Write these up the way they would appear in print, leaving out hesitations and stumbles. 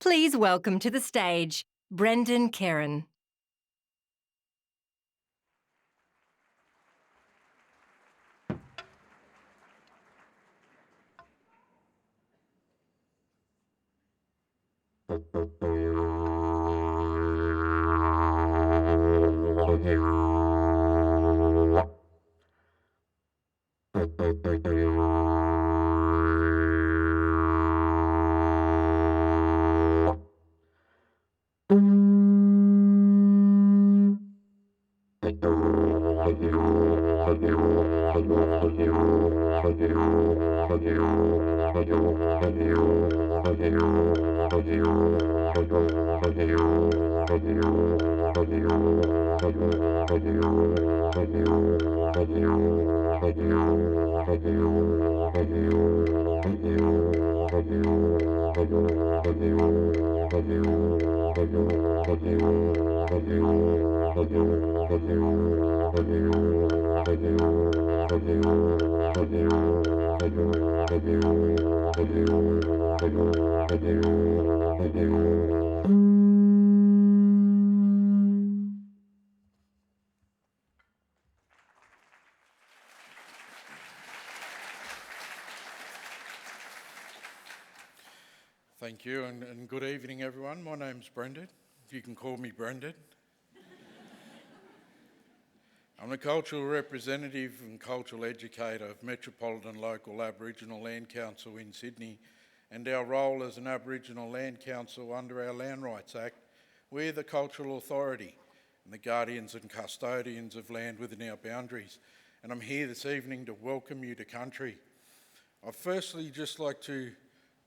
Please welcome to the stage, Brendan Kerrin. Thank you and good evening everyone. My name's Brendan. You can call me Brendan. I'm the cultural representative and cultural educator of Metropolitan Local Aboriginal Land Council in Sydney, and our role as an Aboriginal Land Council under our Land Rights Act, we're the cultural authority and the guardians and custodians of land within our boundaries. And I'm here this evening to welcome you to country. I'd firstly just like to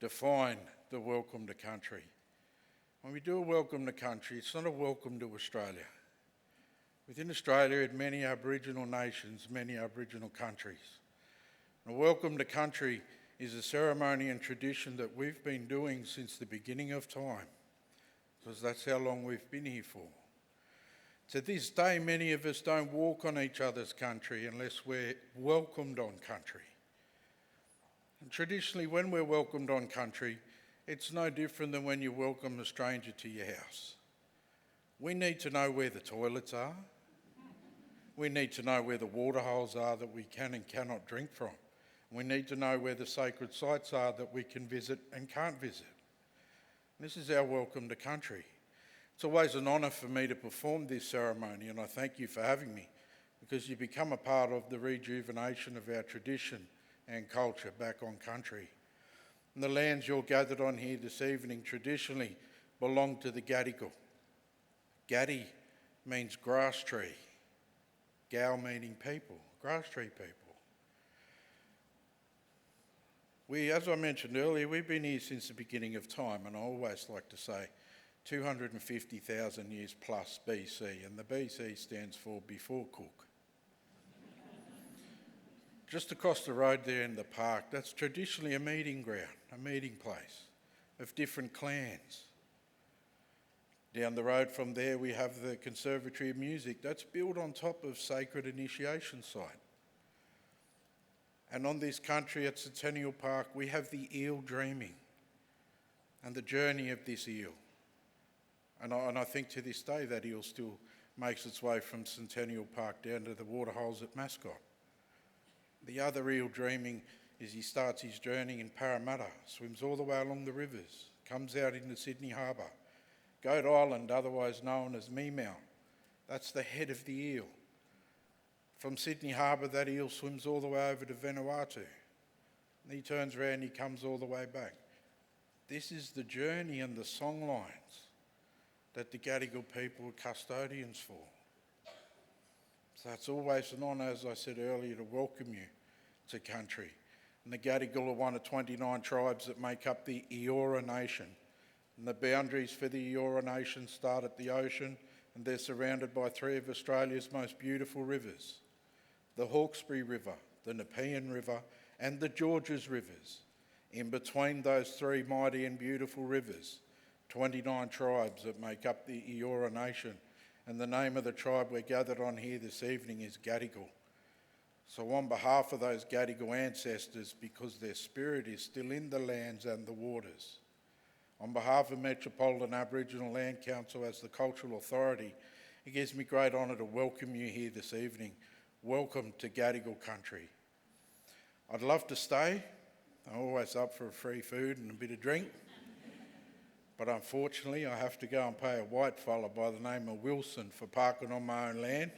define the welcome to country. When we do a welcome to country, it's not a welcome to Australia. Within Australia, in many Aboriginal nations, many Aboriginal countries. A welcome to country is a ceremony and tradition that we've been doing since the beginning of time, because that's how long we've been here for. To this day, many of us don't walk on each other's country unless we're welcomed on country. And traditionally, when we're welcomed on country, it's no different than when you welcome a stranger to your house. We need to know where the toilets are. We need to know where the water holes are that we can and cannot drink from. We need to know where the sacred sites are that we can visit and can't visit. This is our welcome to country. It's always an honour for me to perform this ceremony, and I thank you for having me, because you become a part of the rejuvenation of our tradition and culture back on country. And the lands you're gathered on here this evening traditionally belong to the Gadigal. Gadi means grass tree. Gal meaning people, grass tree people. As I mentioned earlier, we've been here since the beginning of time, and I always like to say 250,000 years plus BC, and the BC stands for before Cook. Just across the road there in the park, that's traditionally a meeting ground, a meeting place of different clans. Down the road from there we have the Conservatory of Music. That's built on top of Sacred Initiation Site. And on this country at Centennial Park we have the eel dreaming and the journey of this eel. And I think to this day that eel still makes its way from Centennial Park down to the waterholes at Mascot. The other eel dreaming is he starts his journey in Parramatta, swims all the way along the rivers, comes out into Sydney Harbour, Goat Island, otherwise known as Meemount. That's the head of the eel. From Sydney Harbour, that eel swims all the way over to Vanuatu. And he turns around, he comes all the way back. This is the journey and the song lines that the Gadigal people are custodians for. So it's always an honour, as I said earlier, to welcome you to country. And the Gadigal are one of 29 tribes that make up the Eora Nation. And the boundaries for the Eora Nation start at the ocean, and they're surrounded by three of Australia's most beautiful rivers: the Hawkesbury River, the Nepean River, and the Georges Rivers. In between those three mighty and beautiful rivers, 29 tribes that make up the Eora Nation. And the name of the tribe we're gathered on here this evening is Gadigal. So on behalf of those Gadigal ancestors, because their spirit is still in the lands and the waters, On behalf of Metropolitan Aboriginal Land Council as the Cultural Authority, it gives me great honour to welcome you here this evening. Welcome to Gadigal country. I'd love to stay. I'm always up for free food and a bit of drink. But unfortunately, I have to go and pay a white fella by the name of Wilson for parking on my own land.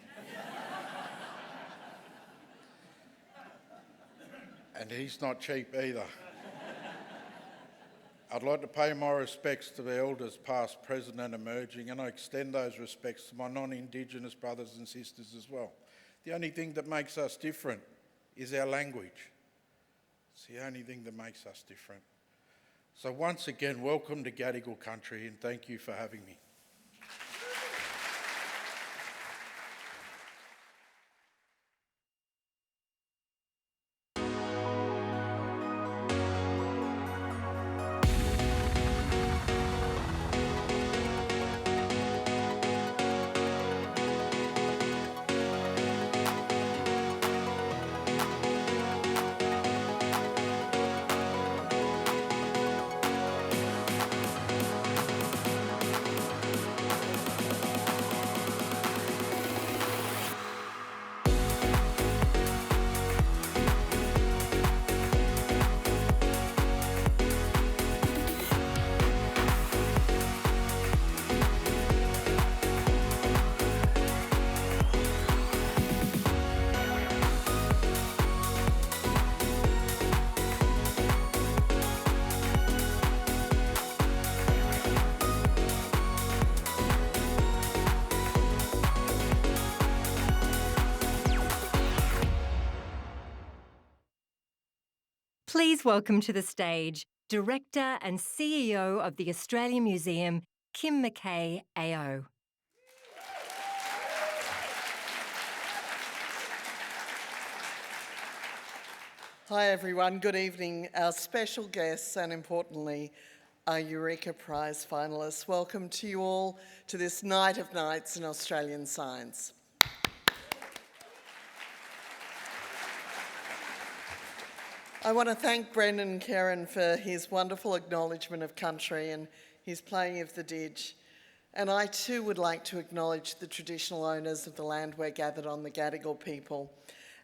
And he's not cheap either. I'd like to pay my respects to the elders past, present and emerging, and I extend those respects to my non-Indigenous brothers and sisters as well. The only thing that makes us different is our language. It's the only thing that makes us different. So once again, welcome to Gadigal country and thank you for having me. Please welcome to the stage Director and CEO of the Australian Museum, Kim McKay, AO. Hi everyone, good evening. Our special guests and importantly, our Eureka Prize finalists. Welcome to you all to this Night of Nights in Australian Science. I want to thank Brendan Karen for his wonderful acknowledgement of country and his playing of the didge. And I too would like to acknowledge the traditional owners of the land we're gathered on, the Gadigal people,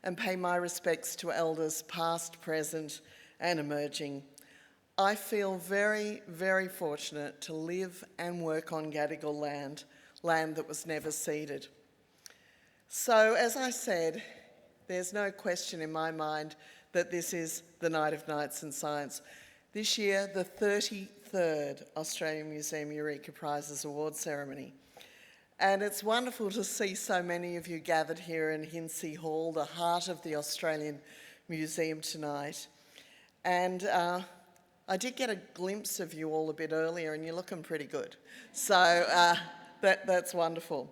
and pay my respects to elders past, present and emerging. I feel very, very fortunate to live and work on Gadigal land that was never ceded. So as I said, there's no question in my mind that this is the Night of Nights in Science. This year, the 33rd Australian Museum Eureka Prizes award ceremony. And it's wonderful to see so many of you gathered here in Hinsey Hall, the heart of the Australian Museum tonight. And I did get a glimpse of you all a bit earlier and you're looking pretty good. So that's wonderful.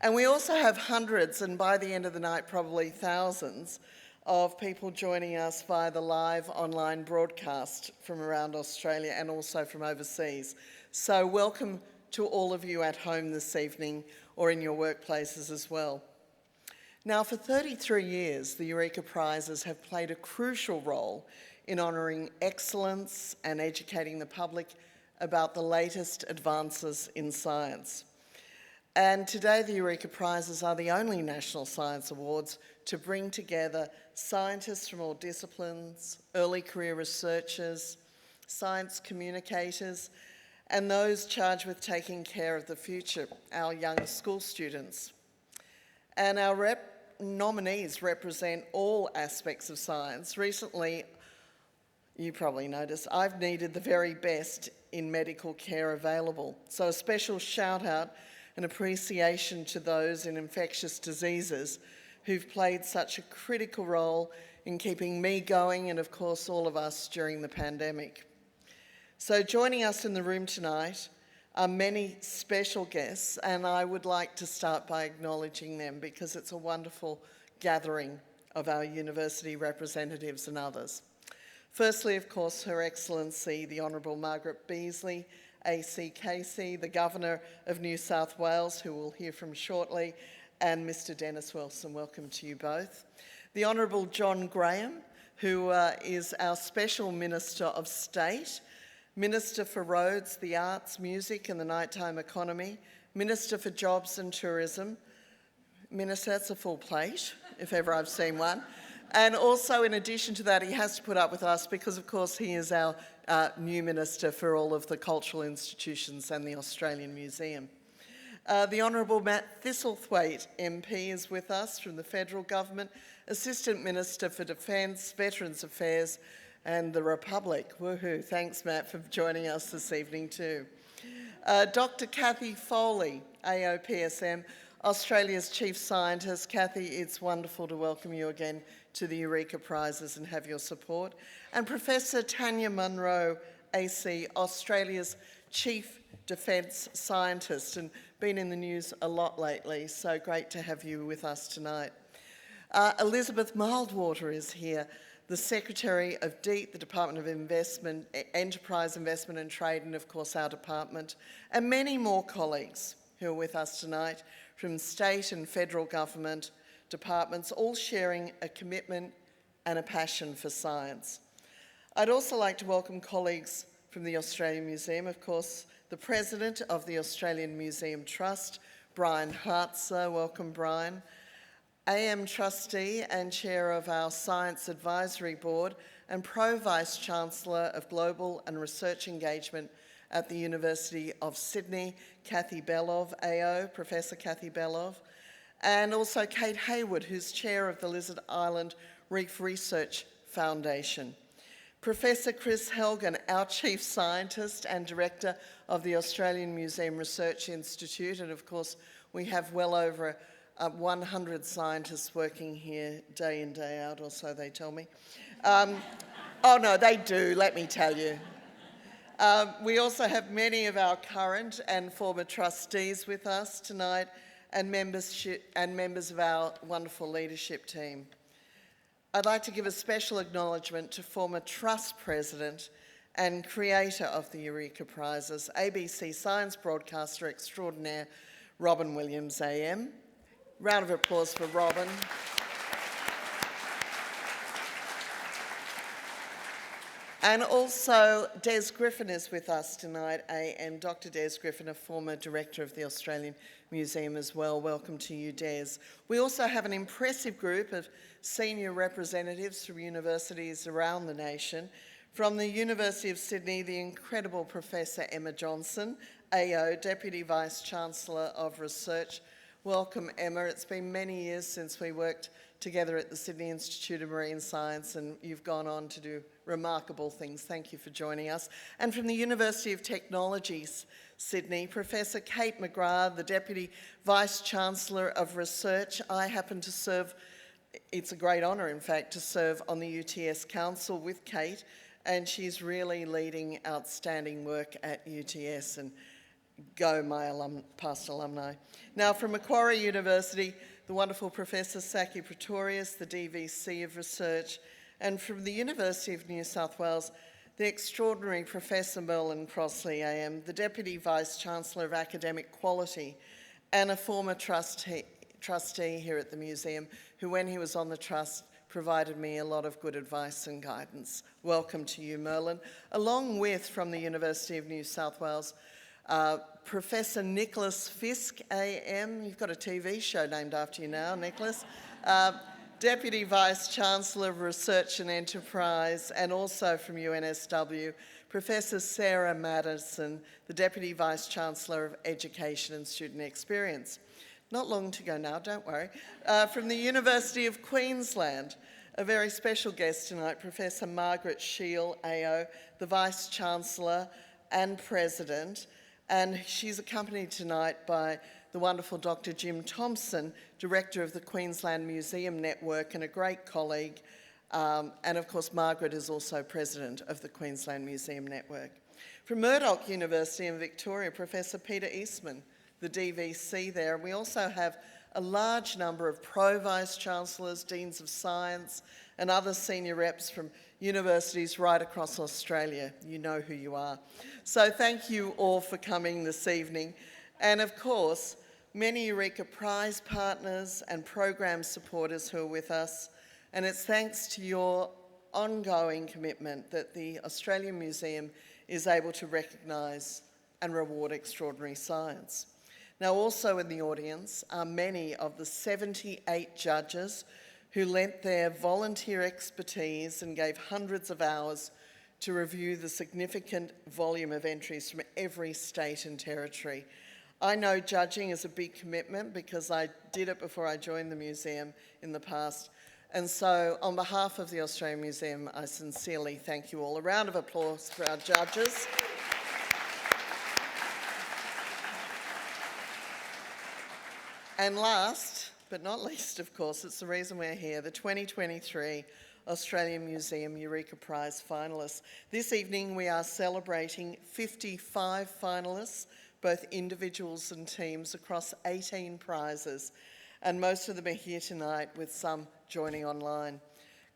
And we also have hundreds, and by the end of the night, probably thousands, of people joining us via the live online broadcast from around Australia and also from overseas. So welcome to all of you at home this evening or in your workplaces as well. Now, for 33 years, the Eureka Prizes have played a crucial role in honouring excellence and educating the public about the latest advances in science. And today, the Eureka Prizes are the only national science awards to bring together scientists from all disciplines, early career researchers, science communicators, and those charged with taking care of the future, our young school students. And our nominees represent all aspects of science. Recently, you probably noticed, I've needed the very best in medical care available. So a special shout out and appreciation to those in infectious diseases who've played such a critical role in keeping me going and of course all of us during the pandemic. So joining us in the room tonight are many special guests, and I would like to start by acknowledging them because it's a wonderful gathering of our university representatives and others. Firstly, of course, Her Excellency, the Honourable Margaret Beazley, ACKC, the Governor of New South Wales, who we'll hear from shortly, and Mr Dennis Wilson. Welcome to you both. The Honourable John Graham, who is our Special Minister of State, Minister for Roads, the Arts, Music and the Nighttime Economy, Minister for Jobs and Tourism. Minister, that's a full plate, if ever I've seen one. And also, in addition to that, he has to put up with us because, of course, he is our new Minister for all of the cultural institutions and the Australian Museum. The Honourable Matt Thistlethwaite MP is with us from the Federal Government, Assistant Minister for Defence, Veterans Affairs and the Republic. Woohoo, thanks Matt for joining us this evening too. Dr Cathy Foley, AOPSM, Australia's Chief Scientist. Cathy, it's wonderful to welcome you again to the Eureka Prizes and have your support. And Professor Tanya Munro, AC, Australia's Chief Defence Scientist, and been in the news a lot lately, so great to have you with us tonight. Elizabeth Mildwater is here, the Secretary of DEET, the Department of Investment, Enterprise, Investment and Trade, and of course our department, and many more colleagues who are with us tonight from state and federal government departments, all sharing a commitment and a passion for science. I'd also like to welcome colleagues from the Australian Museum, of course, the President of the Australian Museum Trust, Brian Hartzer. Welcome, Brian. AM Trustee and Chair of our Science Advisory Board and Pro-Vice Chancellor of Global and Research Engagement at the University of Sydney, Kathy Belov, AO, Professor Kathy Belov, and also Kate Hayward, who's Chair of the Lizard Island Reef Research Foundation. Professor Chris Helgen, our Chief Scientist and Director of the Australian Museum Research Institute, and of course we have well over 100 scientists working here day in, day out, or so they tell me. Oh no, they do, let me tell you. We also have many of our current and former trustees with us tonight and members of our wonderful leadership team. I'd like to give a special acknowledgement to former Trust President and creator of the Eureka Prizes, ABC Science Broadcaster Extraordinaire, Robin Williams AM. Round of applause for Robin. And also Des Griffin is with us tonight, AM. Dr. Des Griffin, a former Director of the Australian Museum as well. Welcome to you, Des. We also have an impressive group of senior representatives from universities around the nation. From the University of Sydney, the incredible Professor Emma Johnson, AO, Deputy Vice-Chancellor of Research. Welcome, Emma. It's been many years since we worked together at the Sydney Institute of Marine Science, and you've gone on to do remarkable things. Thank you for joining us. And from the University of Technology, Sydney, Professor Kate McGrath, the Deputy Vice-Chancellor of Research. I happen to serve, it's a great honour, in fact, to serve on the UTS Council with Kate, and she's really leading outstanding work at UTS, and go my past alumni. Now from Macquarie University, the wonderful Professor Saki Pretorius, the DVC of Research, and from the University of New South Wales, the extraordinary Professor Merlin Crossley AM, the Deputy Vice-Chancellor of Academic Quality, and a former trustee here at the museum, who when he was on the trust provided me a lot of good advice and guidance. Welcome to you, Merlin. Along with, from the University of New South Wales, Professor Nicholas Fisk AM, you've got a TV show named after you now, Nicholas, Deputy Vice-Chancellor of Research and Enterprise, and also from UNSW, Professor Sarah Madison, the Deputy Vice-Chancellor of Education and Student Experience. Not long to go now, don't worry. From the University of Queensland, a very special guest tonight, Professor Margaret Shiel, AO, the Vice-Chancellor and President, and she's accompanied tonight by the wonderful Dr. Jim Thompson, Director of the Queensland Museum Network and a great colleague, and of course Margaret is also President of the Queensland Museum Network. From Murdoch University in Victoria, Professor Peter Eastman, the DVC there, and we also have a large number of Pro-Vice-Chancellors, Deans of Science and other senior reps from universities right across Australia. You know who you are. So thank you all for coming this evening. And of course, many Eureka Prize partners and program supporters who are with us. And it's thanks to your ongoing commitment that the Australian Museum is able to recognise and reward extraordinary science. Now, also in the audience are many of the 78 judges who lent their volunteer expertise and gave hundreds of hours to review the significant volume of entries from every state and territory. I know judging is a big commitment because I did it before I joined the museum in the past. And so on behalf of the Australian Museum, I sincerely thank you all. A round of applause for our judges. And last but not least, of course, it's the reason we're here, the 2023 Australian Museum Eureka Prize finalists. This evening we are celebrating 55 finalists, both individuals and teams, across 18 prizes, and most of them are here tonight, with some joining online.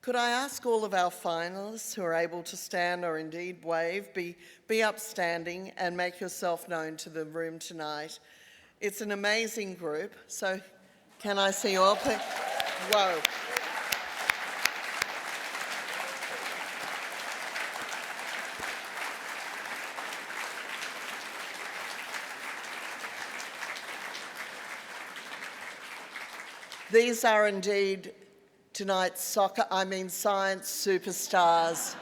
Could I ask all of our finalists who are able to stand or indeed wave, be upstanding and make yourself known to the room tonight? It's an amazing group, so can I see all? Whoa. These are indeed tonight's science superstars.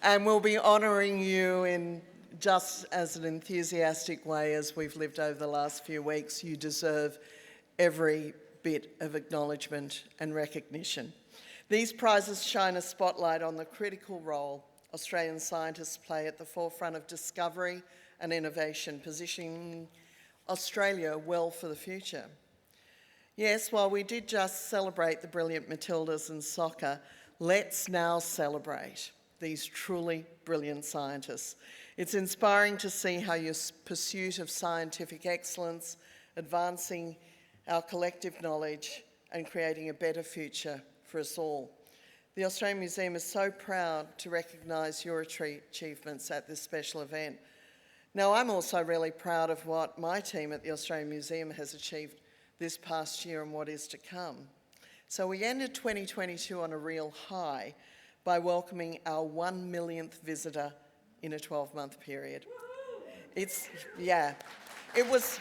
And we'll be honouring you in just as an enthusiastic way as we've lived over the last few weeks. You deserve every bit of acknowledgement and recognition. These prizes shine a spotlight on the critical role Australian scientists play at the forefront of discovery and innovation, positioning Australia well for the future. Yes, while we did just celebrate the brilliant Matildas in soccer, let's now celebrate these truly brilliant scientists. It's inspiring to see how your pursuit of scientific excellence, advancing our collective knowledge and creating a better future for us all. The Australian Museum is so proud to recognise your achievements at this special event. Now, I'm also really proud of what my team at the Australian Museum has achieved this past year and what is to come. So we ended 2022 on a real high by welcoming our 1 millionth visitor in a 12-month period. It was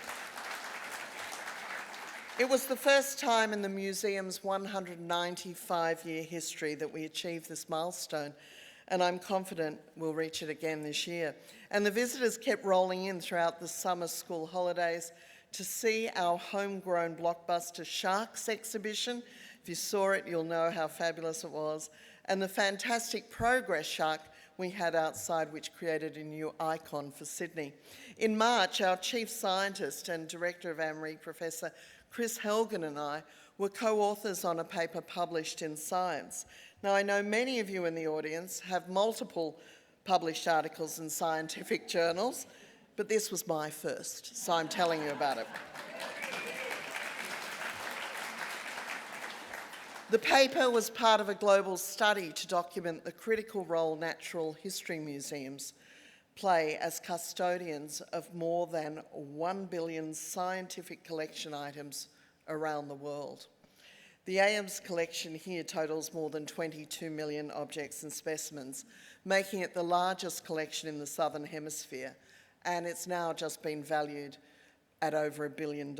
the first time in the museum's 195-year history that we achieved this milestone, and I'm confident we'll reach it again this year. And the visitors kept rolling in throughout the summer school holidays to see our homegrown blockbuster Sharks exhibition. If you saw it, you'll know how fabulous it was. And the fantastic progress shark we had outside, which created a new icon for Sydney. In March, our chief scientist and director of AMRE, Professor Chris Helgen, and I were co-authors on a paper published in Science. Now, I know many of you in the audience have multiple published articles in scientific journals, but this was my first, so I'm telling you about it. The paper was part of a global study to document the critical role natural history museums play as custodians of more than 1 billion scientific collection items around the world. The AM's collection here totals more than 22 million objects and specimens, making it the largest collection in the Southern Hemisphere, and it's now just been valued at over $1 billion.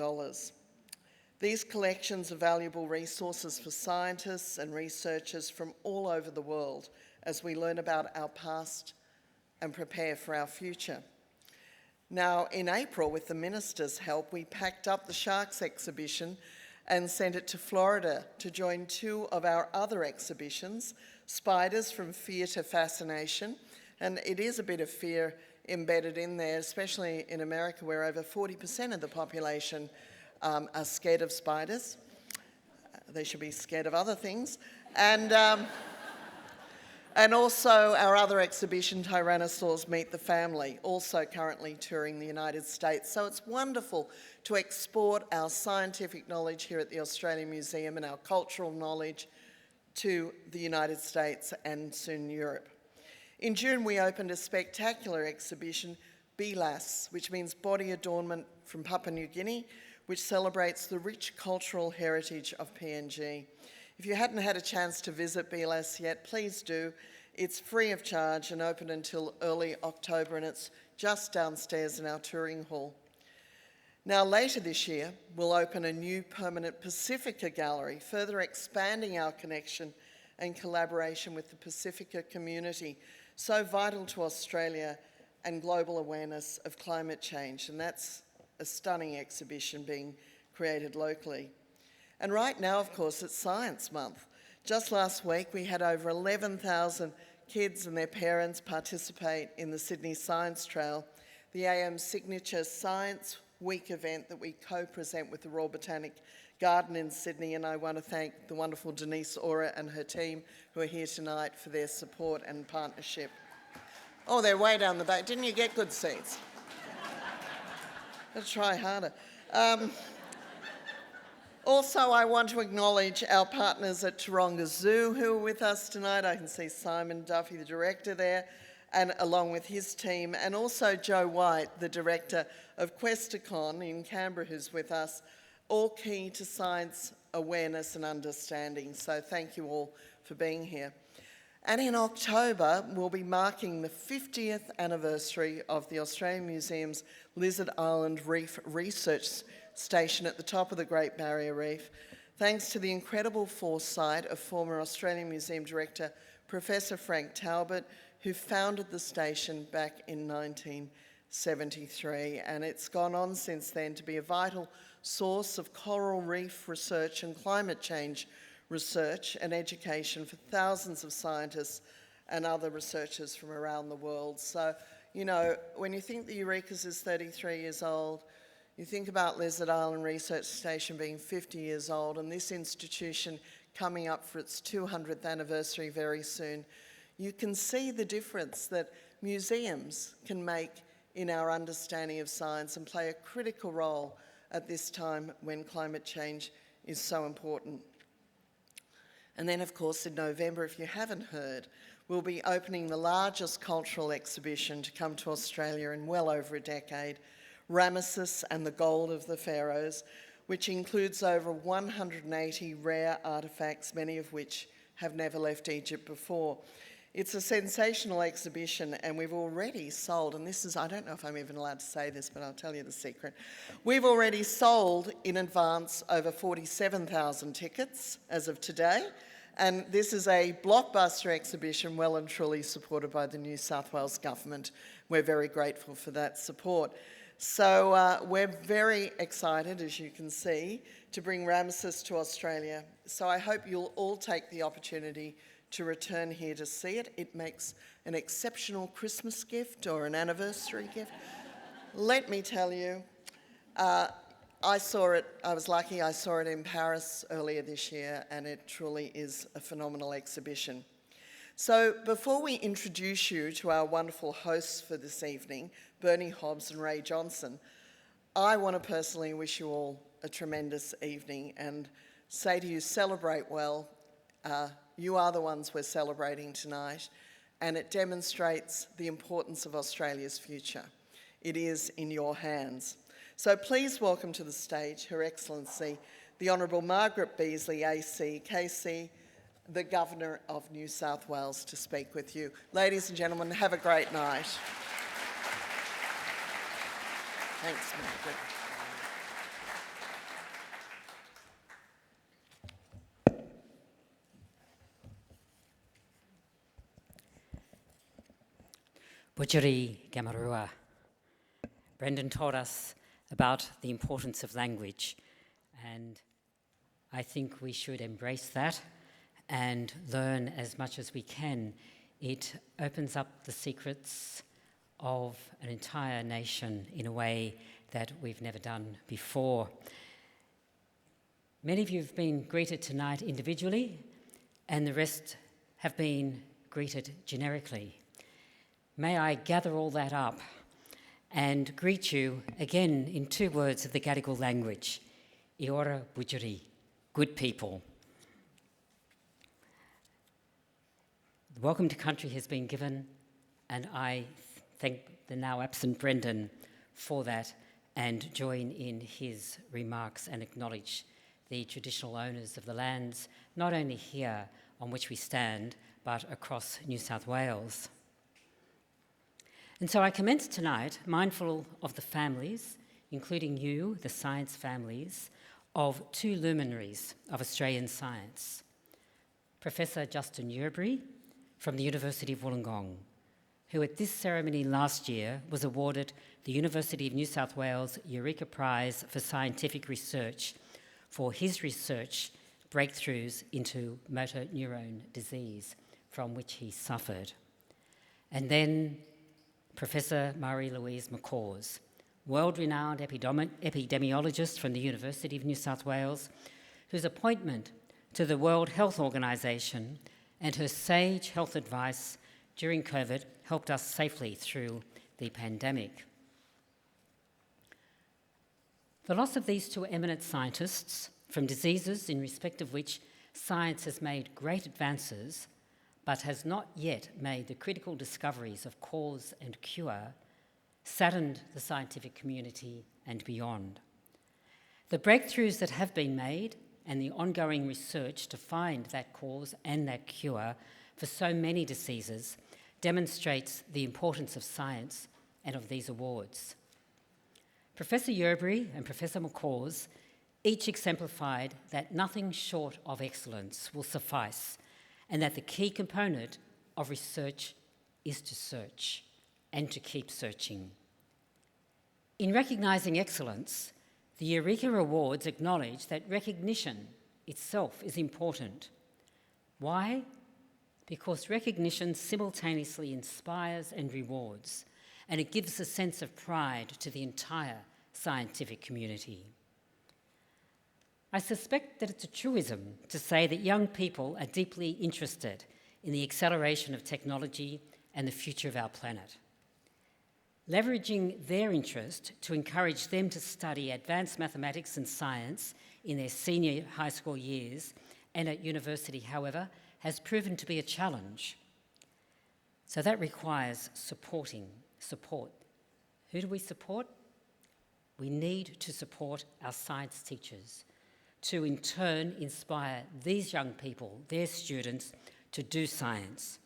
These collections are valuable resources for scientists and researchers from all over the world as we learn about our past and prepare for our future. Now, in April, with the Minister's help, we packed up the Sharks exhibition and sent it to Florida to join two of our other exhibitions, Spiders from Fear to Fascination, and it is a bit of fear embedded in there, especially in America, where over 40% of the population are scared of spiders. They should be scared of other things. And also our other exhibition, Tyrannosaurs Meet the Family, also currently touring the United States. So it's wonderful to export our scientific knowledge here at the Australian Museum and our cultural knowledge to the United States and soon Europe. In June, we opened a spectacular exhibition, BLAS, which means Body Adornment from Papua New Guinea, which celebrates the rich cultural heritage of PNG. If you hadn't had a chance to visit BLAS yet, please do. It's free of charge and open until early October, and it's just downstairs in our touring hall. Now, later this year, we'll open a new permanent Pacifica gallery, further expanding our connection and collaboration with the Pacifica community, so vital to Australia and global awareness of climate change. And that's a stunning exhibition being created locally. And right now, of course, it's Science Month. Just last week, we had over 11,000 kids and their parents participate in the Sydney Science Trail, the AM signature Science Week event that we co-present with the Royal Botanic Garden in Sydney, and I want to thank the wonderful Denise Ora and her team who are here tonight for their support and partnership. Oh, they're way down the back. Didn't you get good seats? Let's try harder. Also, I want to acknowledge our partners at Taronga Zoo who are with us tonight. I can see Simon Duffy, the director there, and along with his team, and also Joe White, the director of Questacon in Canberra, who's with us, all key to science awareness and understanding. So thank you all for being here. And in October, we'll be marking the 50th anniversary of the Australian Museum's Lizard Island Reef Research Station at the top of the Great Barrier Reef, thanks to the incredible foresight of former Australian Museum Director Professor Frank Talbot, who founded the station back in 1973, and it's gone on since then to be a vital source of coral reef research and climate change research and education for thousands of scientists and other researchers from around the world. So, you know, when you think the Eureka's is 33 years old, you think about Lizard Island Research Station being 50 years old, and this institution coming up for its 200th anniversary very soon, you can see the difference that museums can make in our understanding of science and play a critical role at this time when climate change is so important. And then, of course, in November, if you haven't heard, we'll be opening the largest cultural exhibition to come to Australia in well over a decade, Ramesses and the Gold of the Pharaohs, which includes over 180 rare artefacts, many of which have never left Egypt before. It's a sensational exhibition, and we've already sold, and this is, I don't know if I'm even allowed to say this, but I'll tell you the secret. We've already sold in advance over 47,000 tickets as of today, and this is a blockbuster exhibition well and truly supported by the New South Wales government. We're very grateful for that support. So we're very excited, as you can see, to bring Ramesses to Australia. So I hope you'll all take the opportunity to return here to see it. It makes an exceptional Christmas gift or an anniversary gift. Let me tell you, I saw it, I was lucky, I saw it in Paris earlier this year, and it truly is a phenomenal exhibition. So before we introduce you to our wonderful hosts for this evening, Bernie Hobbs and Rae Johnston, I want to personally wish you all a tremendous evening and say to you, celebrate well. You are the ones we're celebrating tonight, and it demonstrates the importance of Australia's future. It is in your hands. So please welcome to the stage Her Excellency, the Honourable Margaret Beazley AC, KC, the Governor of New South Wales, to speak with you. Ladies and gentlemen, have a great night. Thanks, Margaret. Butcheri Gamarua. Brendan taught us about the importance of language, and I think we should embrace that and learn as much as we can. It opens up the secrets of an entire nation in a way that we've never done before. Many of you have been greeted tonight individually, and the rest have been greeted generically. May I gather all that up and greet you again in two words of the Gadigal language, Iora Butcheri, good people. The welcome to country has been given, and I thank the now absent Brendan for that and join in his remarks and acknowledge the traditional owners of the lands, not only here on which we stand, but across New South Wales. And so I commence tonight mindful of the families, including you, the science families, of two luminaries of Australian science. Professor Justin Yerbury from the University of Wollongong, who at this ceremony last year was awarded the University of New South Wales Eureka Prize for Scientific Research for his research breakthroughs into motor neurone disease, from which he suffered. And then Professor Marie-Louise McCaws, world-renowned epidemiologist from the University of New South Wales, whose appointment to the World Health Organization and her sage health advice during COVID helped us safely through the pandemic. The loss of these two eminent scientists from diseases in respect of which science has made great advances but has not yet made the critical discoveries of cause and cure saddened the scientific community and beyond. The breakthroughs that have been made and the ongoing research to find that cause and that cure for so many diseases demonstrates the importance of science and of these awards. Professor Yerbury and Professor McCaws each exemplified that nothing short of excellence will suffice, and that the key component of research is to search and to keep searching. In recognising excellence, the Eureka Awards acknowledge that recognition itself is important. Why? Because recognition simultaneously inspires and rewards, and it gives a sense of pride to the entire scientific community. I suspect that it's a truism to say that young people are deeply interested in the acceleration of technology and the future of our planet. Leveraging their interest to encourage them to study advanced mathematics and science in their senior high school years and at university, however, has proven to be a challenge. So that requires support. Who do we support? We need to support our science teachers to in turn inspire these young people, their students, to do science,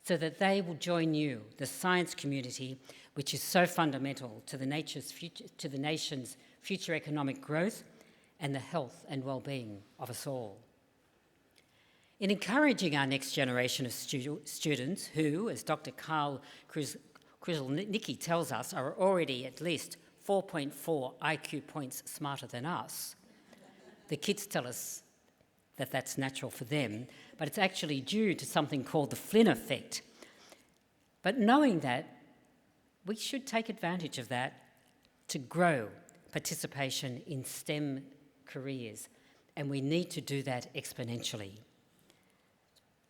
so that they will join you, the science community, which is so fundamental to the nation's future economic growth and the health and well-being of us all. In encouraging our next generation of students who, as Dr. Carl Krzyżelnicki tells us, are already at least 4.4 IQ points smarter than us, the kids tell us that that's natural for them, but it's actually due to something called the Flynn effect. But knowing that, we should take advantage of that to grow participation in STEM careers, and we need to do that exponentially.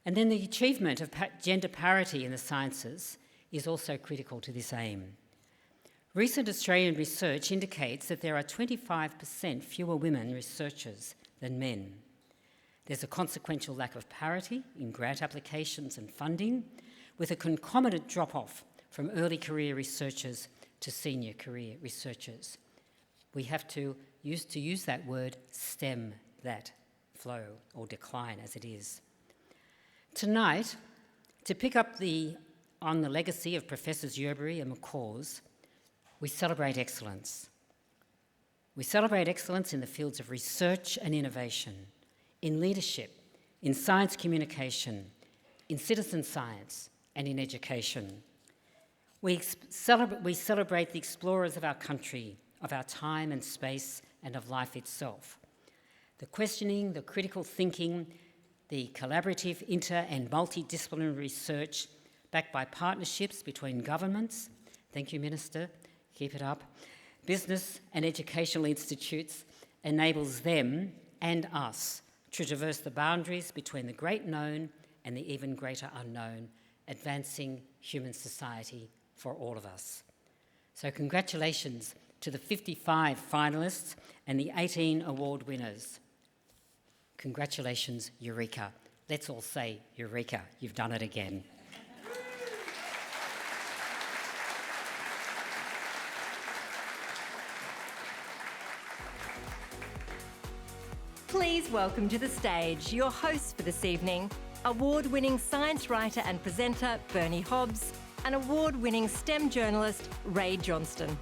And then the achievement of gender parity in the sciences is also critical to this aim. Recent Australian research indicates that there are 25% fewer women researchers than men. There's a consequential lack of parity in grant applications and funding, with a concomitant drop-off from early career researchers to senior career researchers. We have to use that word, stem that flow or decline as it is. Tonight, to pick up on the legacy of Professors Yerbury and McCaws, we celebrate excellence. We celebrate excellence in the fields of research and innovation, in leadership, in science communication, in citizen science, and in education. We celebrate the explorers of our country, of our time and space, and of life itself. The questioning, the critical thinking, the collaborative inter- and multidisciplinary research backed by partnerships between governments, thank you, Minister, keep it up, business and educational institutes enables them and us to traverse the boundaries between the great known and the even greater unknown, advancing human society for all of us. So congratulations to the 55 finalists and the 18 award winners. Congratulations, Eureka. Let's all say Eureka, you've done it again. Please welcome to the stage your hosts for this evening, award-winning science writer and presenter Bernie Hobbs, and award-winning STEM journalist Rae Johnston.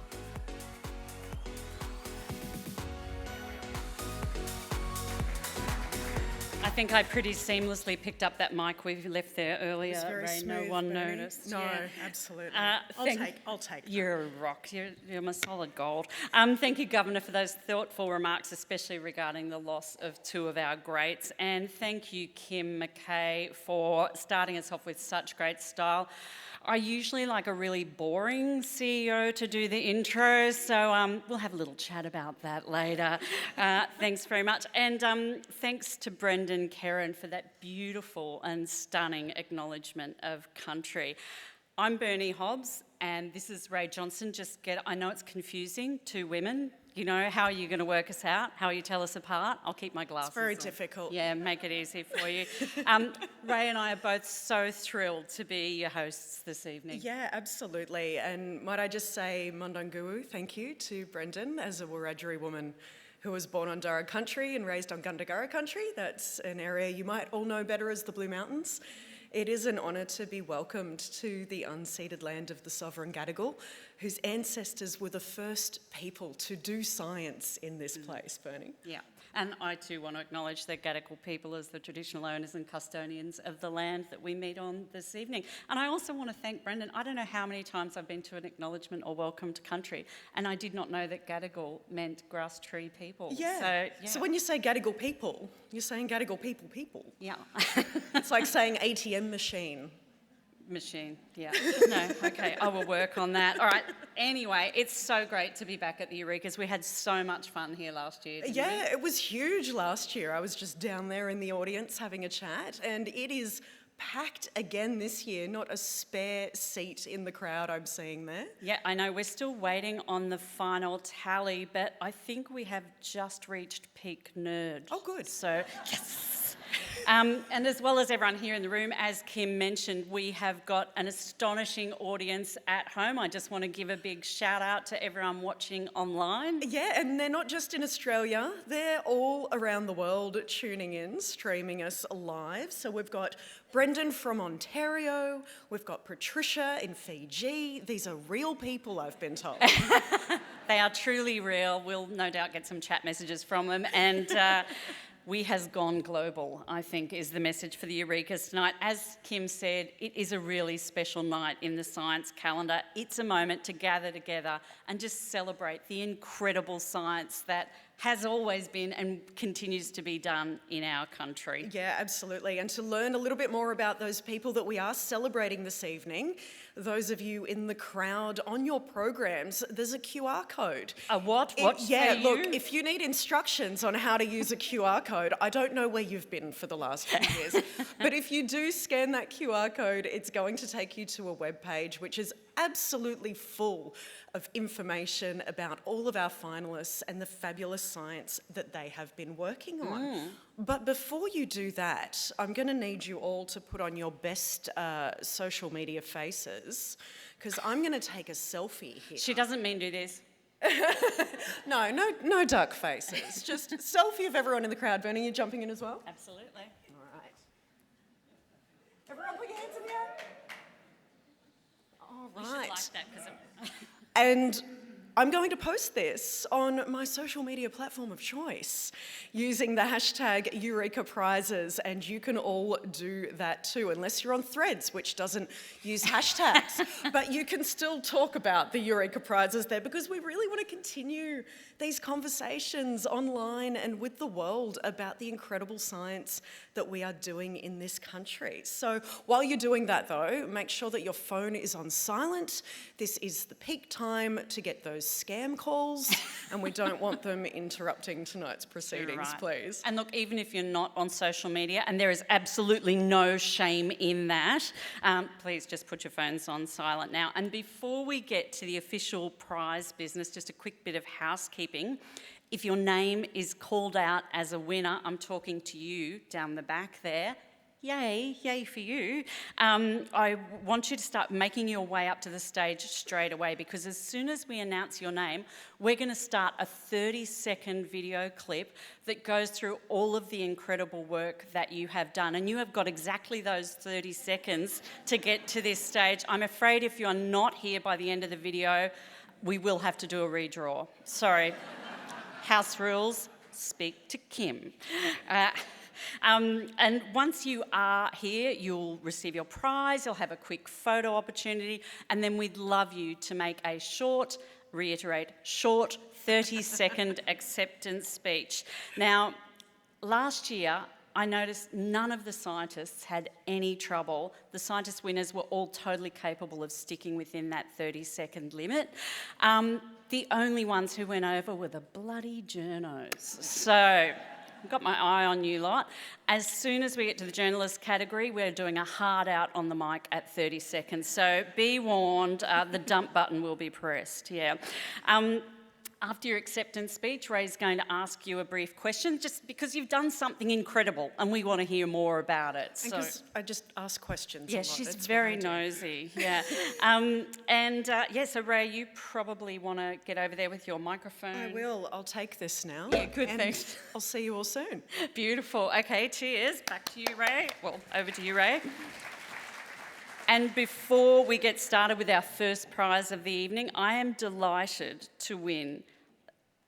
I think I pretty seamlessly picked up that mic we left there earlier. It's very Rae, smooth, no one Bernie. noticed. No, Yeah. absolutely. I'll take that. You're a rock. You're my solid gold. Thank you, Governor, for those thoughtful remarks, especially regarding the loss of two of our greats. And thank you, Kim McKay, for starting us off with such great style. I usually like a really boring CEO to do the intro, so we'll have a little chat about that later. Thanks very much. And thanks to Brendan Kerrin for that beautiful and stunning acknowledgement of country. I'm Bernie Hobbs, and this is Rae Johnston. I know it's confusing, two women. You know, how are you going to work us out? How will you tell us apart? I'll keep my glasses It's very on. difficult. Yeah, make it easy for you. Rae and I are both so thrilled to be your hosts this evening. Yeah, absolutely. And might I just say Mundunguwu, thank you to Brendan as a Wiradjuri woman who was born on Darug country and raised on Gundagara country. That's an area you might all know better as the Blue Mountains. It is an honour to be welcomed to the unceded land of the sovereign Gadigal, whose ancestors were the first people to do science in this place, Bernie. Yeah, and I too want to acknowledge the Gadigal people as the traditional owners and custodians of the land that we meet on this evening. And I also want to thank Brendan. I don't know how many times I've been to an acknowledgement or welcome to country, and I did not know that Gadigal meant grass tree people. Yeah. So when you say Gadigal people, you're saying Gadigal people. Yeah. It's like saying ATM machine. Machine, yeah. No, okay, I will work on that. All right, anyway, it's so great to be back at the Eurekas. We had so much fun here last year, didn't we? Yeah, it was huge last year. I was just down there in the audience having a chat, and it is packed again this year, not a spare seat in the crowd I'm seeing there. Yeah, I know, we're still waiting on the final tally, but I think we have just reached peak nerd. Oh, good. So, yes. And as well as everyone here in the room, as Kim mentioned, we have got an astonishing audience at home. I just want to give a big shout out to everyone watching online. Yeah, and they're not just in Australia, they're all around the world tuning in, streaming us live. So we've got Brendan from Ontario, we've got Patricia in Fiji. These are real people, I've been told. They are truly real. We'll no doubt get some chat messages from them. And we has gone global, I think, is the message for the Eurekas tonight. As Kim said, it is a really special night in the science calendar. It's a moment to gather together and just celebrate the incredible science that has always been and continues to be done in our country. Yeah, absolutely. And to learn a little bit more about those people that we are celebrating this evening, those of you in the crowd on your programs, there's a QR code. A what? What's yeah, for look, you? if you need instructions on how to use a QR code, I don't know where you've been for the last few years, but if you do scan that QR code, it's going to take you to a webpage which is absolutely full of information about all of our finalists and the fabulous science that they have been working on. But before you do that, I'm going to need you all to put on your best social media faces, because I'm going to take a selfie here. She doesn't mean do this. No duck faces. Just selfie of everyone in the crowd. Bernie, you jumping in as well? Absolutely. All right. Everyone put your hands in the air. All We should right. like that because And I'm going to post this on my social media platform of choice using the hashtag Eureka Prizes, and you can all do that too, unless you're on Threads, which doesn't use hashtags. But you can still talk about the Eureka Prizes there, because we really want to continue these conversations online and with the world about the incredible science that we are doing in this country. So while you're doing that though, make sure that your phone is on silent. This is the peak time to get those scam calls, and we don't want them interrupting tonight's proceedings, right. please. And look, even if you're not on social media, and there is absolutely no shame in that, please just put your phones on silent now. And before we get to the official prize business, just a quick bit of housekeeping. If your name is called out as a winner, I'm talking to you down the back there, yay for you. I want you to start making your way up to the stage straight away, because as soon as we announce your name, we're going to start a 30-second video clip that goes through all of the incredible work that you have done. And you have got exactly those 30 seconds to get to this stage. I'm afraid if you're not here by the end of the video, we will have to do a redraw. Sorry. House rules, speak to Kim. And once you are here, you'll receive your prize, you'll have a quick photo opportunity, and then we'd love you to make a short 30-second acceptance speech. Now, last year, I noticed none of the scientists had any trouble. The scientist winners were all totally capable of sticking within that 30-second limit. The only ones who went over were the bloody journos. So, I've got my eye on you lot. As soon as we get to the journalist category, we're doing a hard out on the mic at 30 seconds. So be warned, the dump button will be pressed, yeah. After your acceptance speech, Rae's going to ask you a brief question, just because you've done something incredible and we want to hear more about it. So I just ask questions. Yeah, she's very nosy, yeah. So Rae, you probably want to get over there with your microphone. I will. I'll take this now. Yeah, good, and thanks. I'll see you all soon. Beautiful. Okay, cheers. Back to you, Rae. Well, over to you, Rae. And before we get started with our first prize of the evening, I am delighted to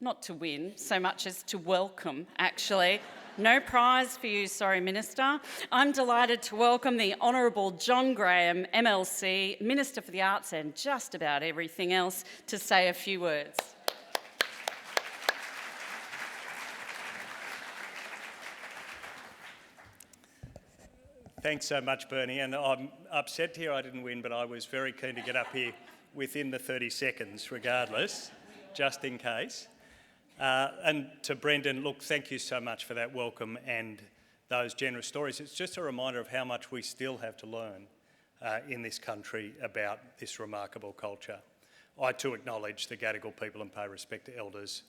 not to win so much as to welcome, actually. No prize for you, sorry, Minister. I'm delighted to welcome the Honourable John Graham, MLC, Minister for the Arts and just about everything else, to say a few words. Thanks so much, Bernie, and I'm upset here I didn't win, but I was very keen to get up here within the 30 seconds regardless, just in case. And to Brendan, look, thank you so much for that welcome and those generous stories. It's just a reminder of how much we still have to learn in this country about this remarkable culture. I too acknowledge the Gadigal people and pay respect to elders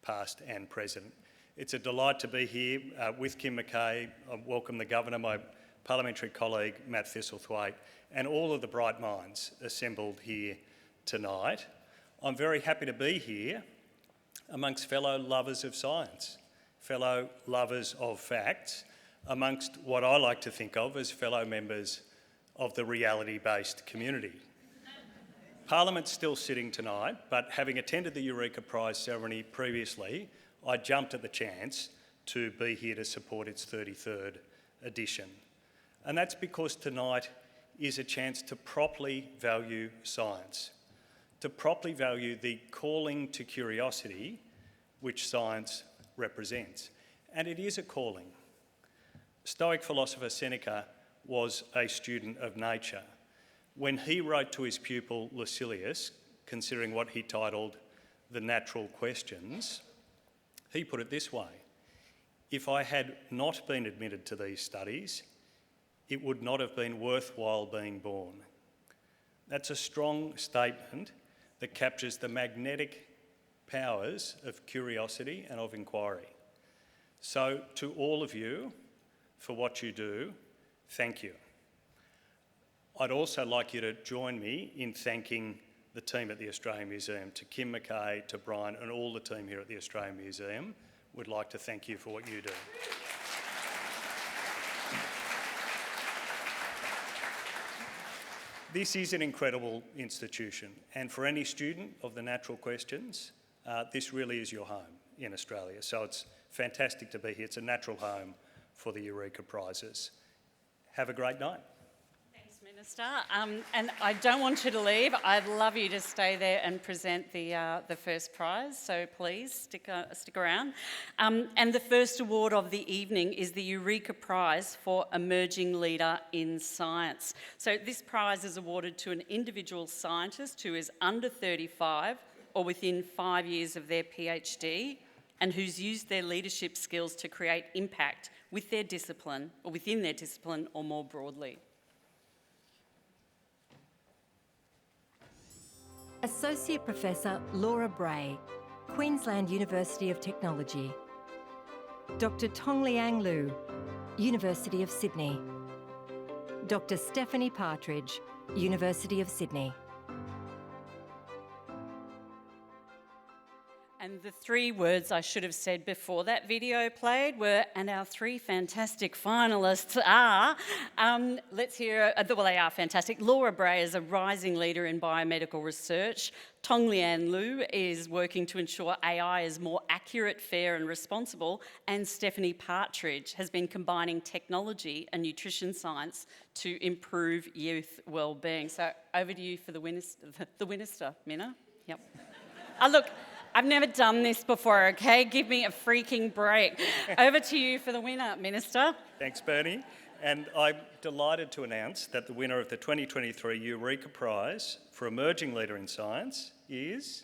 past and present. It's a delight to be here with Kim McKay. I welcome the Governor, my parliamentary colleague Matt Thistlethwaite, and all of the bright minds assembled here tonight. I'm very happy to be here amongst fellow lovers of science, fellow lovers of facts, amongst what I like to think of as fellow members of the reality-based community. Parliament's still sitting tonight, but having attended the Eureka Prize ceremony previously, I jumped at the chance to be here to support its 33rd edition. And that's because tonight is a chance to properly value science, to properly value the calling to curiosity which science represents. And it is a calling. Stoic philosopher Seneca was a student of nature. When he wrote to his pupil Lucilius, considering what he titled The Natural Questions, he put it this way: if I had not been admitted to these studies, it would not have been worthwhile being born. That's a strong statement that captures the magnetic powers of curiosity and of inquiry. So to all of you, for what you do, thank you. I'd also like you to join me in thanking the team at the Australian Museum, to Kim McKay, to Brian and all the team here at the Australian Museum. Would like to thank you for what you do. This is an incredible institution, and for any student of the natural questions, this really is your home in Australia. So it's fantastic to be here. It's a natural home for the Eureka Prizes. Have a great night. Thanks, Minister. And I don't want you to leave. I'd love you to stay there and present the first prize, so please stick around. And the first award of the evening is the Eureka Prize for Emerging Leader in Science. So this prize is awarded to an individual scientist who is under 35 or within 5 years of their PhD and who's used their leadership skills to create impact with their discipline or within their discipline or more broadly. Associate Professor Laura Bray, Queensland University of Technology. Dr. Tongliang Liu, University of Sydney. Dr. Stephanie Partridge, University of Sydney. And the three words I should have said before that video played were, and our three fantastic finalists are, let's hear, well, they are fantastic. Laura Bray is a rising leader in biomedical research. Tong Lian Lu is working to ensure AI is more accurate, fair and responsible. And Stephanie Partridge has been combining technology and nutrition science to improve youth wellbeing. So over to you for the Winnister, Minna. Yep. Look, I've never done this before, okay? Give me a freaking break. Over to you for the winner, Minister. Thanks, Bernie. And I'm delighted to announce that the winner of the 2023 Eureka Prize for Emerging Leader in Science is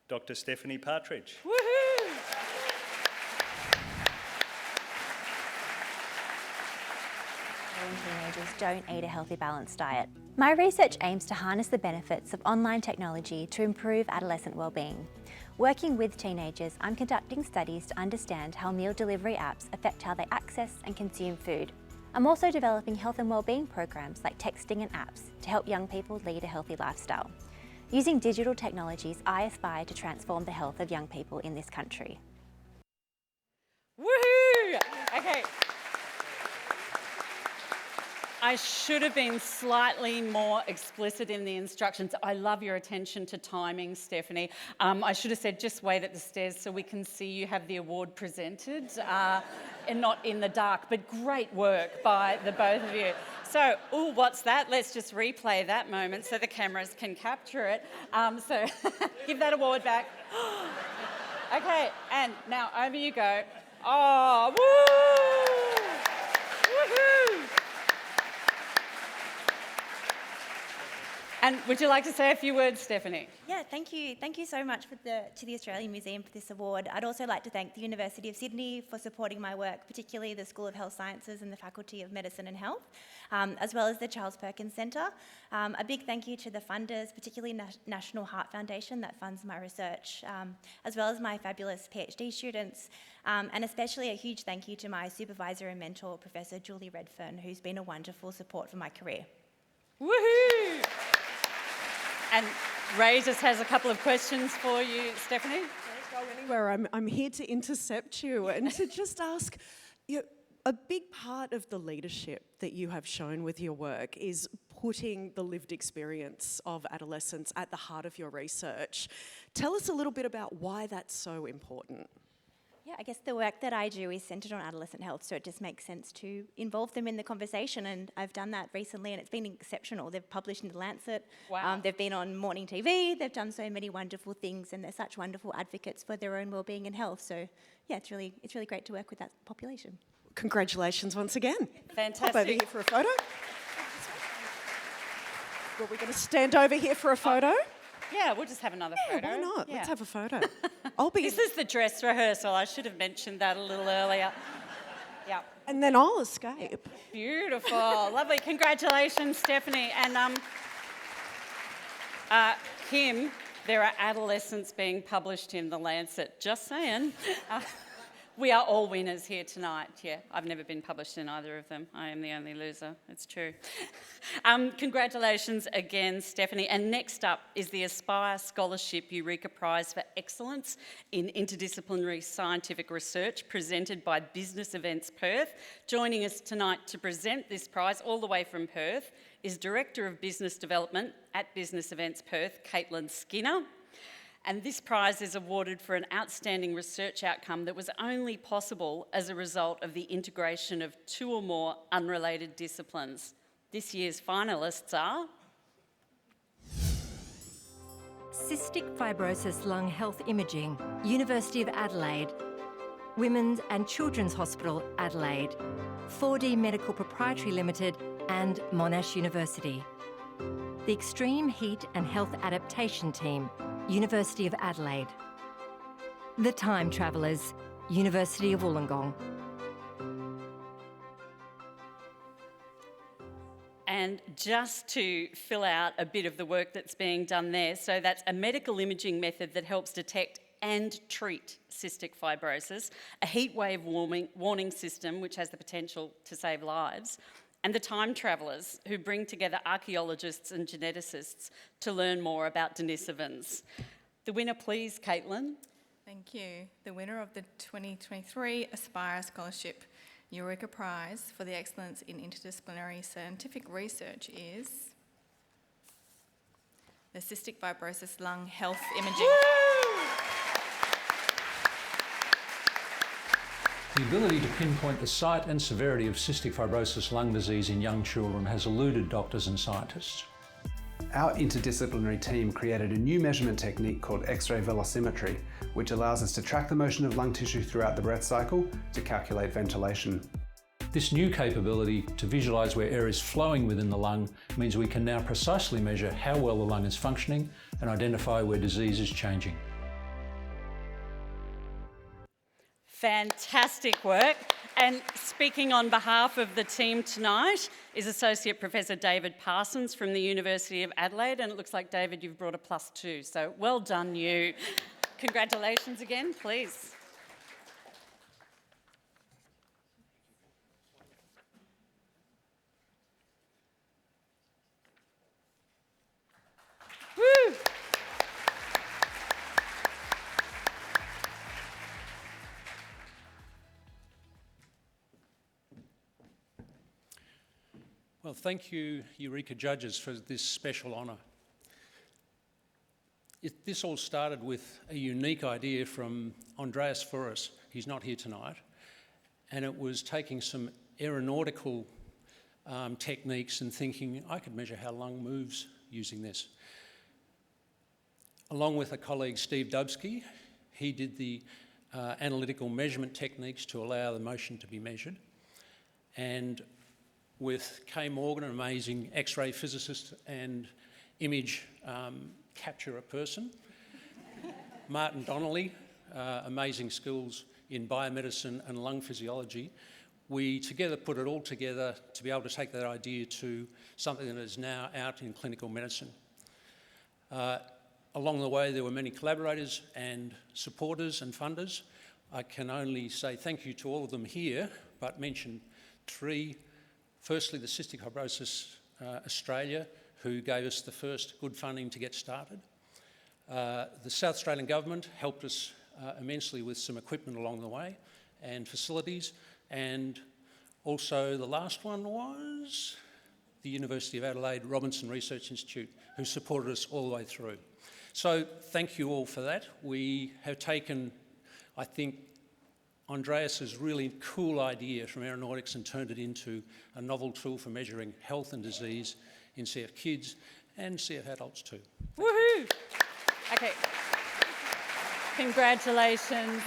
Dr. Stephanie Partridge. Woohoo! Teenagers don't eat a healthy, balanced diet. My research aims to harness the benefits of online technology to improve adolescent wellbeing. Working with teenagers, I'm conducting studies to understand how meal delivery apps affect how they access and consume food. I'm also developing health and wellbeing programs like texting and apps to help young people lead a healthy lifestyle. Using digital technologies, I aspire to transform the health of young people in this country. Woohoo! Okay. I should have been slightly more explicit in the instructions. I love your attention to timing, Stephanie. I should have said just wait at the stairs so we can see you have the award presented and not in the dark. But great work by the both of you. So, what's that? Let's just replay that moment so the cameras can capture it. So give that award back. Okay, and now over you go. Oh, woo! Woohoo! And would you like to say a few words, Stephanie? Yeah, thank you. Thank you so much to the Australian Museum for this award. I'd also like to thank the University of Sydney for supporting my work, particularly the School of Health Sciences and the Faculty of Medicine and Health, as well as the Charles Perkins Centre. A big thank you to the funders, particularly National Heart Foundation that funds my research, as well as my fabulous PhD students, and especially a huge thank you to my supervisor and mentor, Professor Julie Redfern, who's been a wonderful support for my career. Woohoo! And Rae just has a couple of questions for you, Stephanie. Don't go anywhere. I'm here to intercept you and to just ask, a big part of the leadership that you have shown with your work is putting the lived experience of adolescents at the heart of your research. Tell us a little bit about why that's so important. Yeah, I guess the work that I do is centred on adolescent health, so it just makes sense to involve them in the conversation, and I've done that recently and it's been exceptional. They've published in The Lancet, wow. They've been on morning TV, they've done so many wonderful things and they're such wonderful advocates for their own wellbeing and health, so yeah, it's really great to work with that population. Congratulations once again. Fantastic. Hop over here for a photo. Well, we're going to stand over here for a photo. Yeah, we'll just have another photo. Why not? Yeah. Let's have a photo. This is the dress rehearsal. I should have mentioned that a little earlier. Yeah. And then I'll escape. Beautiful. Lovely. Congratulations, Stephanie. And Kim, there are adolescents being published in The Lancet. Just saying. We are all winners here tonight. Yeah, I've never been published in either of them. I am the only loser. It's true. Congratulations again, Stephanie. And next up is the Aspire Scholarship Eureka Prize for Excellence in Interdisciplinary Scientific Research, presented by Business Events Perth. Joining us tonight to present this prize all the way from Perth is Director of Business Development at Business Events Perth, Caitlin Skinner. And this prize is awarded for an outstanding research outcome that was only possible as a result of the integration of two or more unrelated disciplines. This year's finalists are Cystic Fibrosis Lung Health Imaging, University of Adelaide, Women's and Children's Hospital, Adelaide, 4D Medical Proprietary Limited and Monash University. The Extreme Heat and Health Adaptation Team, University of Adelaide. The Time Travellers, University of Wollongong. And just to fill out a bit of the work that's being done there, so that's a medical imaging method that helps detect and treat cystic fibrosis, a heat wave warning system which has the potential to save lives, and the time travellers who bring together archaeologists and geneticists to learn more about Denisovans. The winner, please, Caitlin. Thank you. The winner of the 2023 Aspire Scholarship Eureka Prize for the Excellence in Interdisciplinary Scientific Research is the Cystic Fibrosis Lung Health Imaging. The ability to pinpoint the site and severity of cystic fibrosis lung disease in young children has eluded doctors and scientists. Our interdisciplinary team created a new measurement technique called X-ray velocimetry, which allows us to track the motion of lung tissue throughout the breath cycle to calculate ventilation. This new capability to visualise where air is flowing within the lung means we can now precisely measure how well the lung is functioning and identify where disease is changing. Fantastic work. And speaking on behalf of the team tonight is Associate Professor David Parsons from the University of Adelaide. And it looks like, David, you've brought a +2. So well done, you. Congratulations again, please. Woo! Well, thank you, Eureka judges, for this special honour. This all started with a unique idea from Andreas Fouras. He's not here tonight. And it was taking some aeronautical techniques and thinking, I could measure how lung moves using this. Along with a colleague, Steve Dubsky, he did the analytical measurement techniques to allow the motion to be measured. And with Kay Morgan, an amazing X-ray physicist and image capture a person. Martin Donnelly, amazing skills in biomedicine and lung physiology. We together put it all together to be able to take that idea to something that is now out in clinical medicine. Along the way, there were many collaborators and supporters and funders. I can only say thank you to all of them here, but mention three. Firstly, the Cystic Fibrosis Australia, who gave us the first good funding to get started. The South Australian Government helped us immensely with some equipment along the way and facilities. And also the last one was the University of Adelaide Robinson Research Institute, who supported us all the way through. So thank you all for that. We have taken, I think, Andreas's really cool idea from aeronautics and turned it into a novel tool for measuring health and disease in CF kids and CF adults too. Woohoo! Okay. Congratulations.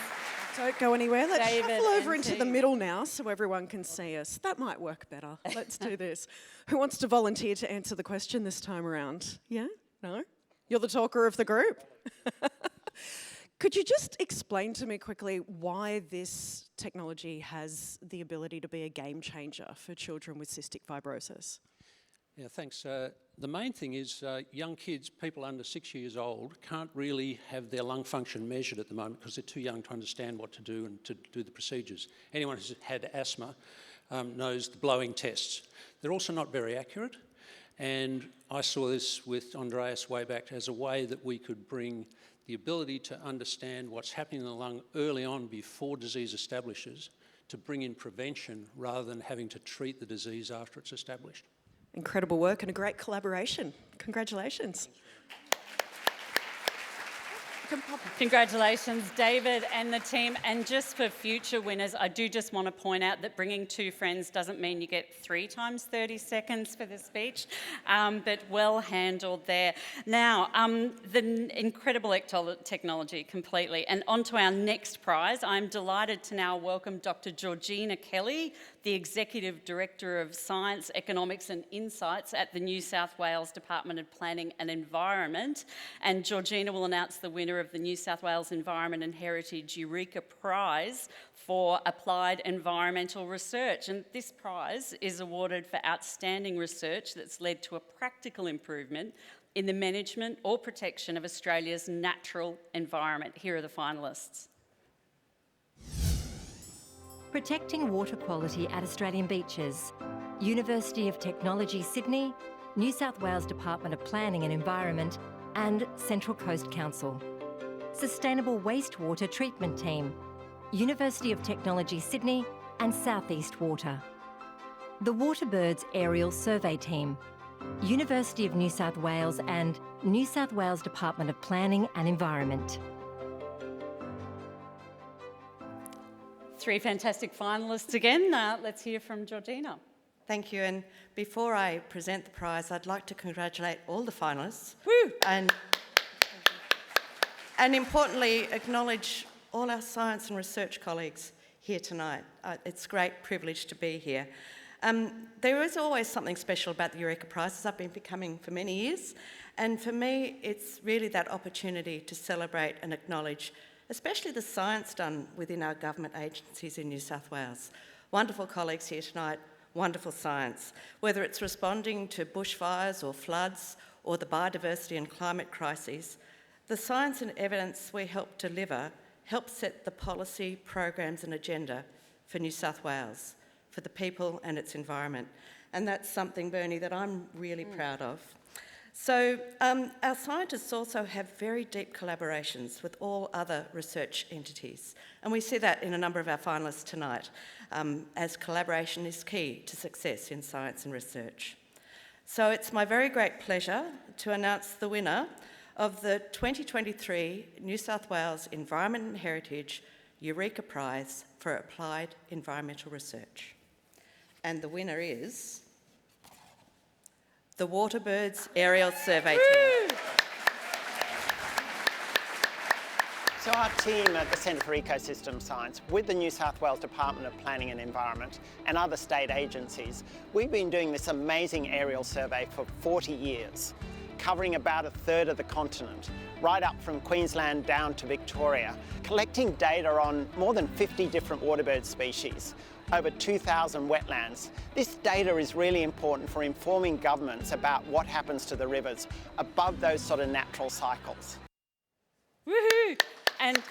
Don't go anywhere. Let's David shuffle over and into the team. middle now so everyone can see us. That might work better. Let's do this. Who wants to volunteer to answer the question this time around? Yeah? No? You're the talker of the group. Could you just explain to me quickly why this technology has the ability to be a game changer for children with cystic fibrosis? Yeah, thanks. The main thing is young kids, people under 6 years old, can't really have their lung function measured at the moment because they're too young to understand what to do and to do the procedures. Anyone who's had asthma knows the blowing tests. They're also not very accurate. And I saw this with Andreas way back as a way that we could bring the ability to understand what's happening in the lung early on before disease establishes, to bring in prevention rather than having to treat the disease after it's established. Incredible work and a great collaboration. Congratulations. Congratulations, David and the team. And just for future winners, I do just want to point out that bringing two friends doesn't mean you get 3 times 30 seconds for the speech, but well handled there. Now, the incredible technology completely. And on to our next prize. I'm delighted to now welcome Dr. Georgina Kelly, the Executive Director of Science, Economics and Insights at the New South Wales Department of Planning and Environment. And Georgina will announce the winner of the New South Wales Environment and Heritage Eureka Prize for Applied Environmental Research. And this prize is awarded for outstanding research that's led to a practical improvement in the management or protection of Australia's natural environment. Here are the finalists. Protecting water quality at Australian beaches. University of Technology Sydney, New South Wales Department of Planning and Environment, and Central Coast Council. Sustainable Wastewater Treatment Team, University of Technology Sydney and South East Water. The Waterbirds Aerial Survey Team, University of New South Wales and New South Wales Department of Planning and Environment. 3 fantastic finalists again. Let's hear from Georgina. Thank you, and before I present the prize, I'd like to congratulate all the finalists. Woo! And importantly, acknowledge all our science and research colleagues here tonight. It's a great privilege to be here. There is always something special about the Eureka Prizes. I've been coming for many years, and for me, it's really that opportunity to celebrate and acknowledge, especially the science done within our government agencies in New South Wales. Wonderful colleagues here tonight, wonderful science. Whether it's responding to bushfires or floods or the biodiversity and climate crises, the science and evidence we help deliver help set the policy, programs and agenda for New South Wales, for the people and its environment. And that's something, Bernie, that I'm really proud of. So our scientists also have very deep collaborations with all other research entities. And we see that in a number of our finalists tonight, as collaboration is key to success in science and research. So it's my very great pleasure to announce the winner of the 2023 New South Wales Environment and Heritage Eureka Prize for Applied Environmental Research. And the winner is the Waterbirds Aerial Survey Team. So our team at the Centre for Ecosystem Science, with the New South Wales Department of Planning and Environment and other state agencies, we've been doing this amazing aerial survey for 40 years, covering about 1/3 of the continent, right up from Queensland down to Victoria, collecting data on more than 50 different waterbird species, over 2,000 wetlands. This data is really important for informing governments about what happens to the rivers above those sort of natural cycles. Woohoo! And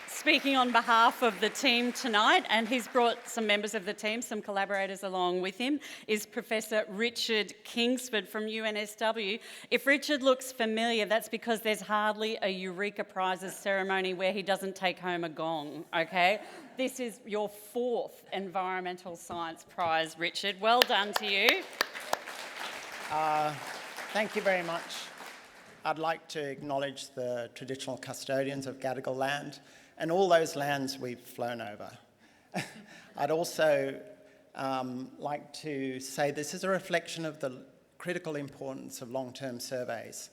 speaking on behalf of the team tonight, and he's brought some members of the team, some collaborators along with him, is Professor Richard Kingsford from UNSW. If Richard looks familiar, that's because there's hardly a Eureka Prizes ceremony where he doesn't take home a gong, okay? This is your 4th Environmental Science Prize, Richard. Well done to you. Thank you very much. I'd like to acknowledge the traditional custodians of Gadigal land and all those lands we've flown over. I'd also like to say this is a reflection of the critical importance of long-term surveys.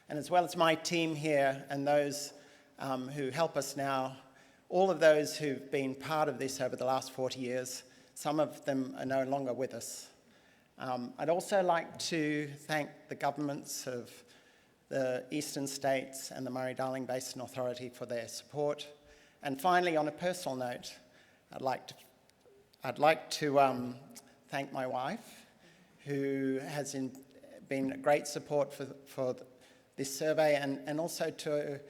And as well as my team here and those who help us now, all of those who've been part of this over the last 40 years, some of them are no longer with us. I'd also like to thank the governments of the eastern states and the Murray-Darling Basin Authority for their support. And finally, on a personal note, I'd like to thank my wife, who has been a great support for this survey, and also to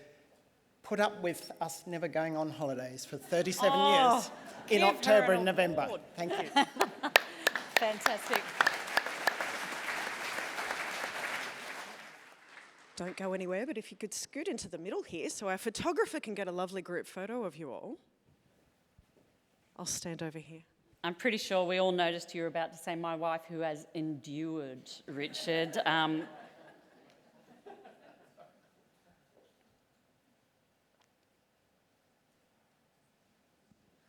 put up with us never going on holidays for 37 years in October and November. Thank you. Fantastic. Don't go anywhere, but if you could scoot into the middle here so our photographer can get a lovely group photo of you all. I'll stand over here. I'm pretty sure we all noticed you were about to say my wife who has endured, Richard.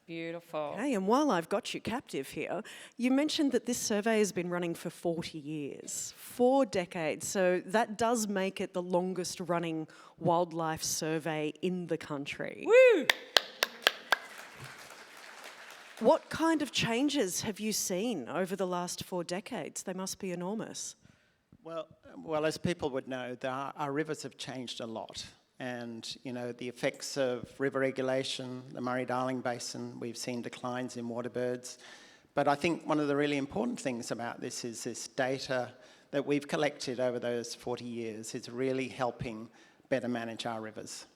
Beautiful. Okay, and while I've got you captive here, you mentioned that this survey has been running for 40 years, 4 decades, so that does make it the longest running wildlife survey in the country. Woo! What kind of changes have you seen over the last 4 decades? They must be enormous. Well, as people would know, our rivers have changed a lot. And, you know, the effects of river regulation, the Murray-Darling Basin, we've seen declines in waterbirds. But I think one of the really important things about this is this data that we've collected over those 40 years is really helping better manage our rivers.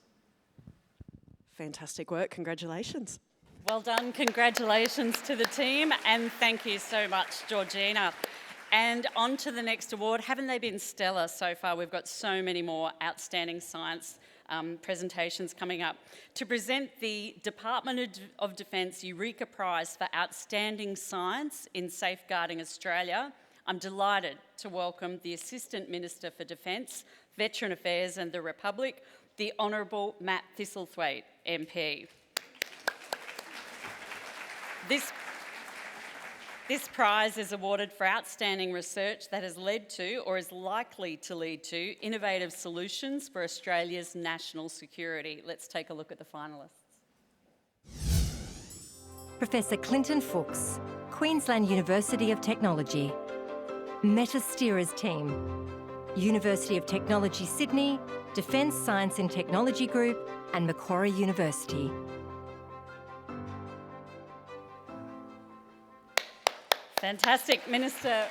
Fantastic work, congratulations. Well done, congratulations to the team, and thank you so much, Georgina. And on to the next award. Haven't they been stellar so far? We've got so many more outstanding science presentations coming up. To present the Department of Defence Eureka Prize for Outstanding Science in Safeguarding Australia, I'm delighted to welcome the Assistant Minister for Defence, Veteran Affairs and the Republic, the Honourable Matt Thistlethwaite, MP. This prize is awarded for outstanding research that has led to, or is likely to lead to, innovative solutions for Australia's national security. Let's take a look at the finalists. Professor Clinton Fuchs, Queensland University of Technology. Meta Steerers Team, University of Technology Sydney, Defence Science and Technology Group and Macquarie University. Fantastic. Minister,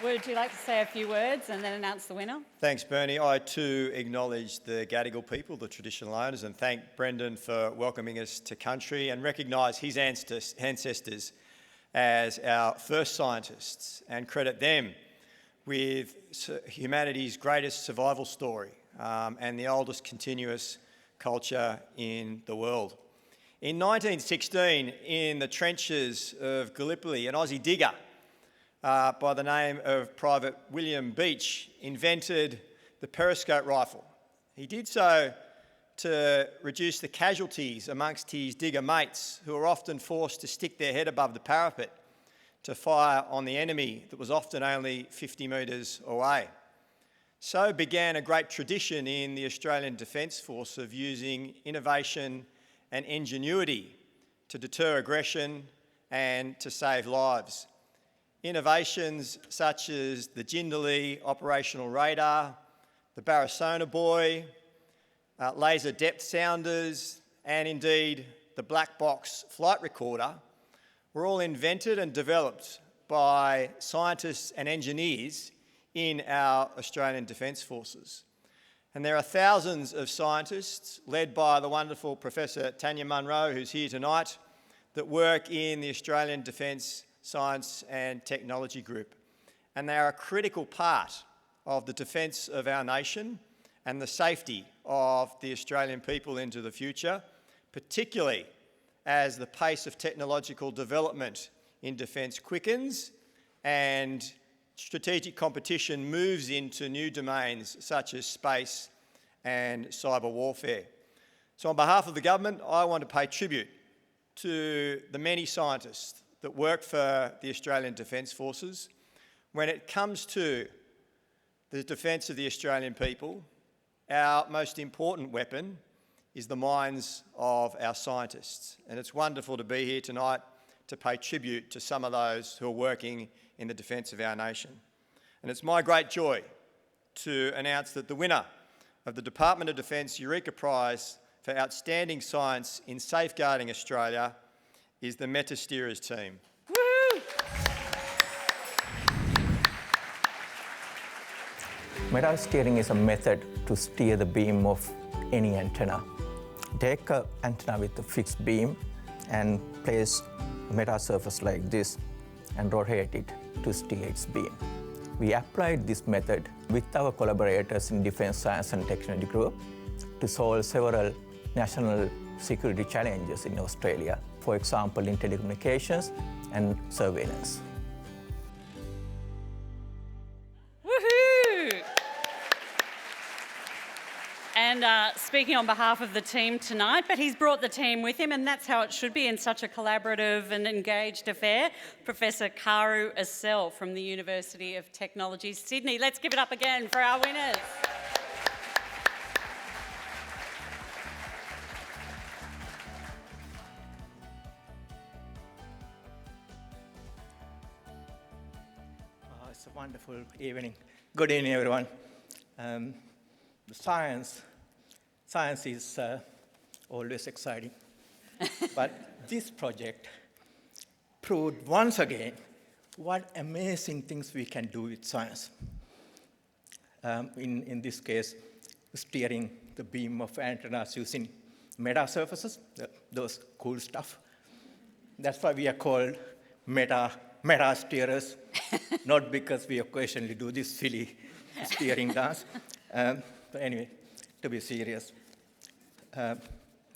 would you like to say a few words and then announce the winner? Thanks, Bernie. I too acknowledge the Gadigal people, the traditional owners, and thank Brendan for welcoming us to country and recognise his ancestors as our first scientists and credit them with humanity's greatest survival story and the oldest continuous culture in the world. In 1916, in the trenches of Gallipoli, an Aussie digger by the name of Private William Beach invented the periscope rifle. He did so to reduce the casualties amongst his digger mates, who were often forced to stick their head above the parapet to fire on the enemy that was often only 50 metres away. So began a great tradition in the Australian Defence Force of using innovation and ingenuity to deter aggression and to save lives. Innovations such as the Jindalee operational radar, the Barasona buoy, laser depth sounders, and indeed the black box flight recorder were all invented and developed by scientists and engineers in our Australian Defence Forces. And there are thousands of scientists, led by the wonderful Professor Tanya Munro, who's here tonight, that work in the Australian Defence Science and Technology Group. And they are a critical part of the defence of our nation and the safety of the Australian people into the future, particularly as the pace of technological development in defence quickens and strategic competition moves into new domains such as space and cyber warfare. So on behalf of the government, I want to pay tribute to the many scientists that work for the Australian Defence Forces. When it comes to the defence of the Australian people, our most important weapon is the minds of our scientists. And it's wonderful to be here tonight to pay tribute to some of those who are working in the defence of our nation. And it's my great joy to announce that the winner of the Department of Defence Eureka Prize for Outstanding Science in Safeguarding Australia is the Meta Steerers team. Woo! Meta steering is a method to steer the beam of any antenna. Take an antenna with a fixed beam and place a meta surface like this and rotate it to steer its beam. We applied this method with our collaborators in Defence Science and Technology Group to solve several national security challenges in Australia, for example, in telecommunications and surveillance. Woohoo! And speaking on behalf of the team tonight, but he's brought the team with him, and that's how it should be in such a collaborative and engaged affair. Professor Karu Assel from the University of Technology, Sydney. Let's give it up again for our winners. It's a wonderful evening. Good evening, everyone. Science is always exciting, but this project proved once again what amazing things we can do with science. In this case, steering the beam of antennas using meta surfaces, those cool stuff That's why we are called meta steerers, not because we occasionally do this silly steering dance. But anyway, to be serious,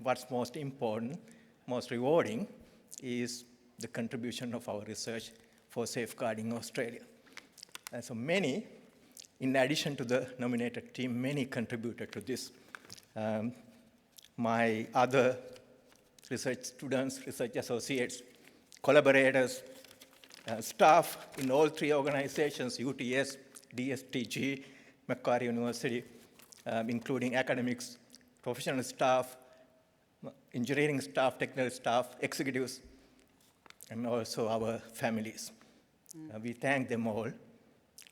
what's most important, most rewarding, is the contribution of our research for safeguarding Australia. And so many, in addition to the nominated team, many contributed to this. My other research students, research associates, collaborators, staff in all three organizations, UTS, DSTG, Macquarie University, including academics, professional staff, engineering staff, technical staff, executives, and also our families. We thank them all.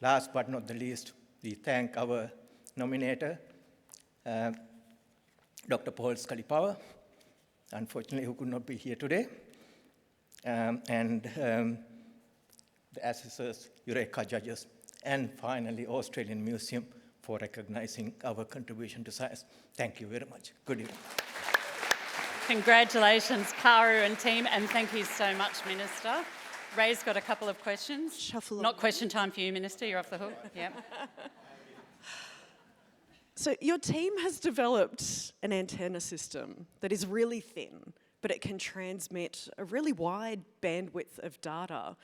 Last but not the least, we thank our nominator, Dr. Paul Scully-Power, unfortunately who could not be here today, and the assessors, Eureka judges, and finally, Australian Museum for recognizing our contribution to science. Thank you very much. Good evening. Congratulations, Karu and team, and thank you so much, Minister. Ray's got a couple of questions. Shuffle Not question time for you, Minister. You're off the hook. Yep. So your team has developed an antenna system that is really thin, but it can transmit a really wide bandwidth of data.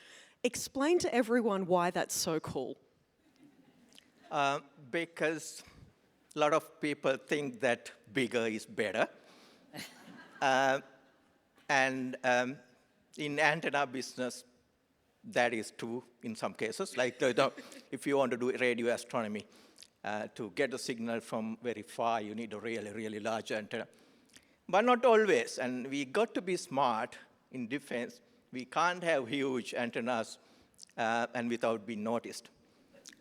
Explain to everyone why that's so cool. Because a lot of people think that bigger is better. And in antenna business, that is true in some cases. Like if you want to do radio astronomy, to get a signal from very far, you need a really, really large antenna. But not always, and we got to be smart in defense. We can't have huge antennas and without being noticed.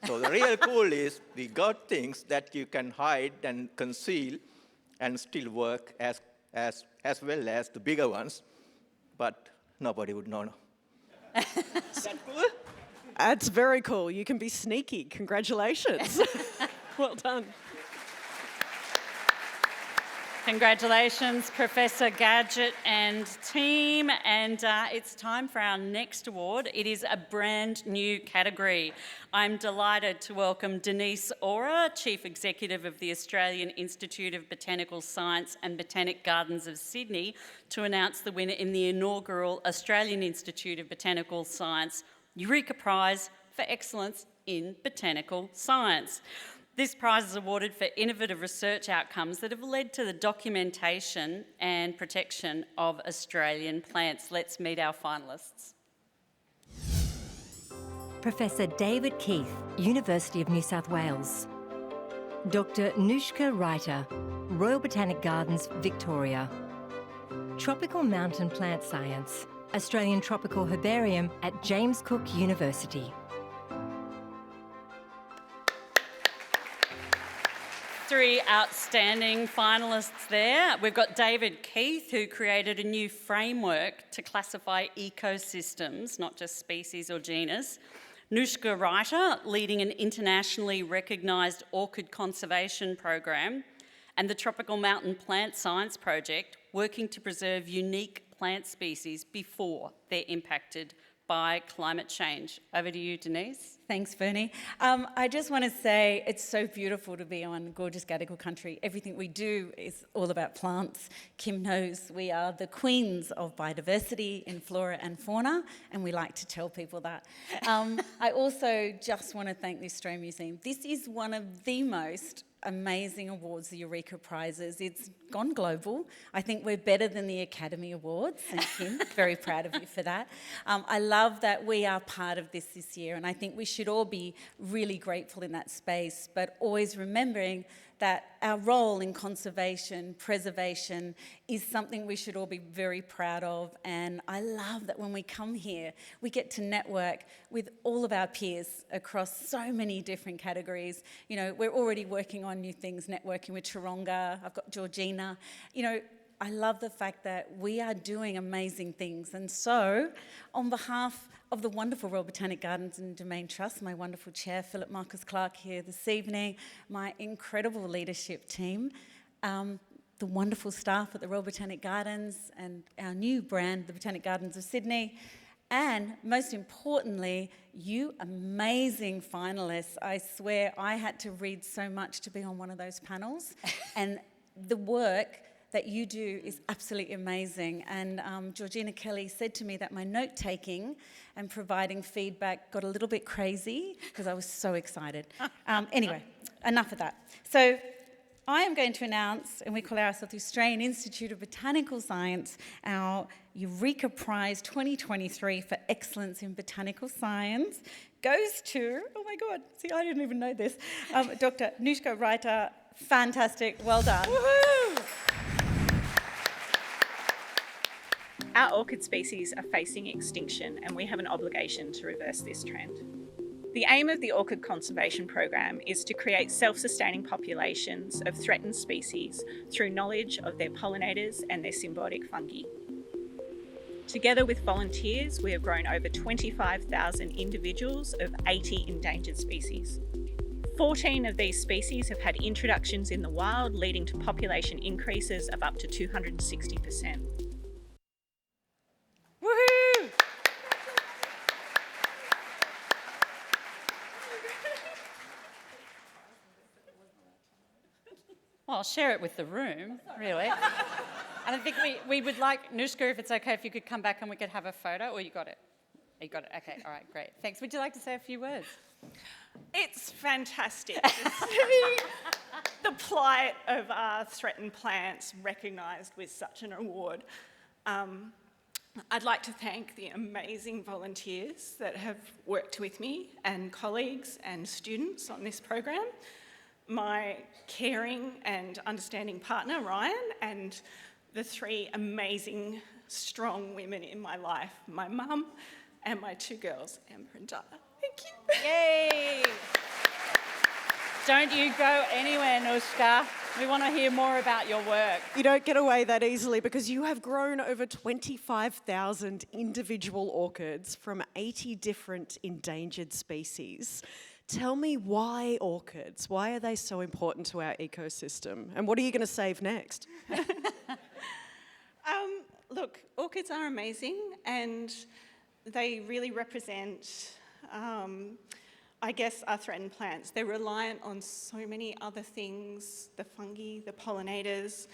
So the real cool is we got things that you can hide and conceal and still work as well as the bigger ones, but nobody would know. Is that cool? That's very cool. You can be sneaky. Congratulations. Well done. Congratulations, Professor Gadget and team. And it's time for our next award. It is a brand new category. I'm delighted to welcome Denise Ora, Chief Executive of the Australian Institute of Botanical Science and Botanic Gardens of Sydney, to announce the winner in the inaugural Australian Institute of Botanical Science Eureka Prize for Excellence in Botanical Science. This prize is awarded for innovative research outcomes that have led to the documentation and protection of Australian plants. Let's meet our finalists. Professor David Keith, University of New South Wales. Dr. Nushka Reiter, Royal Botanic Gardens, Victoria. Tropical Mountain Plant Science, Australian Tropical Herbarium at James Cook University. Three outstanding finalists there. We've got David Keith, who created a new framework to classify ecosystems, not just species or genus. Nushka Reiter, leading an internationally recognised orchid conservation program, and the Tropical Mountain Plant Science Project, working to preserve unique plant species before they're impacted by climate change. Over to you, Denise. Thanks, Bernie. I just want to say it's so beautiful to be on gorgeous Gadigal country. Everything we do is all about plants. Kim knows we are the queens of biodiversity in flora and fauna, and we like to tell people that. I also just want to thank the Australian Museum. This is one of the most amazing awards, the Eureka Prizes. It's gone global. I think we're better than the Academy Awards, and Kim, very proud of you for that. I love that we are part of this year, and I think we should all be really grateful in that space, but always remembering that our role in conservation, preservation, is something we should all be very proud of. And I love that when we come here, we get to network with all of our peers across so many different categories. You know, we're already working on new things, networking with Taronga. I've got Georgina. You know, I love the fact that we are doing amazing things. And so, on behalf of the wonderful Royal Botanic Gardens and Domain Trust, my wonderful chair, Philip Marcus Clark, here this evening, my incredible leadership team, the wonderful staff at the Royal Botanic Gardens and our new brand, the Botanic Gardens of Sydney, and most importantly, you amazing finalists. I swear I had to read so much to be on one of those panels, and the work that you do is absolutely amazing. And Georgina Kelly said to me that my note-taking and providing feedback got a little bit crazy because I was so excited. Anyway, enough of that. So I am going to announce, and we call ourselves the Australian Institute of Botanical Science, our Eureka Prize 2023 for Excellence in Botanical Science goes to, oh my God, see, I didn't even know this, Dr. Nushka Reiter. Fantastic, well done. Woohoo! Our orchid species are facing extinction, and we have an obligation to reverse this trend. The aim of the Orchid Conservation Program is to create self-sustaining populations of threatened species through knowledge of their pollinators and their symbiotic fungi. Together with volunteers, we have grown over 25,000 individuals of 80 endangered species. 14 of these species have had introductions in the wild, leading to population increases of up to 260%. Woohoo! Well, I'll share it with the room, really. And I think we would like, Nushka, if it's okay, if you could come back and we could have a photo, or you got it? You got it, okay, all right, great. Thanks. Would you like to say a few words? It's fantastic to see the plight of our threatened plants recognised with such an award. I'd like to thank the amazing volunteers that have worked with me and colleagues and students on this program, my caring and understanding partner, Ryan, and the three amazing, strong women in my life, my mum and my two girls, Amber and Dara. Thank you. Yay! Don't you go anywhere, Nushka. We want to hear more about your work. You don't get away that easily because you have grown over 25,000 individual orchids from 80 different endangered species. Tell me why orchids? Why are they so important to our ecosystem? And what are you going to save next? Look, orchids are amazing, and they really represent, I guess, our threatened plants. They're reliant on so many other things, the fungi, the pollinators,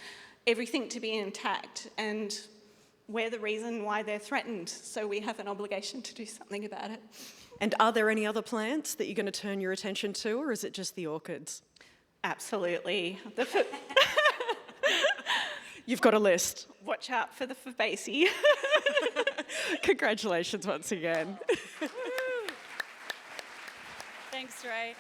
everything to be intact, and we're the reason why they're threatened, so we have an obligation to do something about it. And are there any other plants that you're going to turn your attention to, or is it just the orchids? Absolutely. You've got a list. Watch out for the Fabaceae. Congratulations once again. Thanks, Rae.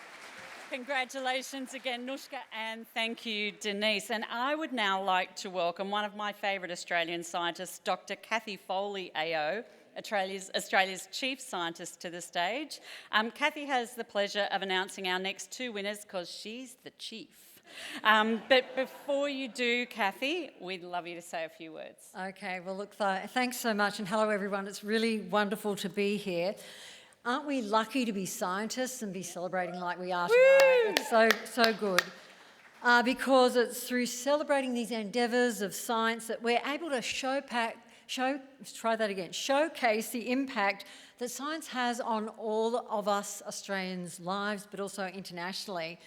Congratulations again, Nushka, and thank you, Denise. And I would now like to welcome one of my favourite Australian scientists, Dr. Cathy Foley AO, Australia's chief scientist, to the stage. Cathy has the pleasure of announcing our next two winners because she's the chief. But before you do, Cathy, we'd love you to say a few words. Okay, well, look, thanks so much, and hello, everyone. It's really wonderful to be here. Aren't we lucky to be scientists and be celebrating like we are tonight? It's so good. Because it's through celebrating these endeavours of science that we're able to showcase the impact that science has on all of us Australians' lives, but also internationally.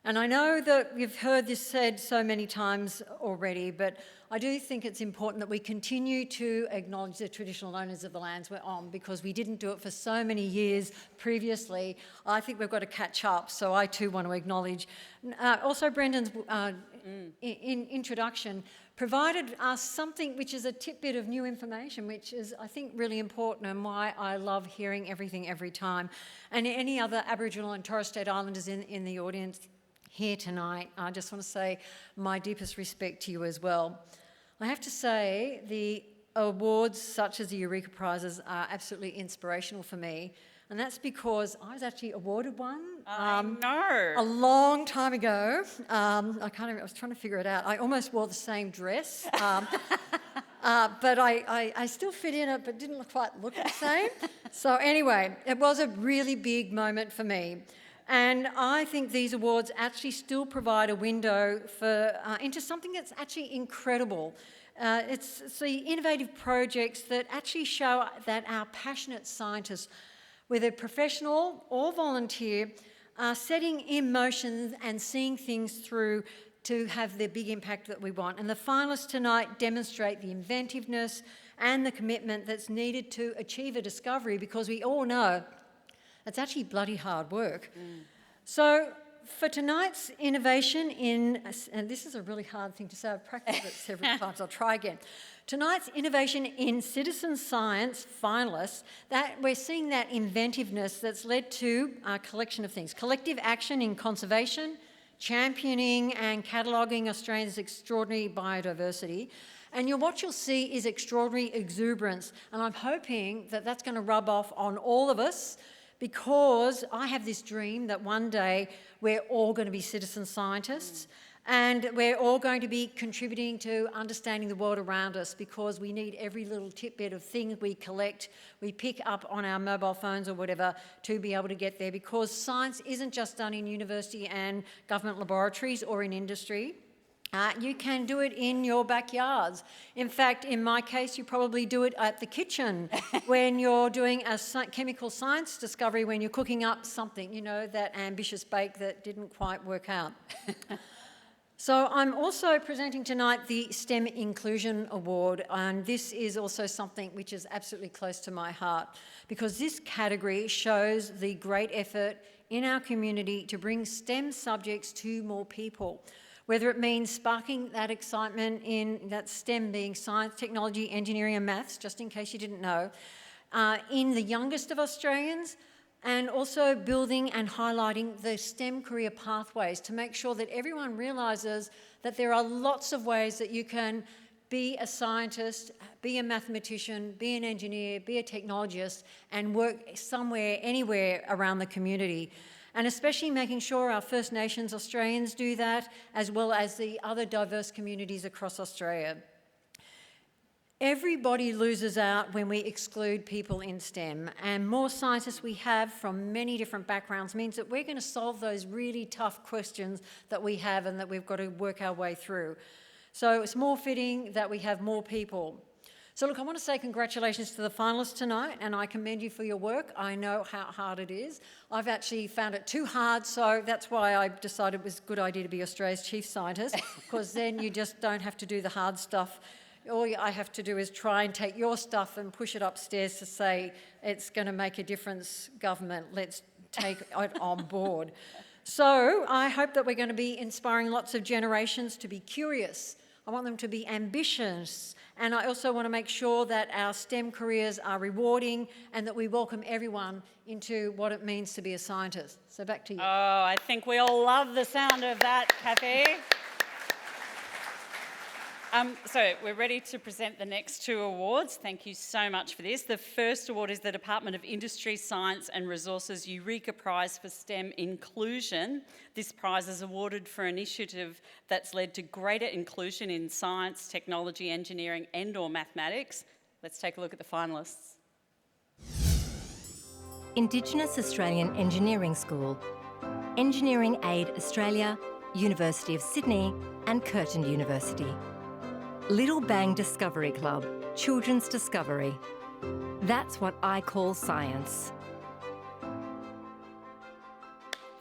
And I know that you've heard this said so many times already, but I do think it's important that we continue to acknowledge the traditional owners of the lands we're on, because we didn't do it for so many years previously. I think we've got to catch up, so I too want to acknowledge. Also, Brendan's introduction provided us something which is a tidbit of new information, which is, I think, really important, and why I love hearing everything every time. And any other Aboriginal and Torres Strait Islanders in the audience here tonight, I just want to say my deepest respect to you as well. I have to say the awards such as the Eureka Prizes are absolutely inspirational for me, and that's because I was actually awarded one a long time ago. I was trying to figure it out. I almost wore the same dress, but I still fit in it, but didn't quite look the same. So anyway, it was a really big moment for me. And I think these awards actually still provide a window into something that's actually incredible. It's the innovative projects that actually show that our passionate scientists, whether professional or volunteer, are setting in motion and seeing things through to have the big impact that we want. And the finalists tonight demonstrate the inventiveness and the commitment that's needed to achieve a discovery, because we all know it's actually bloody hard work. So for tonight's innovation in, and this is a really hard thing to say, I've practiced it several times, I'll try again. Tonight's innovation in citizen science finalists, that we're seeing that inventiveness that's led to a collection of things. Collective action in conservation, championing and cataloguing Australia's extraordinary biodiversity. And what you'll see is extraordinary exuberance. And I'm hoping that that's going to rub off on all of us, because I have this dream that one day we're all going to be citizen scientists and we're all going to be contributing to understanding the world around us, because we need every little tidbit of things we collect, we pick up on our mobile phones or whatever, to be able to get there, because science isn't just done in university and government laboratories or in industry. You can do it in your backyards. In fact, in my case, you probably do it at the kitchen when you're doing a chemical science discovery, when you're cooking up something, you know, that ambitious bake that didn't quite work out. So I'm also presenting tonight the STEM Inclusion Award, and this is also something which is absolutely close to my heart, because this category shows the great effort in our community to bring STEM subjects to more people. Whether it means sparking that excitement in that STEM being science, technology, engineering and maths, just in case you didn't know, in the youngest of Australians, and also building and highlighting the STEM career pathways to make sure that everyone realises that there are lots of ways that you can be a scientist, be a mathematician, be an engineer, be a technologist, and work somewhere, anywhere around the community. And especially making sure our First Nations Australians do that, as well as the other diverse communities across Australia. Everybody loses out when we exclude people in STEM, and more scientists we have from many different backgrounds means that we're going to solve those really tough questions that we have and that we've got to work our way through. So it's more fitting that we have more people. So look, I want to say congratulations to the finalists tonight, and I commend you for your work. I know how hard it is. I've actually found it too hard, so that's why I decided it was a good idea to be Australia's chief scientist, because then you just don't have to do the hard stuff. All I have to do is try and take your stuff and push it upstairs to say, it's going to make a difference, government, let's take it on board. So I hope that we're going to be inspiring lots of generations to be curious. I want them to be ambitious, and I also want to make sure that our STEM careers are rewarding and that we welcome everyone into what it means to be a scientist. So back to you. Oh, I think we all love the sound of that, Kathy. So we're ready to present the next two awards. Thank you so much for this. The first award is the Department of Industry, Science and Resources Eureka Prize for STEM Inclusion. This prize is awarded for initiative that's led to greater inclusion in science, technology, engineering and/or mathematics. Let's take a look at the finalists. Indigenous Australian Engineering School, Engineering Aid Australia, University of Sydney and Curtin University. Little Bang Discovery Club, Children's Discovery. That's what I call science.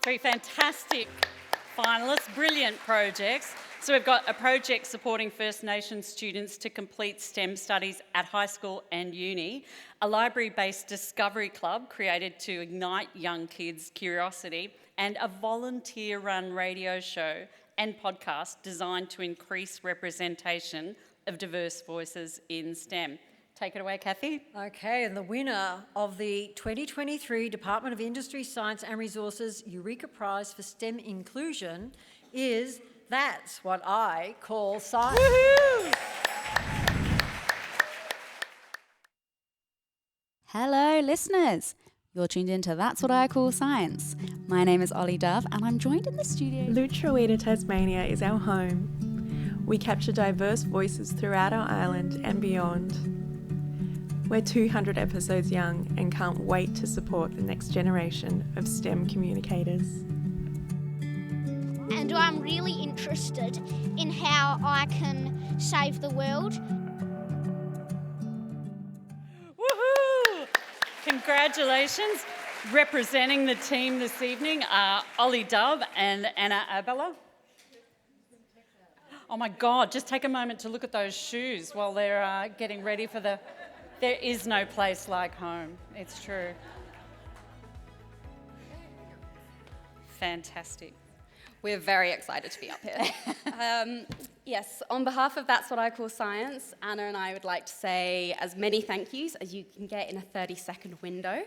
Three fantastic finalists, brilliant projects. So we've got a project supporting First Nations students to complete STEM studies at high school and uni, a library-based discovery club created to ignite young kids' curiosity, and a volunteer-run radio show and podcast designed to increase representation of diverse voices in STEM. Take it away, Kathy. Okay, and the winner of the 2023 Department of Industry, Science and Resources Eureka Prize for STEM Inclusion is That's What I Call Science. Woohoo! Hello, listeners. You're tuned into That's What I Call Science. My name is Ollie Dove and I'm joined in the studio. Lutruwita, Tasmania is our home. We capture diverse voices throughout our island and beyond. We're 200 episodes young and can't wait to support the next generation of STEM communicators. And I'm really interested in how I can save the world. Woohoo! Congratulations. Representing the team this evening are Ollie Dove and Anna Abella. Oh my God, just take a moment to look at those shoes while they're getting ready for the... There is no place like home, it's true. Fantastic. We're very excited to be up here. Yes, on behalf of That's What I Call Science, Anna and I would like to say as many thank yous as you can get in a 30-second window.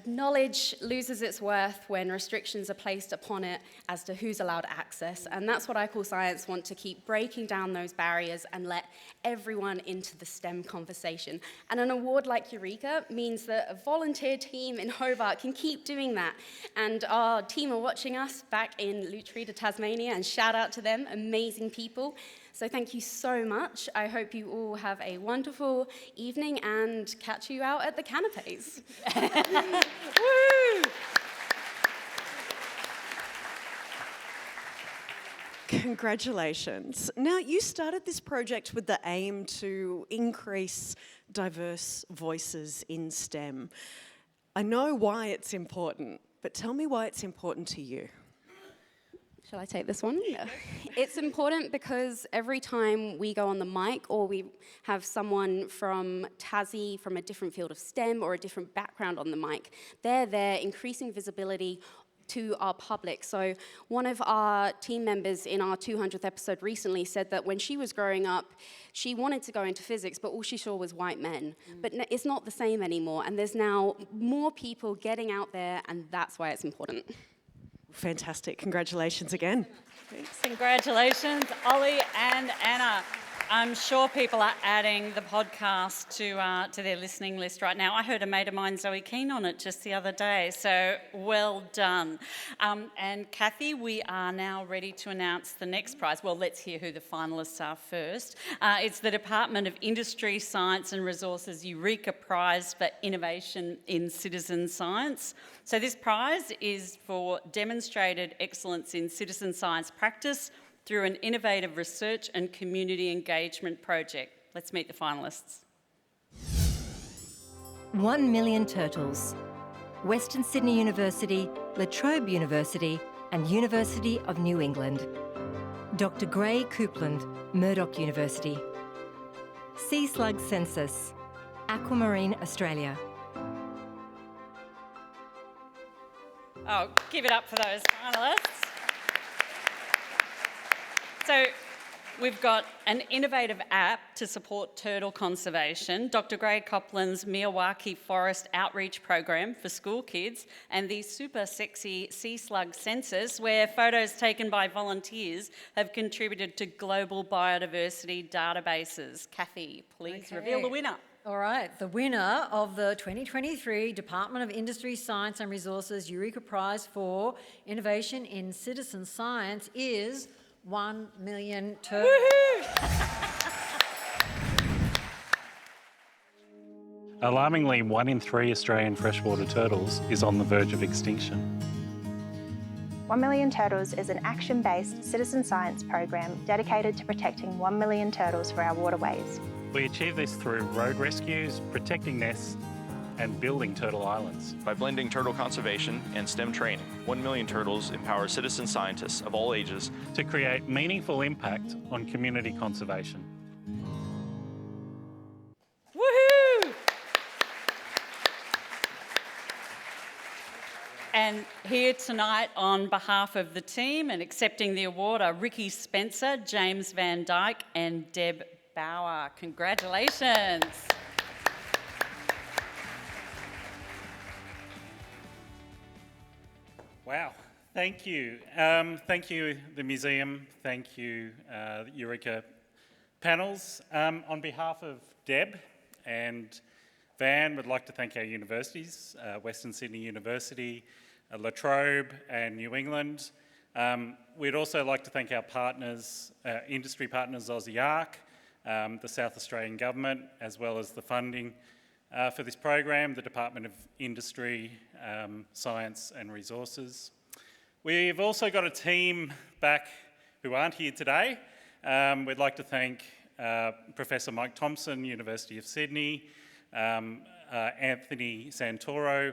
Knowledge loses its worth when restrictions are placed upon it as to who's allowed access, and That's What I Call Science want to keep breaking down those barriers and let everyone into the STEM conversation. And an award like Eureka means that a volunteer team in Hobart can keep doing that. And our team are watching us back in Lutruwita, Tasmania, and shout out to them, amazing people. So thank you so much. I hope you all have a wonderful evening and catch you out at the canapes. Woo! Congratulations. Now, you started this project with the aim to increase diverse voices in STEM. I know why it's important, but tell me why it's important to you. Shall I take this one? It's important because every time we go on the mic or we have someone from Tassie, from a different field of STEM or a different background on the mic, they're there increasing visibility to our public. So one of our team members in our 200th episode recently said that when she was growing up, she wanted to go into physics, but all she saw was white men. But it's not the same anymore, and there's now more people getting out there, and that's why it's important. Fantastic. Congratulations again. Thanks. Congratulations, Ollie and Anna. I'm sure people are adding the podcast to their listening list right now. I heard a mate of mine, Zoe Keane, on it just the other day, so well done. And Kathy, we are now ready to announce the next prize. Well, let's hear who the finalists are first. It's the Department of Industry, Science and Resources Eureka Prize for Innovation in Citizen Science. So this prize is for demonstrated excellence in citizen science practice through an innovative research and community engagement project. Let's meet the finalists. 1 million turtles. Western Sydney University, La Trobe University and University of New England. Dr. Gray Coupland, Murdoch University. Sea Slug Census, Aquamarine Australia. Oh, give it up for those finalists. So we've got an innovative app to support turtle conservation, Dr. Gray Copland's Miyawaki Forest Outreach Program for school kids, and the super sexy sea slug census, where photos taken by volunteers have contributed to global biodiversity databases. Kathy, please reveal the winner. All right, the winner of the 2023 Department of Industry, Science and Resources Eureka Prize for Innovation in Citizen Science is 1 million turtles. Alarmingly, 1 in 3 Australian freshwater turtles is on the verge of extinction. 1 Million Turtles is an action-based citizen science program dedicated to protecting 1 million turtles for our waterways. We achieve this through road rescues, protecting nests, and building turtle islands. By blending turtle conservation and STEM training, 1 Million Turtles empower citizen scientists of all ages to create meaningful impact on community conservation. Woohoo! And here tonight on behalf of the team and accepting the award are Ricky Spencer, James Van Dyke and Deb Bauer. Congratulations. Wow, thank you. Thank you, the museum. Thank you, Eureka panels. On behalf of Deb and Van, we'd like to thank our universities, Western Sydney University, La Trobe and New England. We'd also like to thank our partners, industry partners Aussie Arc, the South Australian Government, as well as the funding for this program, the Department of Industry, Science and Resources. We've also got a team back who aren't here today. We'd like to thank Professor Mike Thompson, University of Sydney, Anthony Santoro,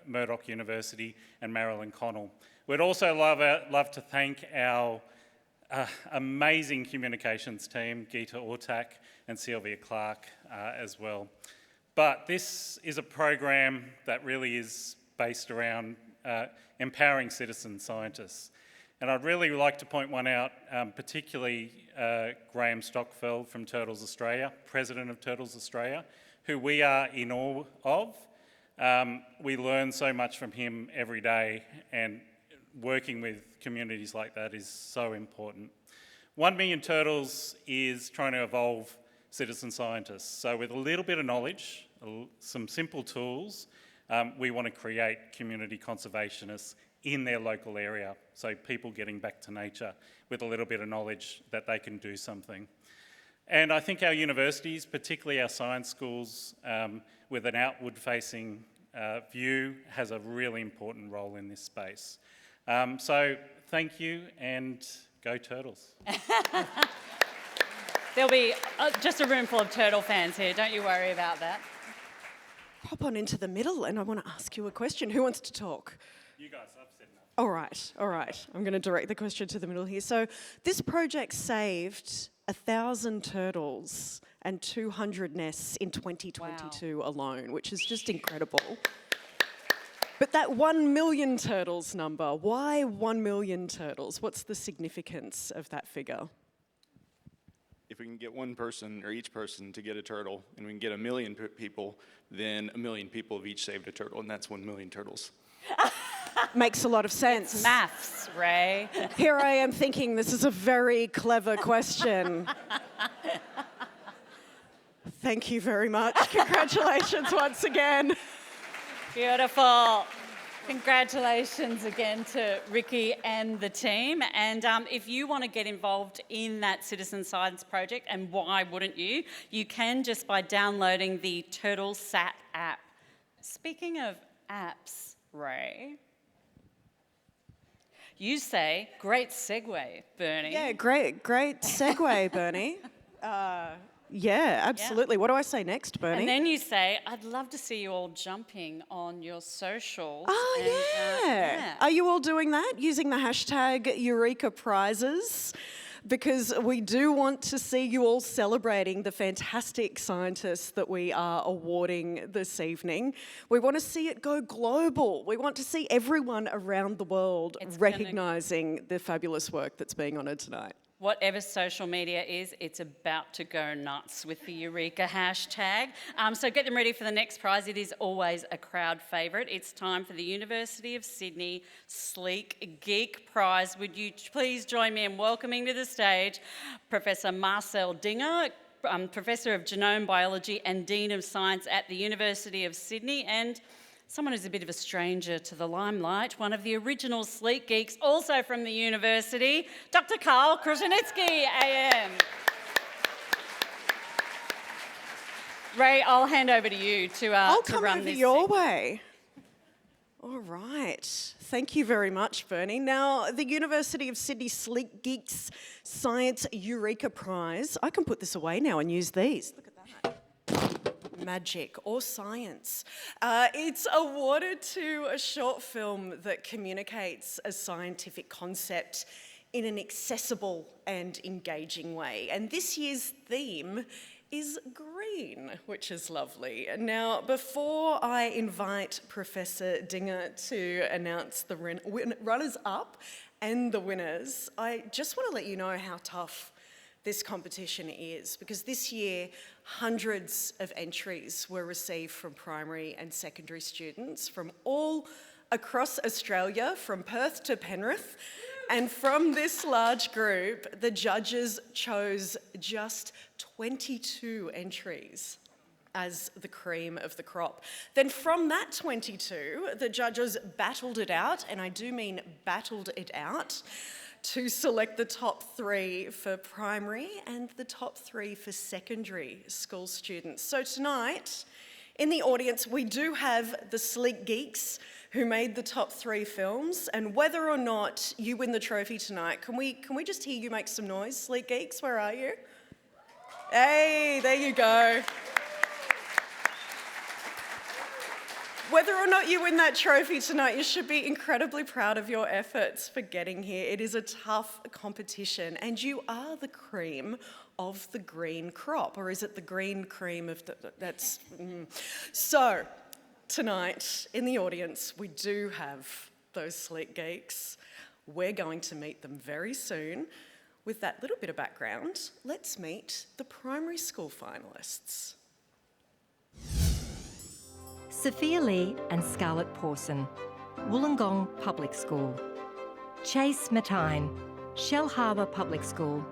Murdoch University, and Marilyn Connell. We'd also love to thank our amazing communications team, Geeta Ortak and Sylvia Clark as well. But this is a program that really is based around empowering citizen scientists. And I'd really like to point one out, particularly Graham Stockfeld from Turtles Australia, President of Turtles Australia, who we are in awe of. We learn so much from him every day, and working with communities like that is so important. 1 Million Turtles is trying to evolve citizen scientists. So with a little bit of knowledge, some simple tools, we want to create community conservationists in their local area. So people getting back to nature with a little bit of knowledge that they can do something. And I think our universities, particularly our science schools, with an outward-facing view, has a really important role in this space. So thank you, and go Turtles. There'll be just a room full of turtle fans here, don't you worry about that. Hop on into the middle and I want to ask you a question. Who wants to talk? You guys, I've said enough. All right. I'm going to direct the question to the middle here. So this project saved 1,000 turtles and 200 nests in 2022 alone, which is just incredible. But that 1 million turtles number, why 1 million turtles? What's the significance of that figure? If we can get one person or each person to get a turtle, and we can get 1 million people, then 1 million people have each saved a turtle, and that's 1 million turtles. Makes a lot of sense. It's maths, Rae. Here I am thinking this is a very clever question. Thank you very much. Congratulations once again. Beautiful. Congratulations again to Ricky and the team. And if you want to get involved in that citizen science project, and why wouldn't you, you can just by downloading the Turtle Sat app. Speaking of apps, Rae, you say, great segue, Bernie. Yeah, great segue, Bernie. Yeah, absolutely. Yeah. What do I say next, Bernie? And then you say, I'd love to see you all jumping on your socials. Oh, yeah. Are you all doing that, using the hashtag Eureka Prizes? Because we do want to see you all celebrating the fantastic scientists that we are awarding this evening. We want to see it go global. We want to see everyone around the world recognising the fabulous work that's being honoured tonight. Whatever social media is, it's about to go nuts with the Eureka hashtag. So get them ready for the next prize. It is always a crowd favourite. It's time for the University of Sydney Sleek Geek Prize. Would you please join me in welcoming to the stage Professor Marcel Dinger, Professor of Genome Biology and Dean of Science at the University of Sydney, and someone who's a bit of a stranger to the limelight, one of the original Sleek Geeks, also from the university, Dr. Carl Krushenitsky, AM. Rae, I'll hand over to you to run this. I'll come over your way. All right. Thank you very much, Bernie. Now, the University of Sydney Sleek Geeks Science Eureka Prize. I can put this away now and use these. Look at that. Magic or science. It's awarded to a short film that communicates a scientific concept in an accessible and engaging way. And this year's theme is green, which is lovely. Now, before I invite Professor Dinger to announce the runners-up and the winners, I just want to let you know how tough this competition is, because this year hundreds of entries were received from primary and secondary students from all across Australia, from Perth to Penrith. And from this large group, the judges chose just 22 entries as the cream of the crop. Then from that 22, the judges battled it out, and I do mean battled it out, to select the top 3 for primary and the top 3 for secondary school students. So tonight, in the audience, we do have the Sleek Geeks who made the top 3 films, and whether or not you win the trophy tonight, can we just hear you make some noise? Sleek Geeks, where are you? Hey, there you go. Whether or not you win that trophy tonight, you should be incredibly proud of your efforts for getting here. It is a tough competition, and you are the cream of the green crop, or is it the green cream of the, that's... So, tonight, in the audience, we do have those Sleek Geeks. We're going to meet them very soon. With that little bit of background, let's meet the primary school finalists. Sophia Lee and Scarlett Pawson, Wollongong Public School. Chase Matine, Shell Harbour Public School.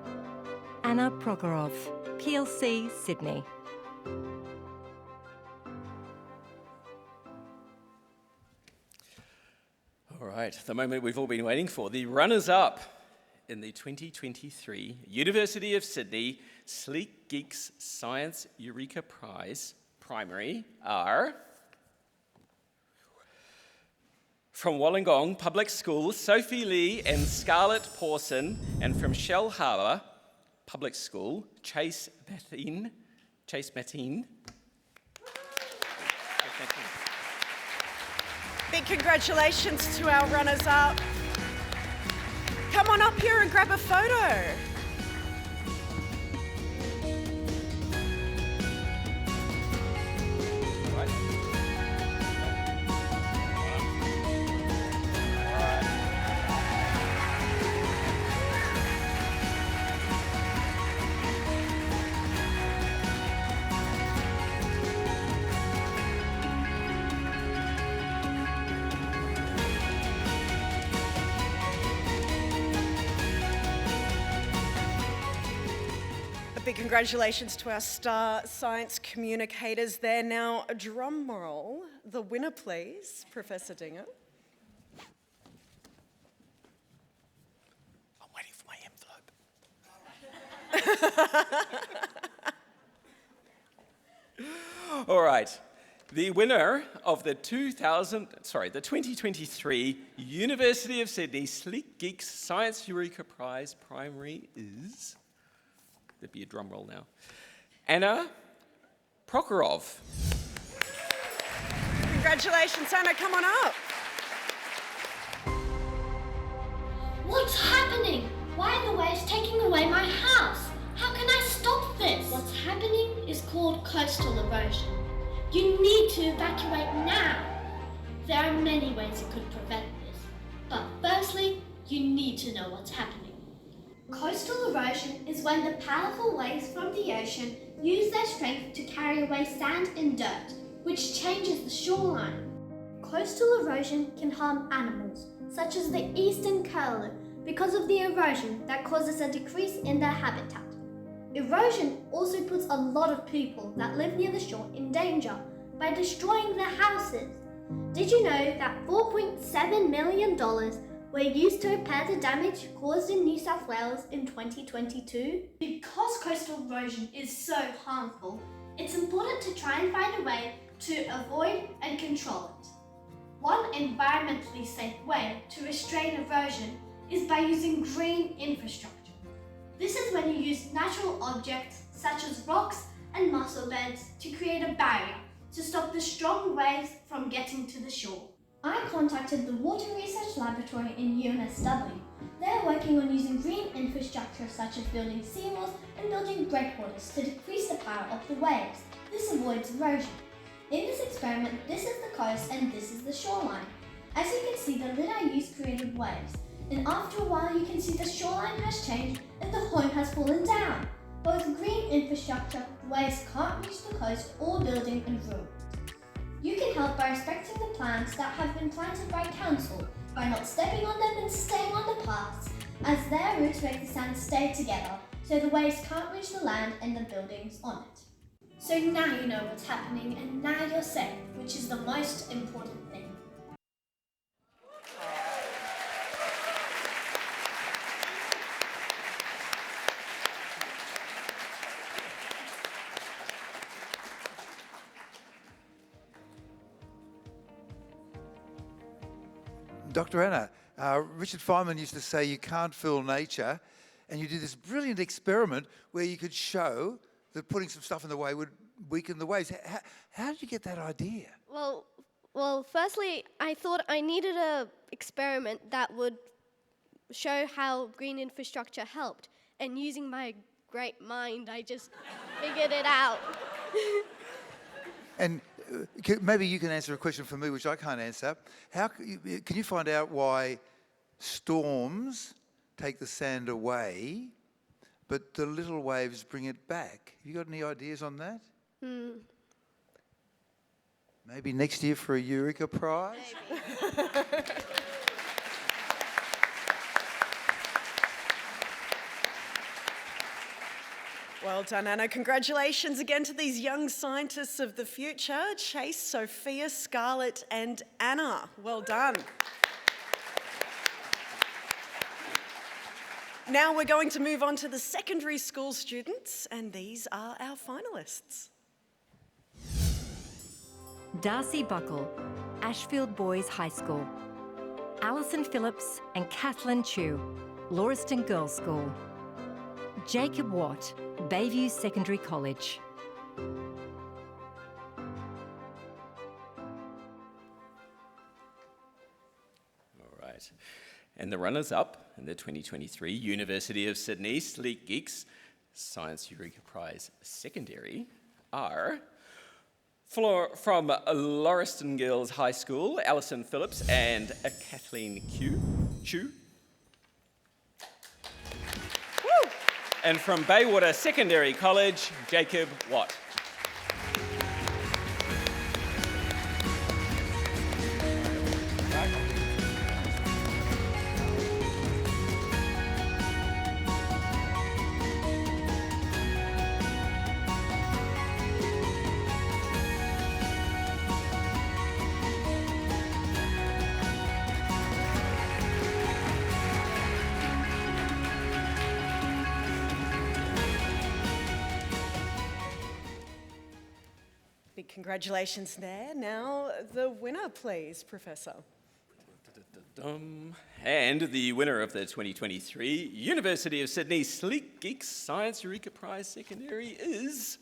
Anna Prokhorov, PLC, Sydney. All right, the moment we've all been waiting for. The runners-up in the 2023 University of Sydney Sleek Geeks Science Eureka Prize primary are... From Wollongong Public School, Sophie Lee and Scarlett Pawson, and from Shell Harbour Public School, Chase Matine. Big congratulations to our runners-up. Come on up here and grab a photo. Big congratulations to our star science communicators there. Now, a drum roll. The winner, please, Professor Dinger. I'm waiting for my envelope. All right. The winner of the 2023 University of Sydney Sleek Geeks Science Eureka Prize primary is... There'd be a drum roll now. Anna Prokhorov. Congratulations, Anna. Come on up. What's happening? Why are the waves taking away my house? How can I stop this? What's happening is called coastal erosion. You need to evacuate now. There are many ways you could prevent this. But firstly, you need to know what's happening. Coastal erosion is when the powerful waves from the ocean use their strength to carry away sand and dirt, which changes the shoreline. Coastal erosion can harm animals, such as the eastern curlew, because of the erosion that causes a decrease in their habitat. Erosion also puts a lot of people that live near the shore in danger by destroying their houses. Did you know that $4.7 million were used to repair the damage caused in New South Wales in 2022? Because coastal erosion is so harmful, it's important to try and find a way to avoid and control it. One environmentally safe way to restrain erosion is by using green infrastructure. This is when you use natural objects such as rocks and mussel beds to create a barrier to stop the strong waves from getting to the shore. I contacted the Water Research Laboratory in UNSW. They're working on using green infrastructure such as building seawalls and building breakwaters to decrease the power of the waves. This avoids erosion. In this experiment, this is the coast and this is the shoreline. As you can see, the lid I used created waves, and after a while you can see the shoreline has changed and the home has fallen down. But with green infrastructure, waves can't reach the coast or building and ruin. You can help by respecting the plants that have been planted by council, by not stepping on them and staying on the paths, as their roots make the sand stay together, so the waves can't reach the land and the buildings on it. So now you know what's happening, and now you're safe, which is the most important thing. Dr. Anna, Richard Feynman used to say you can't fool nature, and you did this brilliant experiment where you could show that putting some stuff in the way would weaken the waves. How did you get that idea? Well, firstly, I thought I needed a experiment that would show how green infrastructure helped, and using my great mind, I just figured it out. And maybe you can answer a question for me, which I can't answer. Can you find out why storms take the sand away, but the little waves bring it back? Have you got any ideas on that? Maybe next year for a Eureka Prize? Well done, Anna. Congratulations again to these young scientists of the future, Chase, Sophia, Scarlett and Anna. Well done. Now we're going to move on to the secondary school students, and these are our finalists. Darcy Buckle, Ashfield Boys High School. Alison Phillips and Kathleen Chu, Lauriston Girls' School. Jacob Watt, Bayview Secondary College. All right. And the runners-up in the 2023 University of Sydney Sleek Geeks Science Eureka Prize Secondary are from Lauriston Girls High School, Alison Phillips and Kathleen Chu. And from Baywater Secondary College, Jacob Watt. Big congratulations there. Now the winner, please, Professor. And the winner of the 2023 University of Sydney Sleek Geeks Science Eureka Prize Secondary is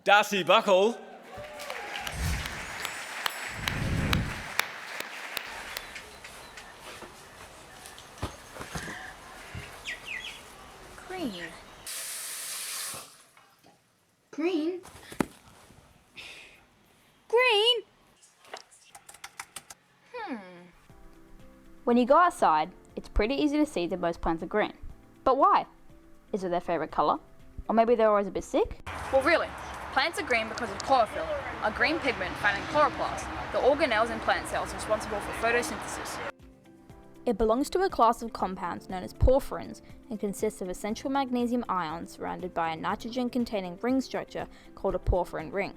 Darcy Buckle. Green. Green? Green? When you go outside, it's pretty easy to see that most plants are green. But why? Is it their favourite colour? Or maybe they're always a bit sick? Well, really, plants are green because of chlorophyll, a green pigment found in chloroplasts, the organelles in plant cells responsible for photosynthesis. It belongs to a class of compounds known as porphyrins and consists of essential magnesium ions surrounded by a nitrogen-containing ring structure called a porphyrin ring.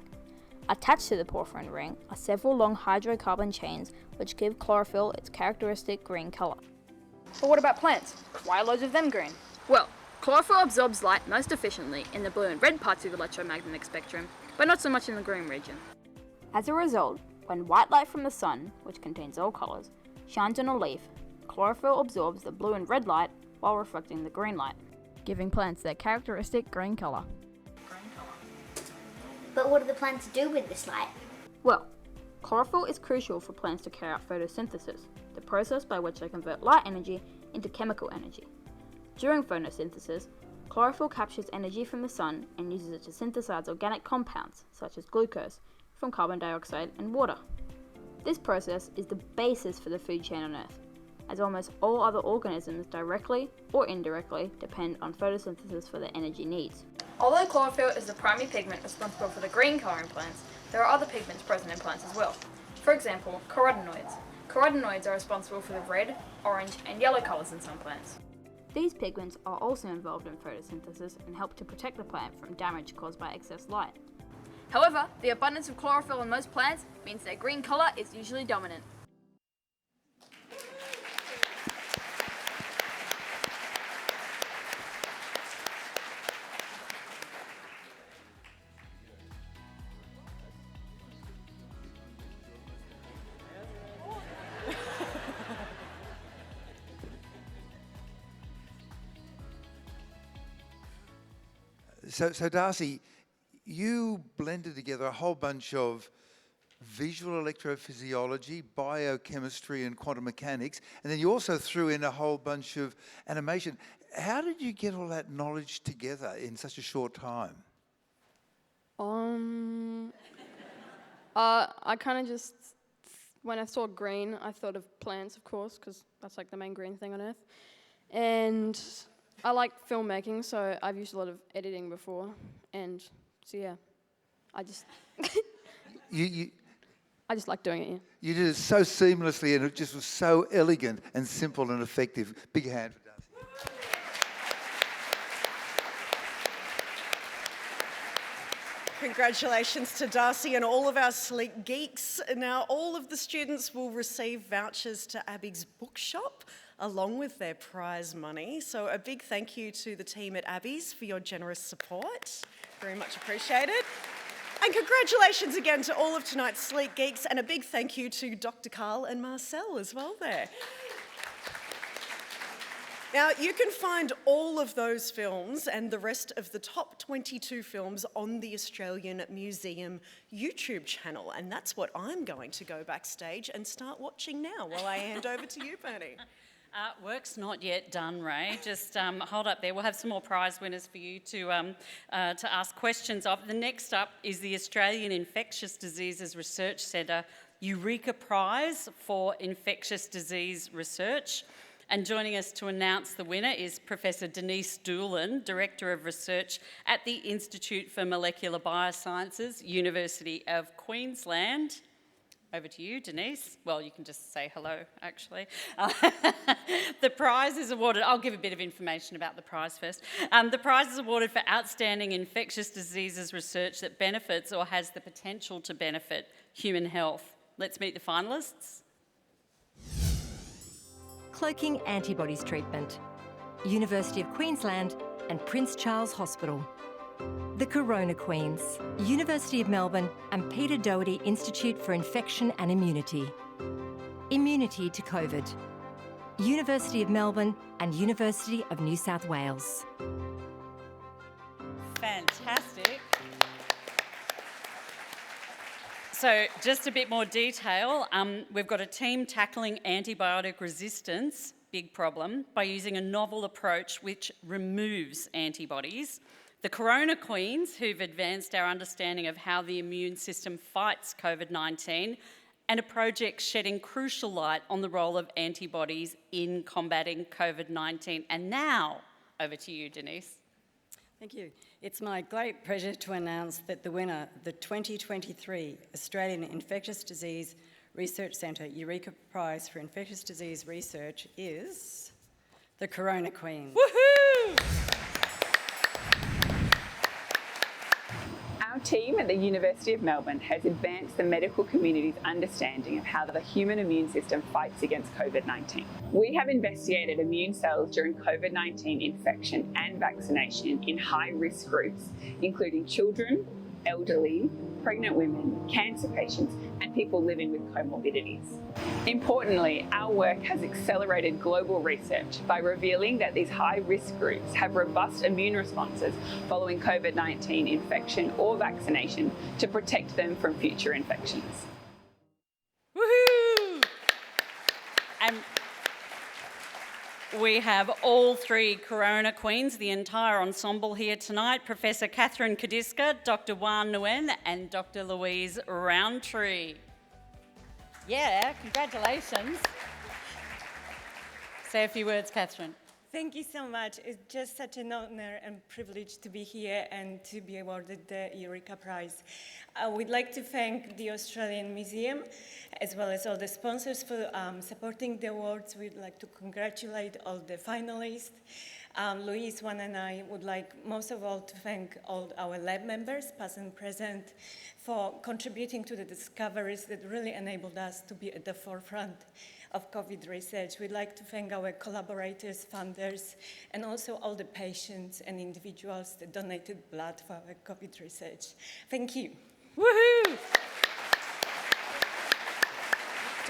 Attached to the porphyrin ring are several long hydrocarbon chains which give chlorophyll its characteristic green colour. But what about plants? Why are loads of them green? Well, chlorophyll absorbs light most efficiently in the blue and red parts of the electromagnetic spectrum, but not so much in the green region. As a result, when white light from the sun, which contains all colours, shines on a leaf, chlorophyll absorbs the blue and red light while reflecting the green light, giving plants their characteristic green colour. But what do the plants do with this light? Well, chlorophyll is crucial for plants to carry out photosynthesis, the process by which they convert light energy into chemical energy. During photosynthesis, chlorophyll captures energy from the sun and uses it to synthesize organic compounds, such as glucose, from carbon dioxide and water. This process is the basis for the food chain on Earth, as almost all other organisms directly or indirectly depend on photosynthesis for their energy needs. Although chlorophyll is the primary pigment responsible for the green colour in plants, there are other pigments present in plants as well. For example, carotenoids. Carotenoids are responsible for the red, orange and yellow colours in some plants. These pigments are also involved in photosynthesis and help to protect the plant from damage caused by excess light. However, the abundance of chlorophyll in most plants means their green colour is usually dominant. So Darcy, you blended together a whole bunch of visual electrophysiology, biochemistry, and quantum mechanics, and then you also threw in a whole bunch of animation. How did you get all that knowledge together in such a short time? I kind of just, when I saw green, I thought of plants, of course, because that's like the main green thing on Earth. And I like filmmaking, so I've used a lot of editing before. And so, yeah, I just... I just like doing it, yeah. You did it so seamlessly, and it just was so elegant and simple and effective. Big hand for Darcy. Congratulations to Darcy and all of our Sleek Geeks. Now, all of the students will receive vouchers to Abby's bookshop along with their prize money. So a big thank you to the team at Abby's for your generous support. Very much appreciated. And congratulations again to all of tonight's Sleek Geeks, and a big thank you to Dr. Carl and Marcel as well there. Now, you can find all of those films and the rest of the top 22 films on the Australian Museum YouTube channel, and that's what I'm going to go backstage and start watching now while I hand over to you, Bernie. Work's not yet done, Rae. Just hold up there. We'll have some more prize winners for you to ask questions of. The next up is the Australian Infectious Diseases Research Centre Eureka Prize for Infectious Disease Research. And joining us to announce the winner is Professor Denise Doolan, Director of Research at the Institute for Molecular Biosciences, University of Queensland. Over to you, Denise. Well, you can just say hello, actually. The prize is awarded, I'll give a bit of information about the prize first. The prize is awarded for outstanding infectious diseases research that benefits or has the potential to benefit human health. Let's meet the finalists. Cloaking antibodies treatment, University of Queensland and Prince Charles Hospital. The Corona Queens, University of Melbourne and Peter Doherty Institute for Infection and Immunity. Immunity to COVID, University of Melbourne and University of New South Wales. Fantastic. So just a bit more detail. We've got a team tackling antibiotic resistance, big problem, by using a novel approach which removes antibodies. The Corona Queens, who've advanced our understanding of how the immune system fights COVID-19, and a project shedding crucial light on the role of antibodies in combating COVID-19. And now, over to you, Denise. Thank you. It's my great pleasure to announce that the winner, the 2023 Australian Infectious Disease Research Centre Eureka Prize for Infectious Disease Research is the Corona Queens. Woohoo! Our team at the University of Melbourne has advanced the medical community's understanding of how the human immune system fights against COVID-19. We have investigated immune cells during COVID-19 infection and vaccination in high-risk groups, including children, elderly, pregnant women, cancer patients, and people living with comorbidities. Importantly, our work has accelerated global research by revealing that these high-risk groups have robust immune responses following COVID-19 infection or vaccination to protect them from future infections. Woohoo! And we have all three Corona Queens, the entire ensemble here tonight. Professor Catherine Kadiska, Dr. Wan Nguyen and Dr. Louise Roundtree. Yeah, congratulations. Say a few words, Catherine. Thank you so much. It's just such an honor and privilege to be here and to be awarded the Eureka Prize. We'd like to thank the Australian Museum as well as all the sponsors for supporting the awards. We'd like to congratulate all the finalists. Louise, Wan and I would like most of all to thank all our lab members, past and present, for contributing to the discoveries that really enabled us to be at the forefront of COVID research. We'd like to thank our collaborators, funders, and also all the patients and individuals that donated blood for our COVID research. Thank you. Woohoo!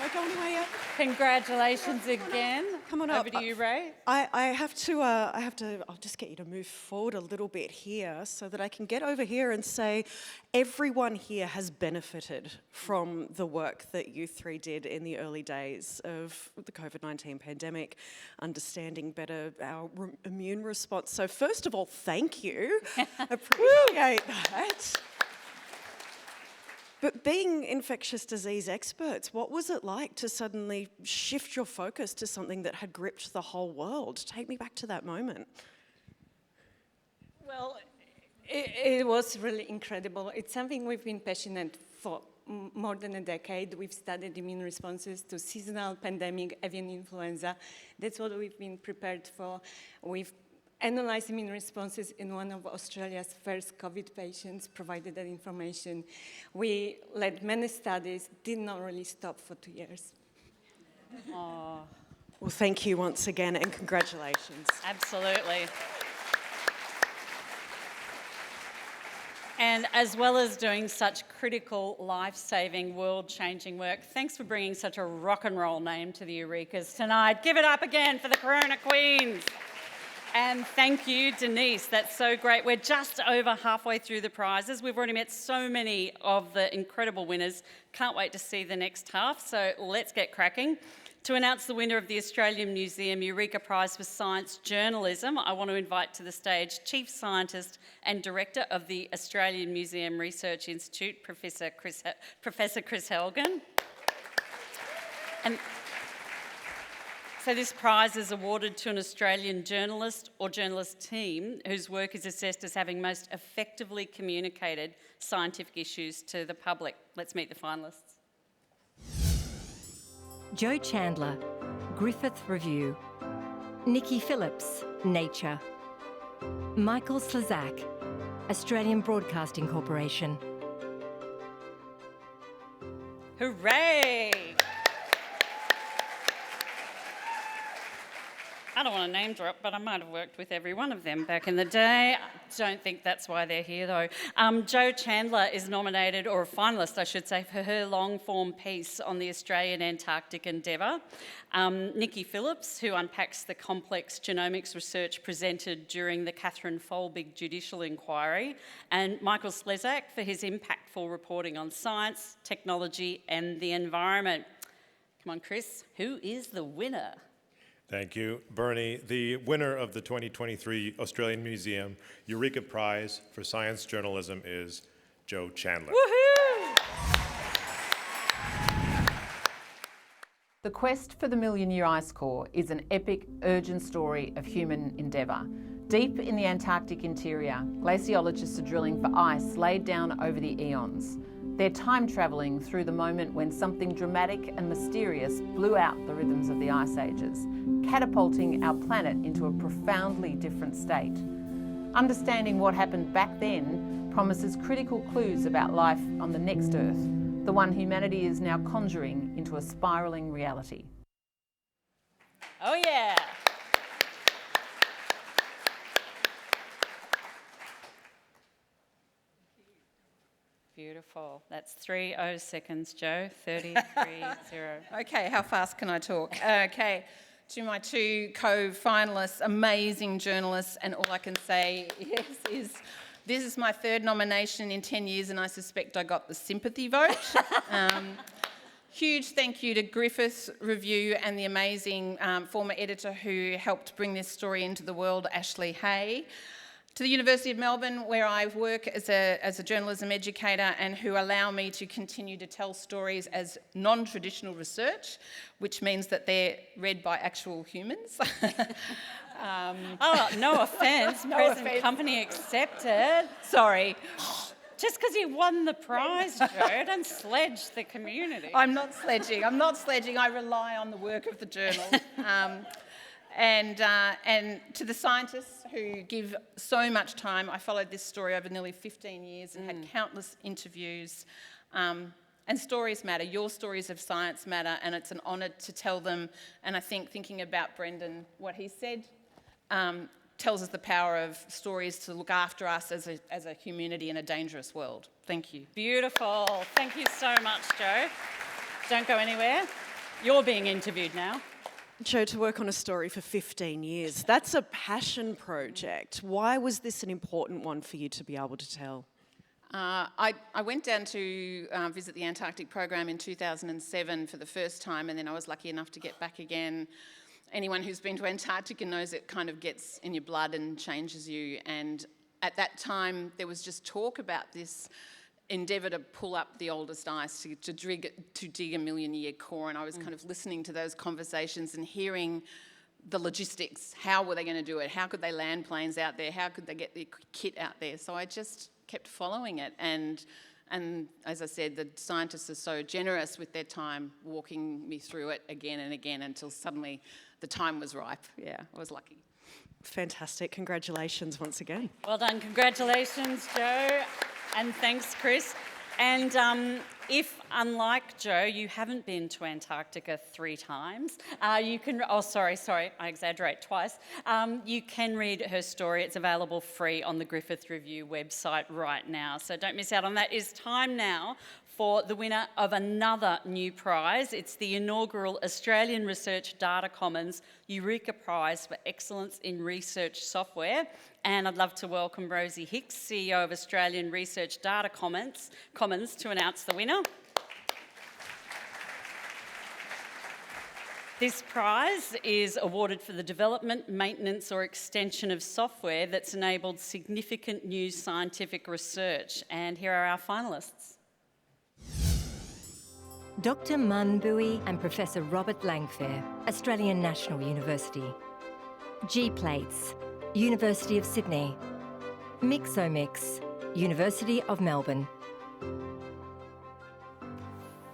Don't go anywhere yet. Congratulations again. Come on up. Over to you, Rae. I'll just get you to move forward a little bit here so that I can get over here and say everyone here has benefited from the work that you three did in the early days of the COVID-19 pandemic, understanding better our immune response. So first of all, thank you. Appreciate that. But being infectious disease experts, what was it like to suddenly shift your focus to something that had gripped the whole world? Take me back to that moment. Well, it was really incredible. It's something we've been passionate for more than a decade. We've studied immune responses to seasonal pandemic, avian influenza. That's what we've been prepared for. We've analyzed immune responses in one of Australia's first COVID patients, provided that information. We led many studies, did not really stop for 2 years. Well, thank you once again and congratulations. Absolutely. And as well as doing such critical, life-saving, world-changing work, thanks for bringing such a rock and roll name to the Eurekas tonight. Give it up again for the Corona Queens. And thank you, Denise. That's so great. We're just over halfway through the prizes. We've already met so many of the incredible winners. Can't wait to see the next half, so let's get cracking. To announce the winner of the Australian Museum Eureka Prize for Science Journalism, I want to invite to the stage Chief Scientist and Director of the Australian Museum Research Institute, Professor Chris Helgen. So this prize is awarded to an Australian journalist or journalist team whose work is assessed as having most effectively communicated scientific issues to the public. Let's meet the finalists. Jo Chandler, Griffith Review. Nikki Phillips, Nature. Michael Slezak, Australian Broadcasting Corporation. Hooray! I don't want to name drop, but I might have worked with every one of them back in the day. Don't think that's why they're here, though. Jo Chandler is nominated, or a finalist, I should say, for her long-form piece on the Australian Antarctic endeavour. Nikki Phillips, who unpacks the complex genomics research presented during the Catherine Folbig judicial inquiry. And Michael Slezak for his impactful reporting on science, technology and the environment. Come on, Chris, who is the winner? Thank you, Bernie. The winner of the 2023 Australian Museum Eureka Prize for Science Journalism is Jo Chandler. Woohoo! The quest for the million-year ice core is an epic, urgent story of human endeavour. Deep in the Antarctic interior, glaciologists are drilling for ice laid down over the eons. They're time-travelling through the moment when something dramatic and mysterious blew out the rhythms of the ice ages, catapulting our planet into a profoundly different state. Understanding what happened back then promises critical clues about life on the next Earth, the one humanity is now conjuring into a spiralling reality. Oh yeah! Beautiful. That's 30 seconds, Jo. 33-0. Okay, how fast can I talk? Okay, to my two co-finalists, amazing journalists, and all I can say is this is my third nomination in 10 years, and I suspect I got the sympathy vote. Huge thank you to Griffith Review and the amazing former editor who helped bring this story into the world, Ashley Hay. To the University of Melbourne, where I work as a journalism educator and who allow me to continue to tell stories as non-traditional research, which means that they're read by actual humans. No offence, present company accepted. Sorry. Just because you won the prize, Jo, don't sledge the community. I'm not sledging. I rely on the work of the journal. And to the scientists who give so much time, I followed this story over nearly 15 years and had countless interviews. And stories matter. Your stories of science matter, and it's an honour to tell them. And I think thinking about Brendan, what he said, tells us the power of stories to look after us as a community in a dangerous world. Thank you. Beautiful. Thank you so much, Jo. Don't go anywhere. You're being interviewed now. Jo, to work on a story for 15 years, that's a passion project. Why was this an important one for you to be able to tell? I went down to visit the Antarctic program in 2007 for the first time, and then I was lucky enough to get back again. Anyone who's been to Antarctica knows it kind of gets in your blood and changes you. And at that time, there was just talk about this endeavour to pull up the oldest ice to dig a million-year core, and I was kind of listening to those conversations and hearing the logistics. How were they going to do it? How could they land planes out there? How could they get their kit out there? So I just kept following it, and as I said, the scientists are so generous with their time, walking me through it again and again until suddenly the time was ripe. Yeah, I was lucky. Fantastic. Congratulations once again. Well done. Congratulations, Jo. And thanks, Chris. And if, unlike Jo, you haven't been to Antarctica 3 times, you can... Oh, sorry, I exaggerate twice. You can read her story. It's available free on the Griffith Review website right now. So don't miss out on that. It's time now for the winner of another new prize. It's the inaugural Australian Research Data Commons Eureka Prize for Excellence in Research Software. And I'd love to welcome Rosie Hicks, CEO of Australian Research Data Commons, to announce the winner. This prize is awarded for the development, maintenance or extension of software that's enabled significant new scientific research. And here are our finalists. Dr. Mun Bui and Professor Robert Langfair, Australian National University. G-Plates, University of Sydney. Mixomix, University of Melbourne.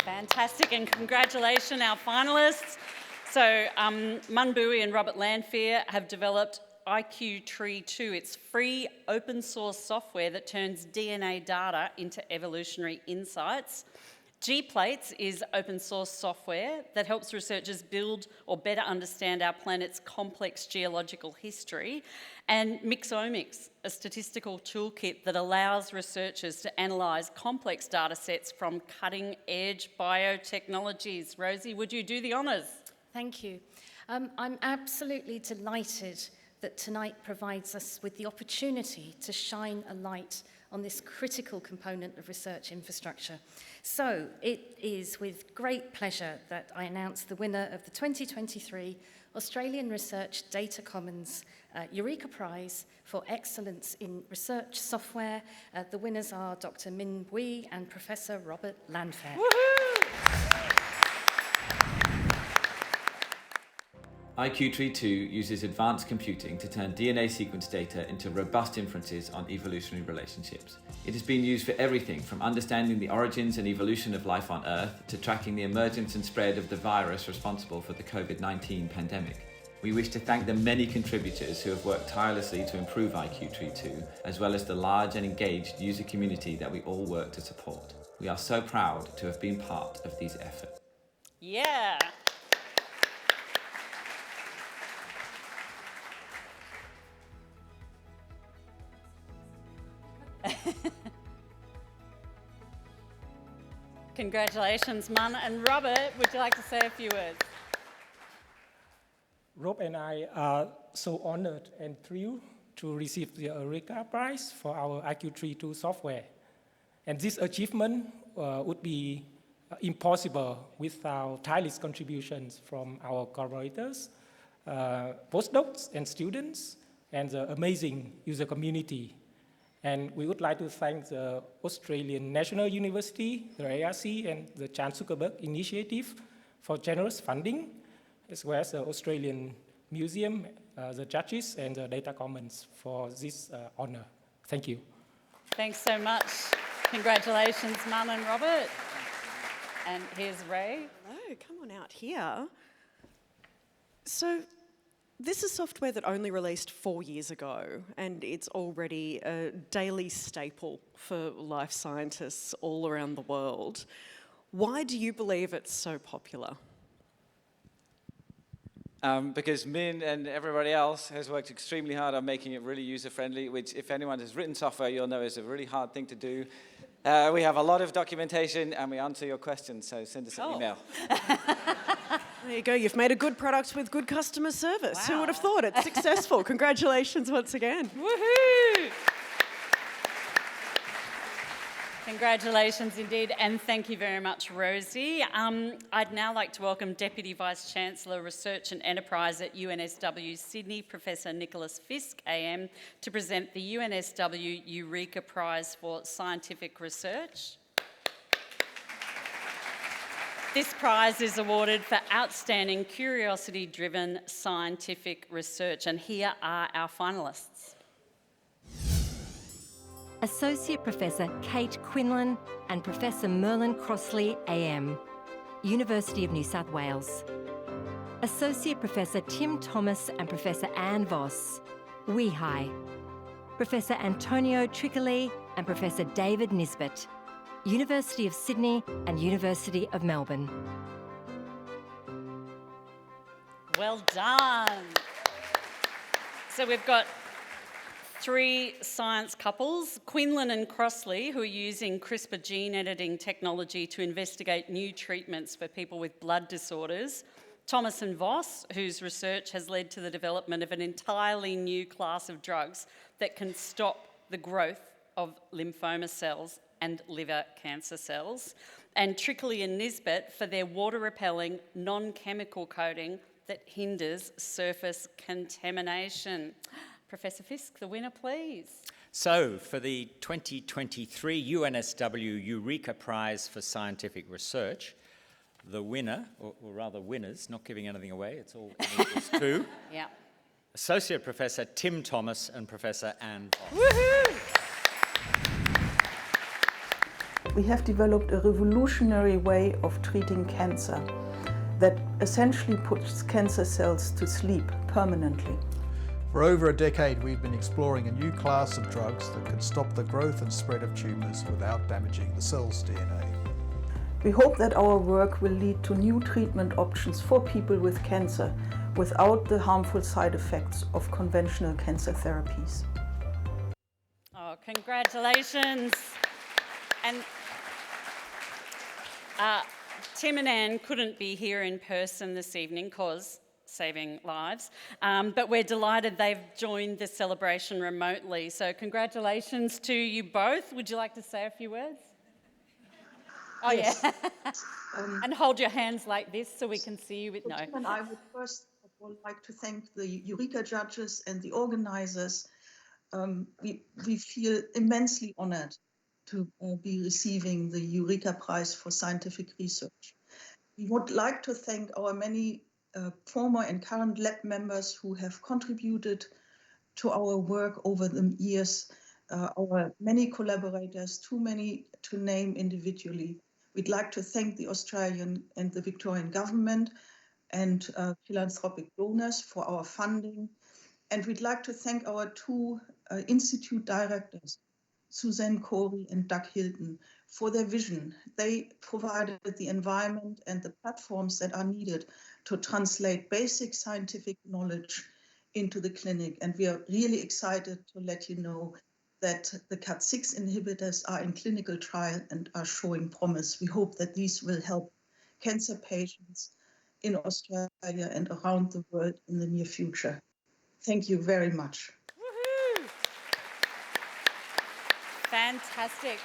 Fantastic, and congratulations, our finalists. So Mun Bui and Robert Langfair have developed IQ-Tree2. It's free open source software that turns DNA data into evolutionary insights. G-Plates is open source software that helps researchers build or better understand our planet's complex geological history. And Mixomics, a statistical toolkit that allows researchers to analyse complex data sets from cutting-edge biotechnologies. Rosie, would you do the honours? Thank you. I'm absolutely delighted that tonight provides us with the opportunity to shine a light on this critical component of research infrastructure. So it is with great pleasure that I announce the winner of the 2023 Australian Research Data Commons Eureka Prize for Excellence in Research Software. The winners are Dr. Mun Bui and Professor Robert Langfair. IQ-Tree2 uses advanced computing to turn DNA sequence data into robust inferences on evolutionary relationships. It has been used for everything from understanding the origins and evolution of life on Earth to tracking the emergence and spread of the virus responsible for the COVID-19 pandemic. We wish to thank the many contributors who have worked tirelessly to improve IQ-Tree2, as well as the large and engaged user community that we all work to support. We are so proud to have been part of these efforts. Yeah. Congratulations, Mun. And Robert, would you like to say a few words? Rob and I are so honored and thrilled to receive the Eureka Prize for our IQ-Tree2 software. And this achievement would be impossible without tireless contributions from our collaborators, postdocs and students, and the amazing user community. And we would like to thank the Australian National University, the ARC, and the Chan Zuckerberg Initiative for generous funding, as well as the Australian Museum, the judges, and the Data Commons for this honor. Thank you. Thanks so much. Congratulations, Mun and Robert. And here's Rae. Hello, come on out here. So, this is software that only released 4 years ago, and it's already a daily staple for life scientists all around the world. Why do you believe it's so popular? Because Min and everybody else has worked extremely hard on making it really user-friendly, which if anyone has written software, you'll know is a really hard thing to do. We have a lot of documentation, and we answer your questions, so send us an email. There you go. You've made a good product with good customer service. Who would have thought it? Successful. Congratulations once again. Woohoo! Congratulations indeed, and thank you very much, Rosie. I'd now like to welcome Deputy Vice-Chancellor, Research and Enterprise at UNSW Sydney, Professor Nicholas Fisk, AM, to present the UNSW Eureka Prize for Scientific Research. This prize is awarded for outstanding curiosity-driven scientific research, and here are our finalists. Associate Professor Kate Quinlan and Professor Merlin Crossley, AM, University of New South Wales. Associate Professor Tim Thomas and Professor Anne Voss, WEHI. Professor Antonio Tricoli and Professor David Nisbet, University of Sydney and University of Melbourne. Well done. So we've got 3 science couples, Quinlan and Crossley, who are using CRISPR gene editing technology to investigate new treatments for people with blood disorders. Thomas and Voss, whose research has led to the development of an entirely new class of drugs that can stop the growth of lymphoma cells and liver cancer cells. And Tricoli and Nisbet for their water-repelling, non-chemical coating that hinders surface contamination. Professor Fisk, the winner, please. So, for the 2023 UNSW Eureka Prize for Scientific Research, the winner, or rather winners, not giving anything away, it's all equals 2. Yeah. Associate Professor Tim Thomas and Professor Anne Voss. Woohoo! We have developed a revolutionary way of treating cancer that essentially puts cancer cells to sleep permanently. For over a decade, we've been exploring a new class of drugs that can stop the growth and spread of tumours without damaging the cell's DNA. We hope that our work will lead to new treatment options for people with cancer without the harmful side effects of conventional cancer therapies. Oh, congratulations. And Tim and Anne couldn't be here in person this evening because saving lives, but we're delighted they've joined the celebration remotely. So congratulations to you both. Would you like to say a few words? Oh, yes. Yeah. And hold your hands like this so we can see you with no. And I would first of all like to thank the Eureka judges and the organizers. We feel immensely honored to be receiving the Eureka Prize for Scientific Research. We would like to thank our many former and current lab members who have contributed to our work over the years, our many collaborators, too many to name individually. We'd like to thank the Australian and the Victorian government and philanthropic donors for our funding. And we'd like to thank our 2 institute directors, Suzanne Corey and Doug Hilton, for their vision. They provided the environment and the platforms that are needed to translate basic scientific knowledge into the clinic. And we are really excited to let you know that the CAT6 inhibitors are in clinical trial and are showing promise. We hope that these will help cancer patients in Australia and around the world in the near future. Thank you very much. Woohoo! Fantastic.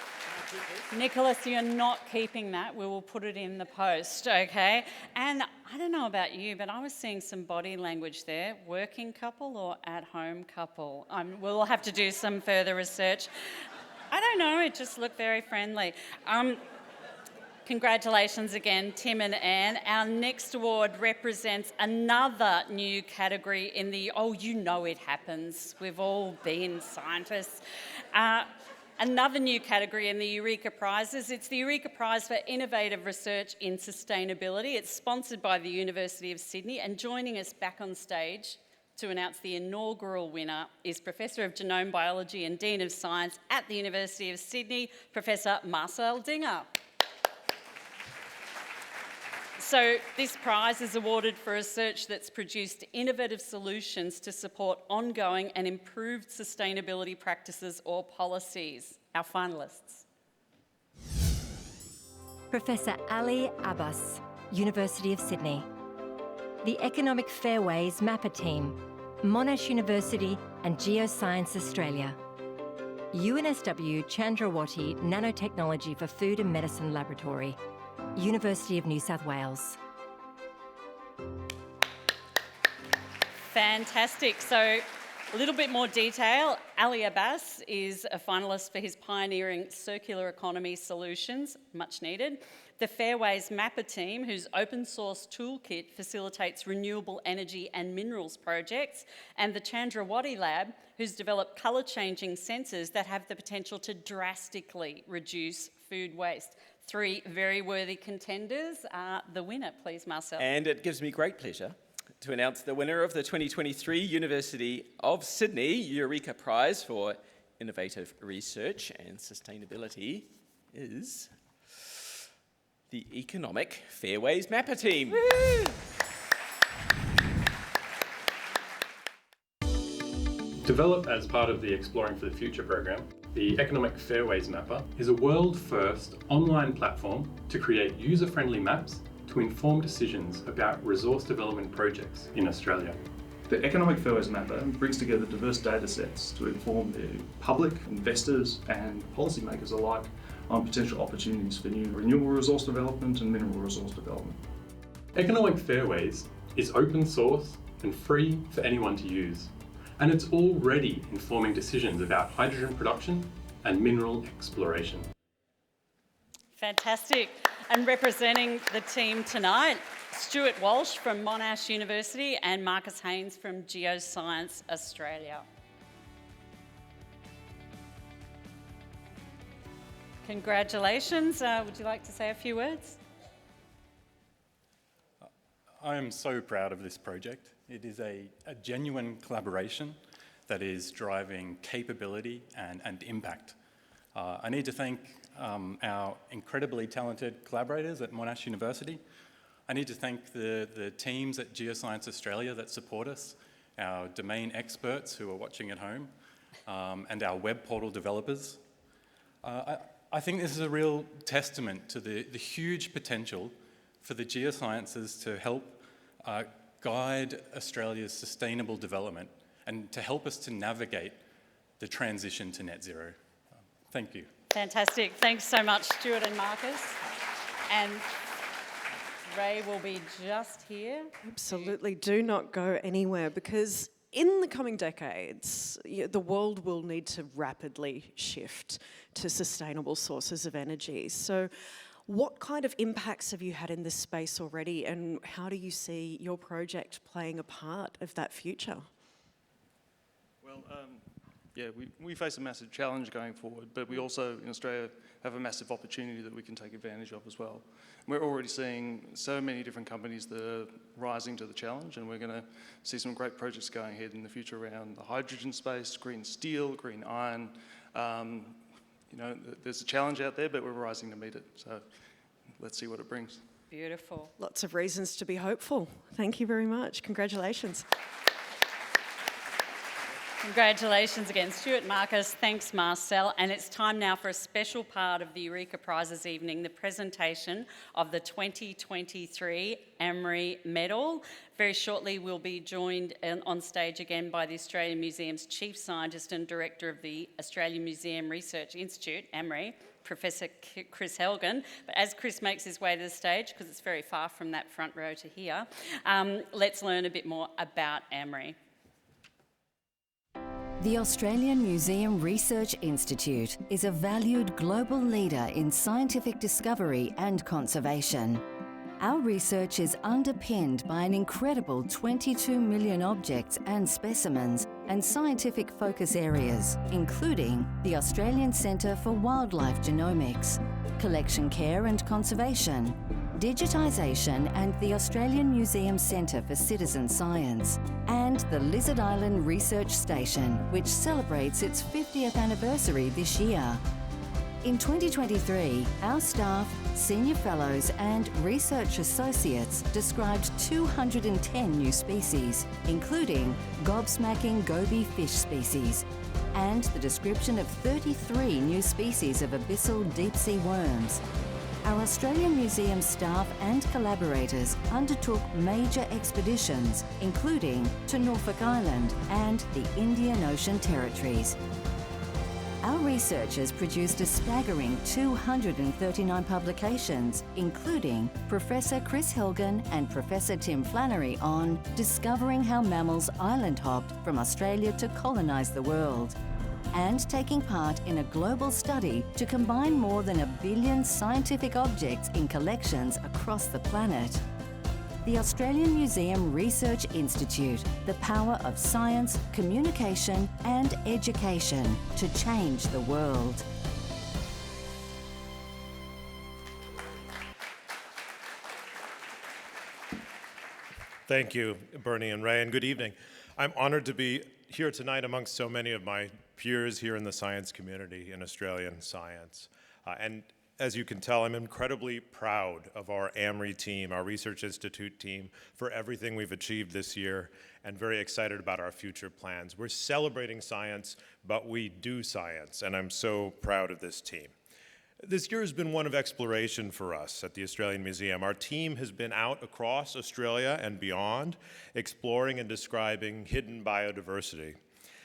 Nicholas, you're not keeping that. We will put it in the post, okay? And I don't know about you, but I was seeing some body language there. Working couple or at-home couple? We'll have to do some further research. I don't know, it just looked very friendly. Congratulations again, Tim and Anne. Our next award represents another new category in the, oh, you know it happens. We've all been scientists. Another new category in the Eureka Prizes. It's the Eureka Prize for Innovative Research in Sustainability. It's sponsored by the University of Sydney, and joining us back on stage to announce the inaugural winner is Professor of Genome Biology and Dean of Science at the University of Sydney, Professor Marcel Dinger. So this prize is awarded for research that's produced innovative solutions to support ongoing and improved sustainability practices or policies. Our finalists. Professor Ali Abbas, University of Sydney. the Economic Fairways Mapper Team, Monash University and Geoscience Australia. UNSW Chandrawati Nanotechnology for Food and Medicine Laboratory, University of New South Wales. Fantastic. So a little bit more detail. Ali Abbas is a finalist for his pioneering circular economy solutions, much needed. The Fairways Mapper team, whose open source toolkit facilitates renewable energy and minerals projects, and the Chandrawati Lab, who's developed colour-changing sensors that have the potential to drastically reduce food waste. 3 very worthy contenders. The winner, please, Marcel. And it gives me great pleasure to announce the winner of the 2023 University of Sydney Eureka Prize for Innovative Research and Sustainability is the Economic Fairways Mapper team. Woo! Developed as part of the Exploring for the Future program, the Economic Fairways Mapper is a world-first online platform to create user-friendly maps to inform decisions about resource development projects in Australia. The Economic Fairways Mapper brings together diverse data sets to inform the public, investors and policymakers alike on potential opportunities for new renewable resource development and mineral resource development. Economic Fairways is open source and free for anyone to use, and it's already informing decisions about hydrogen production and mineral exploration. Fantastic. And representing the team tonight, Stuart Walsh from Monash University and Marcus Haynes from Geoscience Australia. Congratulations. Would you like to say a few words? I am so proud of this project. It is a genuine collaboration that is driving capability and impact. I need to thank our incredibly talented collaborators at Monash University. I need to thank the teams at Geoscience Australia that support us, our domain experts who are watching at home, and our web portal developers. I think this is a real testament to the huge potential for the geosciences to help guide Australia's sustainable development and to help us to navigate the transition to net zero. Thank you. Fantastic. Thanks so much, Stuart and Marcus. And Rae will be just here. Absolutely. Do not go anywhere, because in the coming decades, the world will need to rapidly shift to sustainable sources of energy. So what kind of impacts have you had in this space already, and how do you see your project playing a part of that future? Well, yeah, we face a massive challenge going forward, but we also, in Australia, have a massive opportunity that we can take advantage of as well. We're already seeing so many different companies that are rising to the challenge, and we're going to see some great projects going ahead in the future around the hydrogen space, green steel, green iron. You know, there's a challenge out there, but we're rising to meet it. So let's see what it brings. Beautiful. Lots of reasons to be hopeful. Thank you very much. Congratulations. Congratulations again, Stuart, Marcus. Thanks, Marcel. And it's time now for a special part of the Eureka Prizes evening, the presentation of the 2023 Amory Medal. Very shortly, we'll be joined on stage again by the Australian Museum's Chief Scientist and Director of the Australian Museum Research Institute, Amory, Professor Chris Helgen. But as Chris makes his way to the stage, because it's very far from that front row to here, let's learn a bit more about Amory. The Australian Museum Research Institute is a valued global leader in scientific discovery and conservation. Our research is underpinned by an incredible 22 million objects and specimens and scientific focus areas, including the Australian Centre for Wildlife Genomics, collection care and conservation, digitisation and the Australian Museum Centre for Citizen Science, and the Lizard Island Research Station, which celebrates its 50th anniversary this year. In 2023, our staff, senior fellows and research associates described 210 new species, including gobsmacking goby fish species, and the description of 33 new species of abyssal deep-sea worms. our Australian Museum staff and collaborators undertook major expeditions, including to Norfolk Island and the Indian Ocean territories. Our researchers produced a staggering 239 publications, including Professor Chris Helgen and Professor Tim Flannery on discovering how mammals island hopped from Australia to colonise the world, and taking part in a global study to combine more than 1 billion scientific objects in collections across the planet. The Australian Museum Research Institute, the power of science, communication and education to change the world. Thank you, Bernie and Rae, and good evening. I'm honored to be here tonight amongst so many of my peers here in the science community in Australian science. And as you can tell, I'm incredibly proud of our AMRI team, our Research Institute team, for everything we've achieved this year, and very excited about our future plans. We're celebrating science, but we do science, and I'm so proud of this team. This year has been one of exploration for us at the Australian Museum. Our team has been out across Australia and beyond, exploring and describing hidden biodiversity.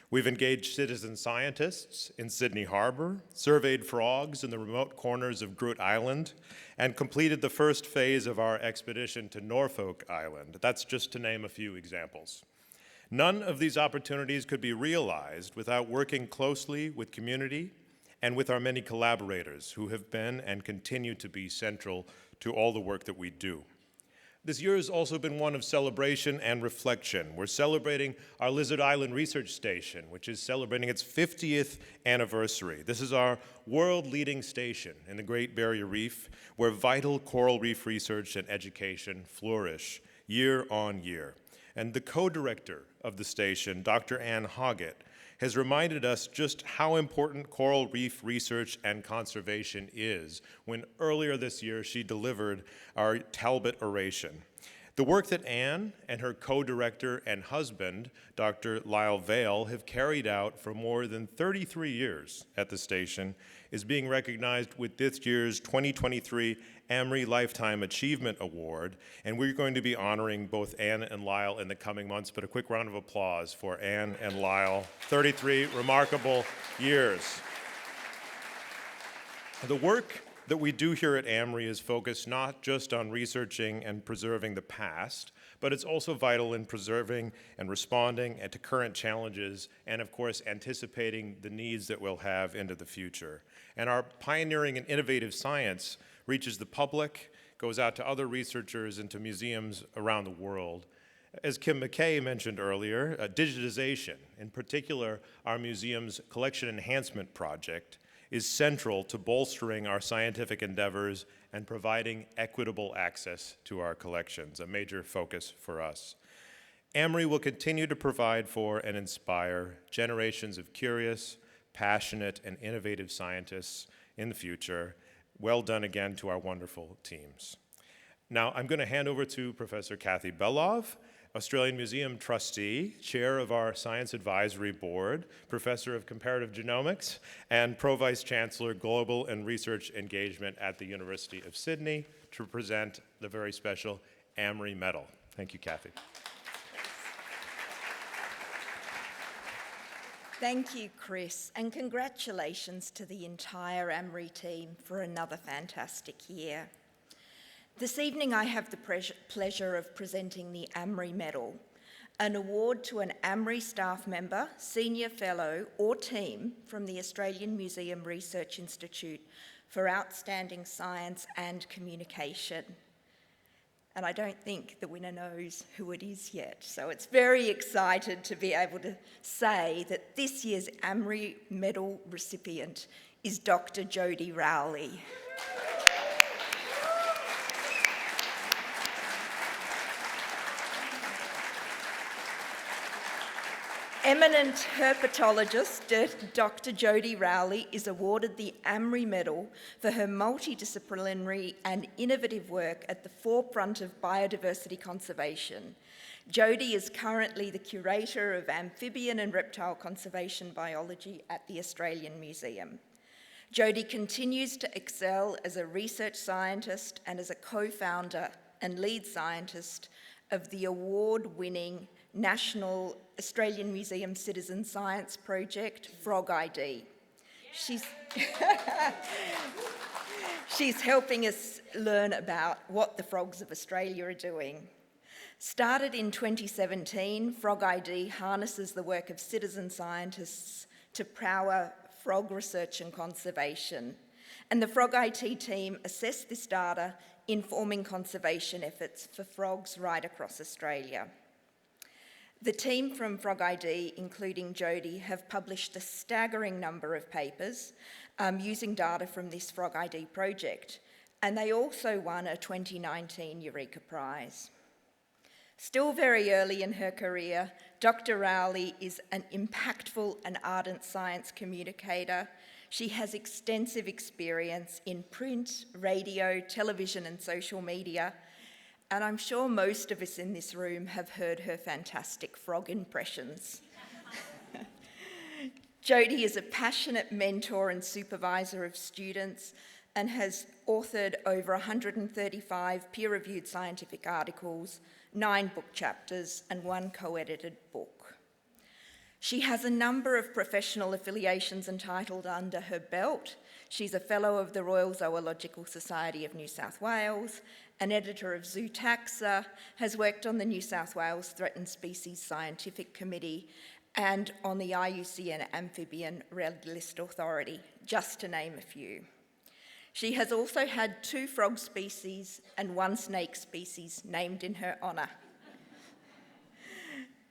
We've engaged citizen scientists in Sydney Harbour, surveyed frogs in the remote corners of Groote Island, and completed the first phase of our expedition to Norfolk Island. That's just to name a few examples. None of these opportunities could be realized without working closely with community and with our many collaborators who have been and continue to be central to all the work that we do. This year has also been one of celebration and reflection. We're celebrating our Lizard Island Research Station, which is celebrating its 50th anniversary. This is our world-leading station in the Great Barrier Reef, where vital coral reef research and education flourish year on year. And the co-director of the station, Dr. Anne Hoggett, has reminded us just how important coral reef research and conservation is when earlier this year she delivered our Talbot oration. The work that Anne and her co-director and husband, Dr. Lyle Vale, have carried out for more than 33 years at the station is being recognized with this year's 2023 AMRI Lifetime Achievement Award, and we're going to be honoring both Anne and Lyle in the coming months, but a quick round of applause for Anne and Lyle, 33 remarkable years. The work that we do here at AMRI is focused not just on researching and preserving the past, but it's also vital in preserving and responding to current challenges and, of course, anticipating the needs that we'll have into the future. And our pioneering and innovative science reaches the public, goes out to other researchers and to museums around the world. As Kim McKay mentioned earlier, digitization, in particular our museum's collection enhancement project, is central to bolstering our scientific endeavors and providing equitable access to our collections, a major focus for us. AMRI will continue to provide for and inspire generations of curious, passionate, and innovative scientists in the future. Well done again to our wonderful teams. Now, I'm going to hand over to Professor Kathy Belov, Australian Museum Trustee, Chair of our Science Advisory Board, Professor of Comparative Genomics, and Pro-Vice Chancellor Global and Research Engagement at the University of Sydney, to present the very special AMRI Medal. Thank you, Kathy. Thank you, Chris, and congratulations to the entire AMRI team for another fantastic year. This evening I have the pleasure of presenting the AMRI Medal, an award to an AMRI staff member, senior fellow or team from the Australian Museum Research Institute for outstanding science and communication. And I don't think the winner knows who it is yet, so it's very excited to be able to say that this year's AMRI Medal recipient is Dr. Jodie Rowley. Eminent herpetologist Dr. Jodie Rowley is awarded the AMRI Medal for her multidisciplinary and innovative work at the forefront of biodiversity conservation. Jodie is currently the curator of amphibian and reptile conservation biology at the Australian Museum. Jodie continues to excel as a research scientist and as a co-founder and lead scientist of the award-winning National Australian Museum Citizen Science Project, Frog ID. She's helping us learn about what the frogs of Australia are doing. Started in 2017, Frog ID harnesses the work of citizen scientists to power frog research and conservation. And the Frog IT team assess this data, informing conservation efforts for frogs right across Australia. The team from Frog ID, including Jodie, have published a staggering number of papers using data from this Frog ID project, and they also won a 2019 Eureka Prize. Still very early in her career, Dr. Rowley is an impactful and ardent science communicator. She has extensive experience in print, radio, television, and social media, and I'm sure most of us in this room have heard her fantastic frog impressions. Jodie is a passionate mentor and supervisor of students and has authored over 135 peer-reviewed scientific articles, 9 book chapters, and 1 co-edited book. She has a number of professional affiliations and titles under her belt. She's a Fellow of the Royal Zoological Society of New South Wales, an editor of Zoo Taxa, has worked on the New South Wales Threatened Species Scientific Committee and on the IUCN Amphibian Red List Authority, just to name a few. She has also had 2 frog species and 1 snake species named in her honour.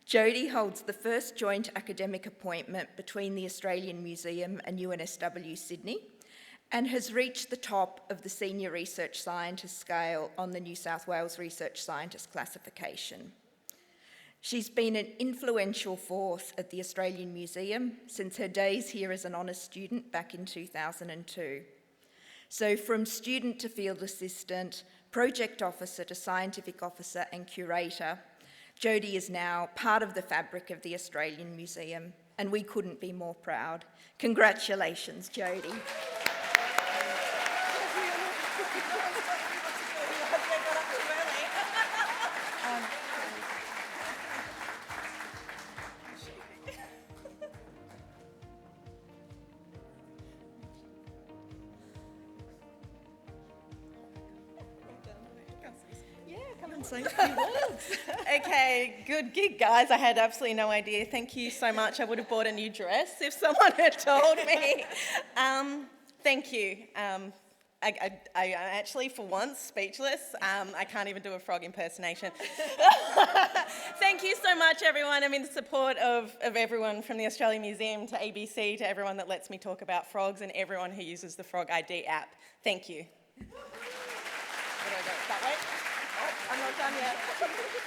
Jodie holds the first joint academic appointment between the Australian Museum and UNSW Sydney and has reached the top of the senior research scientist scale on the New South Wales Research Scientist classification. She's been an influential force at the Australian Museum since her days here as an honours student back in 2002. So from student to field assistant, project officer to scientific officer and curator, Jodie is now part of the fabric of the Australian Museum, and we couldn't be more proud. Congratulations, Jodie. Okay, good gig, guys. I had absolutely no idea. Thank you so much. I would have bought a new dress if someone had told me. Thank you. I'm actually, for once, speechless. I can't even do a frog impersonation. Thank you so much, everyone. I'm in the support of everyone from the Australian Museum to ABC to everyone that lets me talk about frogs and everyone who uses the Frog ID app. Thank you. Where do I go? That way? Oh, I'm not done yet.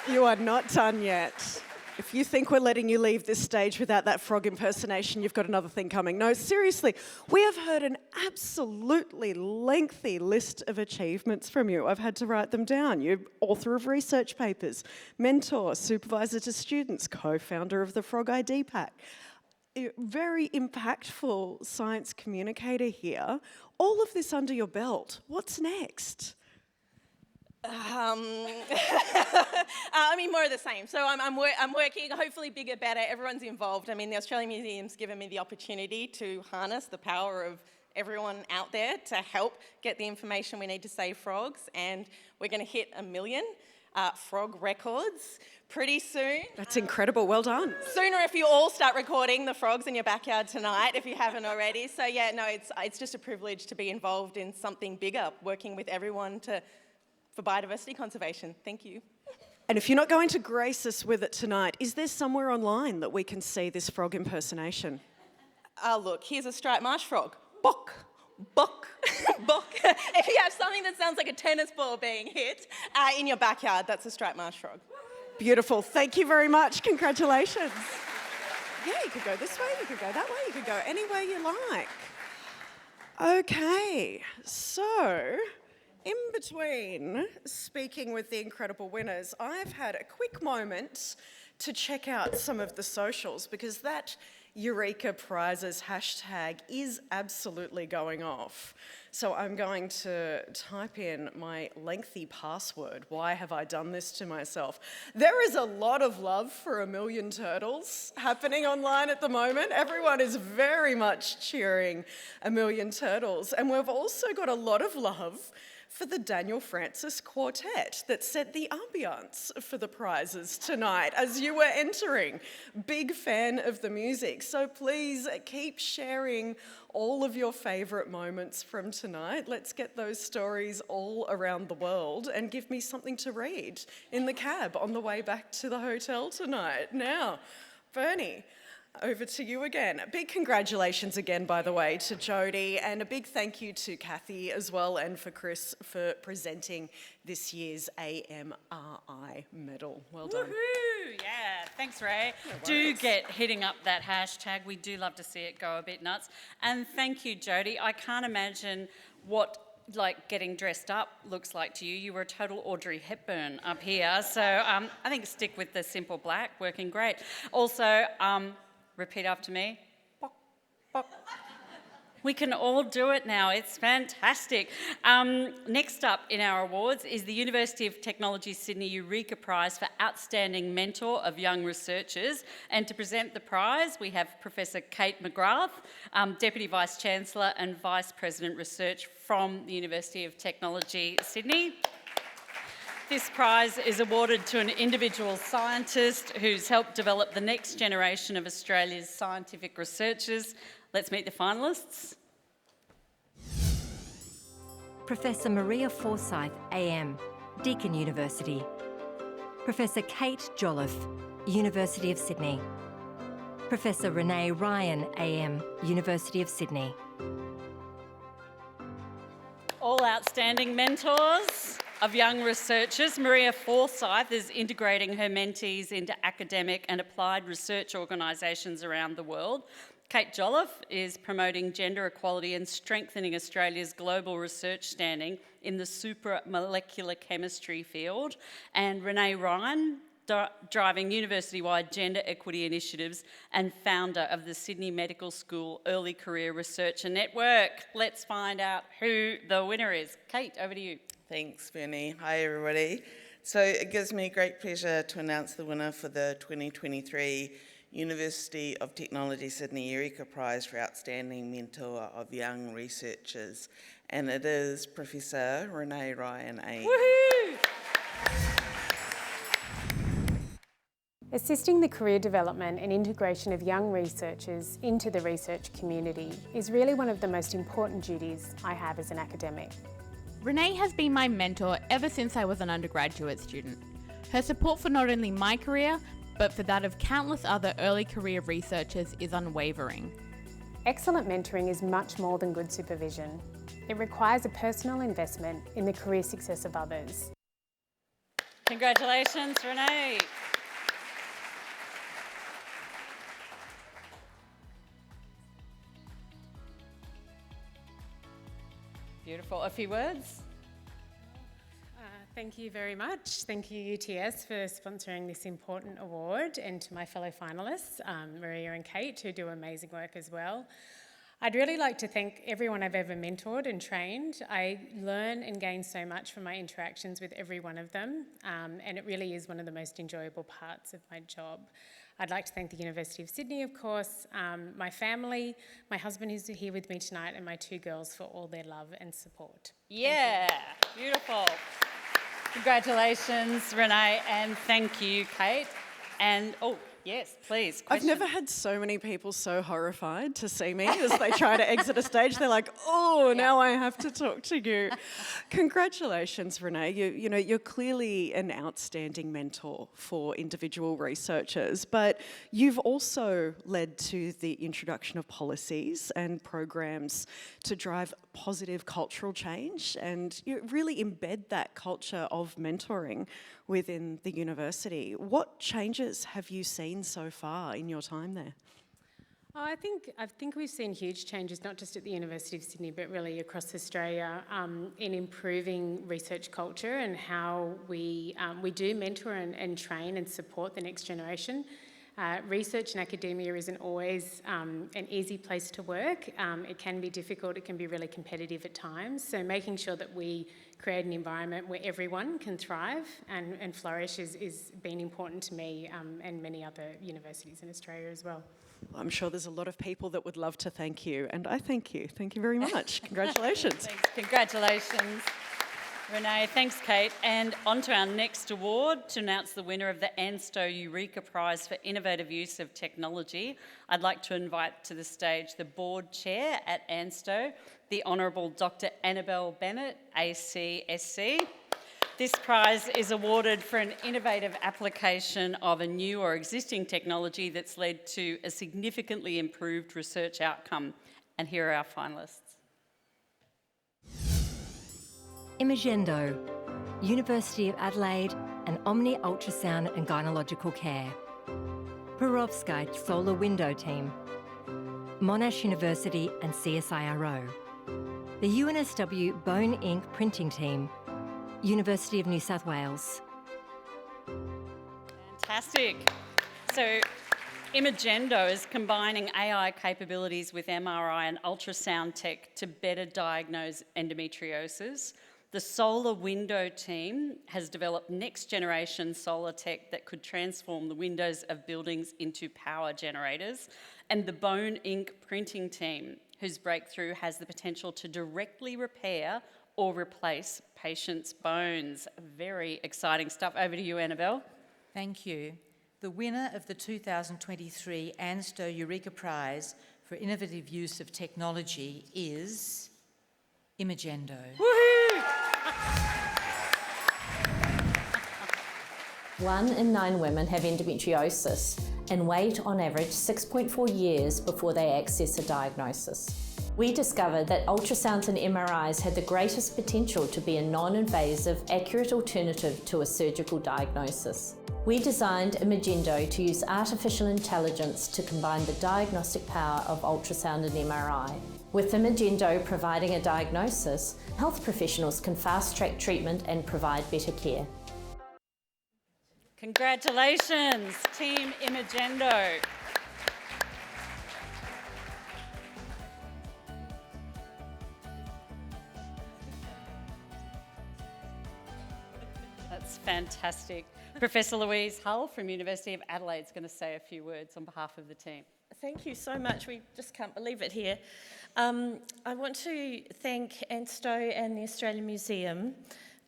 You are not done yet. If you think we're letting you leave this stage without that frog impersonation, you've got another thing coming. No, seriously, we have heard an absolutely lengthy list of achievements from you. I've had to write them down. You're author of research papers, mentor, supervisor to students, co-founder of the Frog ID Pack. Very impactful science communicator here. All of this under your belt. What's next? I mean, more of the same. So I'm working, hopefully bigger, better. Everyone's involved. I mean, the Australian Museum's given me the opportunity to harness the power of everyone out there to help get the information we need to save frogs. And we're going to hit 1 million frog records pretty soon. That's incredible. Well done. Sooner if you all start recording the frogs in your backyard tonight, if you haven't already. So yeah, no, it's just a privilege to be involved in something bigger, working with everyone for biodiversity conservation. Thank you. And if you're not going to grace us with it tonight, is there somewhere online that we can see this frog impersonation? Look, here's a striped marsh frog. Bok, bok, bok. If you have something that sounds like a tennis ball being hit in your backyard, that's a striped marsh frog. Beautiful. Thank you very much. Congratulations. Yeah, you could go this way, you could go that way, you could go any way you like. Okay, so in between speaking with the incredible winners, I've had a quick moment to check out some of the socials because that Eureka Prizes hashtag is absolutely going off. So I'm going to type in my lengthy password. Why have I done this to myself? There is a lot of love for 1,000,000 turtles happening online at the moment. Everyone is very much cheering 1,000,000 turtles. And we've also got a lot of love for the Daniel Francis Quartet that set the ambiance for the prizes tonight as you were entering. Big fan of the music, so please keep sharing all of your favourite moments from tonight. Let's get those stories all around the world and give me something to read in the cab on the way back to the hotel tonight. Now, Bernie, over to you again. Big congratulations again, by the way, to Jodie, and a big thank you to Kathy as well, and for Chris for presenting this year's AMRI medal. Well done. Woohoo! Yeah, thanks, Rae. Do get hitting up that hashtag. We do love to see it go a bit nuts. And thank you, Jodie. I can't imagine what getting dressed up looks like to you. You were a total Audrey Hepburn up here. So I think stick with the simple black, working great. Also, repeat after me. Bok, bok. We can all do it now. It's fantastic. Next up in our awards is the University of Technology Sydney Eureka Prize for Outstanding Mentor of Young Researchers. And to present the prize, we have Professor Kate McGrath, Deputy Vice-Chancellor and Vice President Research from the University of Technology Sydney. This prize is awarded to an individual scientist who's helped develop the next generation of Australia's scientific researchers. Let's meet the finalists. Professor Maria Forsyth, AM, Deakin University. Professor Kate Jolliffe, University of Sydney. Professor Rae Ryan, AM, University of Sydney. All outstanding mentors of young researchers. Maria Forsyth is integrating her mentees into academic and applied research organisations around the world. Kate Jolliffe is promoting gender equality and strengthening Australia's global research standing in the supramolecular chemistry field. And Rae Ryan, driving university-wide gender equity initiatives and founder of the Sydney Medical School Early Career Researcher Network. Let's find out who the winner is. Kate, over to you. Thanks, Bernie. Hi, everybody. So it gives me great pleasure to announce the winner for the 2023 University of Technology Sydney Eureka Prize for Outstanding Mentor of Young Researchers, and it is Professor Rae Ryan AM. Woohoo! Assisting the career development and integration of young researchers into the research community is really one of the most important duties I have as an academic. Rae has been my mentor ever since I was an undergraduate student. Her support for not only my career, but for that of countless other early career researchers is unwavering. Excellent mentoring is much more than good supervision. It requires a personal investment in the career success of others. Congratulations, Rae. Beautiful. A few words? Thank you very much. Thank you, UTS, for sponsoring this important award, and to my fellow finalists, Maria and Kate, who do amazing work as well. I'd really like to thank everyone I've ever mentored and trained. I learn and gain so much from my interactions with every one of them, and it really is one of the most enjoyable parts of my job. I'd like to thank the University of Sydney, of course, my family, my husband who's here with me tonight, and my 2 girls for all their love and support. Yeah, beautiful. Congratulations, Rae, and thank you, Kate. And, oh, yes, please. I've never had so many people so horrified to see me as they try to exit a stage. They're like, oh, now I have to talk to you. Congratulations, Rae. You're clearly an outstanding mentor for individual researchers, but you've also led to the introduction of policies and programs to drive positive cultural change, and you really embed that culture of mentoring within the university. What changes have you seen so far in your time there? Oh, I think we've seen huge changes, not just at the University of Sydney, but really across Australia, in improving research culture and how we do mentor and train and support the next generation. Research in academia isn't always an easy place to work. It can be difficult, it can be really competitive at times. So making sure that we create an environment where everyone can thrive and flourish is been important to me and many other universities in Australia as well. I'm sure there's a lot of people that would love to thank you, and I thank you. Thank you very much. Congratulations. Thanks. Congratulations, Renee. Thanks, Kate. And on to our next award to announce the winner of the ANSTO Eureka Prize for Innovative Use of Technology. I'd like to invite to the stage the board chair at ANSTO, the Honourable Dr. Annabelle Bennett, ACSC. This prize is awarded for an innovative application of a new or existing technology that's led to a significantly improved research outcome. And here are our finalists. Imagendo, University of Adelaide and Omni Ultrasound and Gynecological Care. Perovskite Solar Window Team. Monash University and CSIRO. The UNSW Bone Ink Printing Team. University of New South Wales. Fantastic. So Imagendo is combining AI capabilities with MRI and ultrasound tech to better diagnose endometriosis. The Solar Window team has developed next-generation solar tech that could transform the windows of buildings into power generators. And the Bone Ink Printing team, whose breakthrough has the potential to directly repair or replace patients' bones. Very exciting stuff. Over to you, Annabelle. Thank you. The winner of the 2023 ANSTO Eureka Prize for Innovative Use of Technology is Imagendo. Woohoo! 1 in 9 women have endometriosis and wait on average 6.4 years before they access a diagnosis. We discovered that ultrasounds and MRIs had the greatest potential to be a non-invasive, accurate alternative to a surgical diagnosis. We designed Imagendo to use artificial intelligence to combine the diagnostic power of ultrasound and MRI. With Imagendo providing a diagnosis, health professionals can fast-track treatment and provide better care. Congratulations, Team Imagendo. That's fantastic. Professor Louise Hull from University of Adelaide is going to say a few words on behalf of the team. Thank you so much. We just can't believe it here. I want to thank ANSTO and the Australian Museum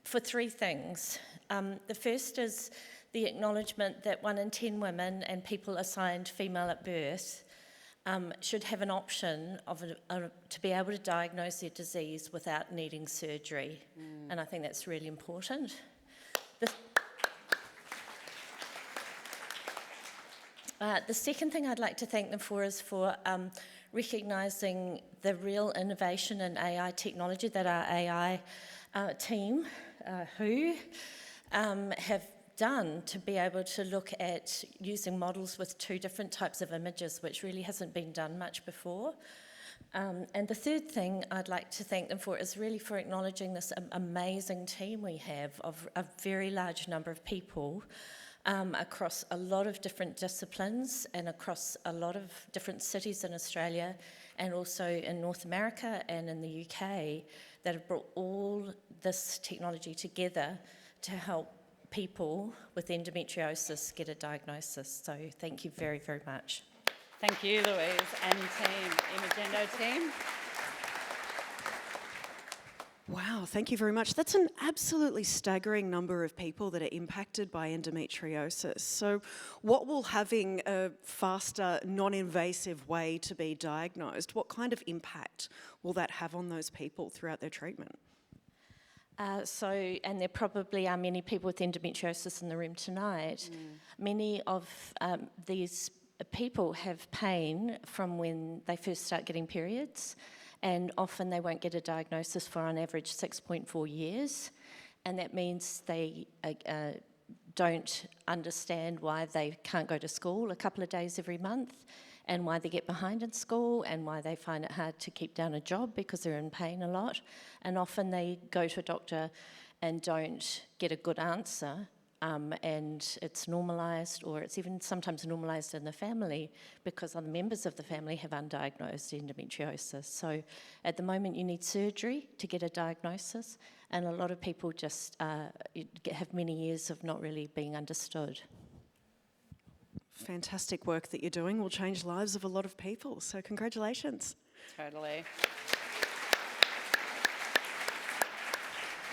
for 3 things. The first is the acknowledgement that 1 in 10 women and people assigned female at birth should have an option of to be able to diagnose their disease without needing surgery. And I think that's really important. The second thing I'd like to thank them for is for recognising the real innovation in AI technology that our AI team, have done to be able to look at using models with 2 different types of images, which really hasn't been done much before. And the third thing I'd like to thank them for is really for acknowledging this amazing team we have of a very large number of people across a lot of different disciplines and across a lot of different cities in Australia and also in North America and in the UK that have brought all this technology together to help people with endometriosis get a diagnosis. So thank you very, very much. Thank you, Louise and team, Imagendo team. Wow, thank you very much. That's an absolutely staggering number of people that are impacted by endometriosis. So what will having a faster, non-invasive way to be diagnosed, what kind of impact will that have on those people throughout their treatment? And there probably are many people with endometriosis in the room tonight. Many of these people have pain from when they first start getting periods, and often they won't get a diagnosis for on average 6.4 years, and that means they don't understand why they can't go to school a couple of days every month, and why they get behind in school, and why they find it hard to keep down a job because they're in pain a lot. And often they go to a doctor and don't get a good answer and it's normalised, or it's even sometimes normalised in the family because other members of the family have undiagnosed endometriosis. So at the moment you need surgery to get a diagnosis, and a lot of people just have many years of not really being understood. Fantastic work that you're doing will change lives of a lot of people, so congratulations. Totally.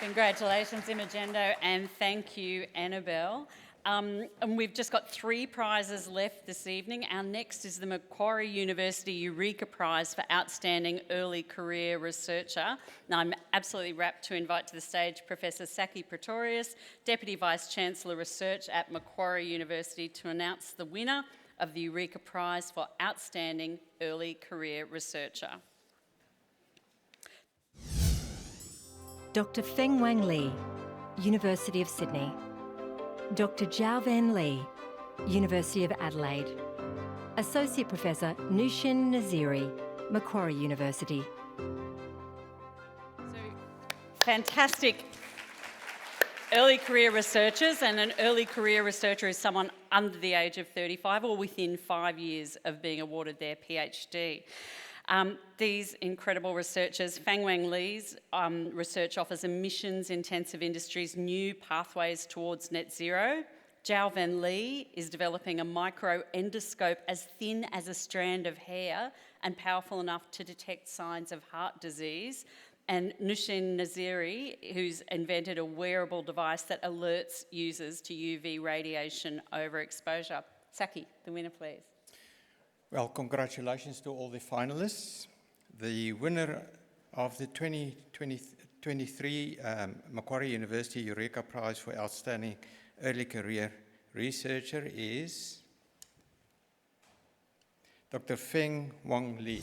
Congratulations, Imagendo, and thank you, Annabelle. And we've just got 3 prizes left this evening. Our next is the Macquarie University Eureka Prize for Outstanding Early Career Researcher. Now, I'm absolutely rapt to invite to the stage Professor Saki Pretorius, Deputy Vice-Chancellor Research at Macquarie University, to announce the winner of the Eureka Prize for Outstanding Early Career Researcher. Dr. Feng Wang Li, University of Sydney. Dr. Jiao Van Li, University of Adelaide. Associate Professor Nushin Naziri, Macquarie University. Fantastic early career researchers, and an early career researcher is someone under the age of 35 or within 5 years of being awarded their PhD. These incredible researchers, Feng Wang Li's research offers emissions-intensive industries new pathways towards net zero. Jiao Van Li is developing a micro-endoscope as thin as a strand of hair and powerful enough to detect signs of heart disease. And Nushin Naziri, who's invented a wearable device that alerts users to UV radiation overexposure. Saki, the winner, please. Well, congratulations to all the finalists. The winner of the 2023 Macquarie University Eureka Prize for Outstanding Early Career Researcher is Dr. Feng Wang Li.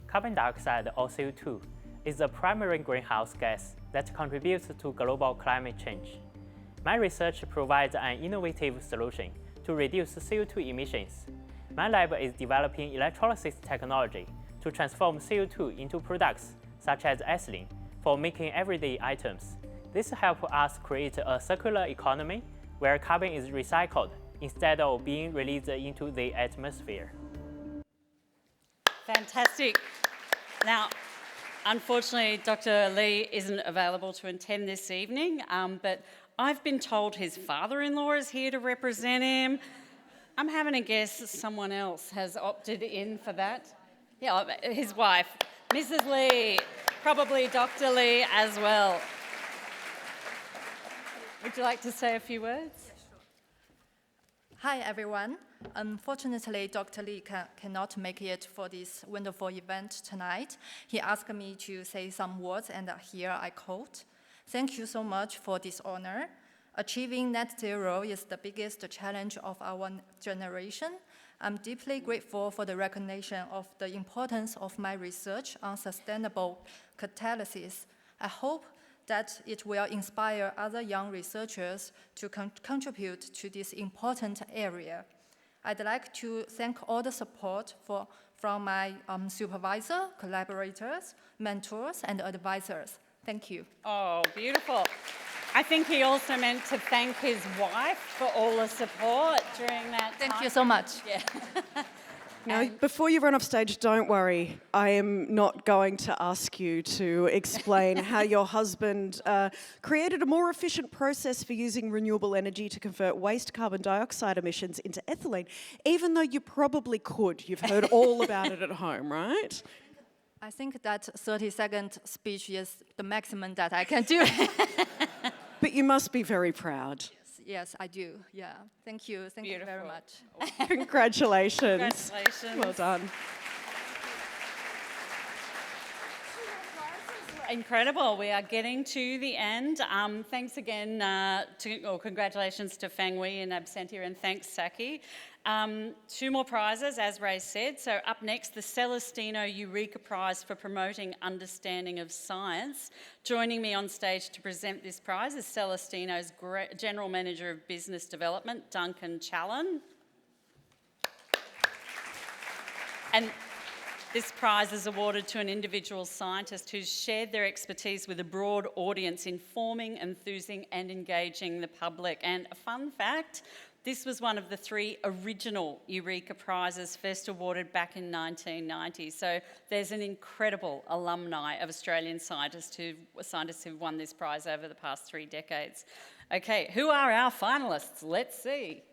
Carbon dioxide, or CO2, is the primary greenhouse gas that contributes to global climate change. My research provides an innovative solution to reduce CO2 emissions. My lab is developing electrolysis technology to transform CO2 into products such as ethylene for making everyday items. This helps us create a circular economy where carbon is recycled instead of being released into the atmosphere. Fantastic. Now, unfortunately, Dr. Li isn't available to attend this evening, but I've been told his father-in-law is here to represent him. I'm having a guess someone else has opted in for that. Yeah, his wife, Mrs. Li, probably Dr. Li as well. Would you like to say a few words? Hi, everyone. Unfortunately, Dr. Li cannot make it for this wonderful event tonight. He asked me to say some words, and here I quote. Thank you so much for this honor. Achieving net zero is the biggest challenge of our generation. I'm deeply grateful for the recognition of the importance of my research on sustainable catalysis. I hope that it will inspire other young researchers to contribute to this important area. I'd like to thank all the support from my supervisor, collaborators, mentors, and advisors. Thank you. Oh, beautiful. I think he also meant to thank his wife for all the support during that time. Thank you so much. Yeah. Now, before you run off stage, don't worry. I am not going to ask you to explain how your husband created a more efficient process for using renewable energy to convert waste carbon dioxide emissions into ethylene, even though you probably could. You've heard all about it at home, right? I think that 30-second speech is the maximum that I can do. But you must be very proud. Yes, I do. Yeah. Thank you. Thank you very much. Congratulations. Congratulations. Well done. Incredible. We are getting to the end. Thanks again congratulations to Feng Wei in absentia, and thanks, Saki. 2 more prizes, as Rae said. So up next, the Celestino Eureka Prize for Promoting Understanding of Science. Joining me on stage to present this prize is Celestino's General Manager of Business Development, Duncan Challen. This prize is awarded to an individual scientist who's shared their expertise with a broad audience, informing, enthusing and engaging the public. And a fun fact, this was one of the 3 original Eureka Prizes first awarded back in 1990. So there's an incredible alumni of Australian scientists who've won this prize over the past 3 decades. Okay, who are our finalists? Let's see.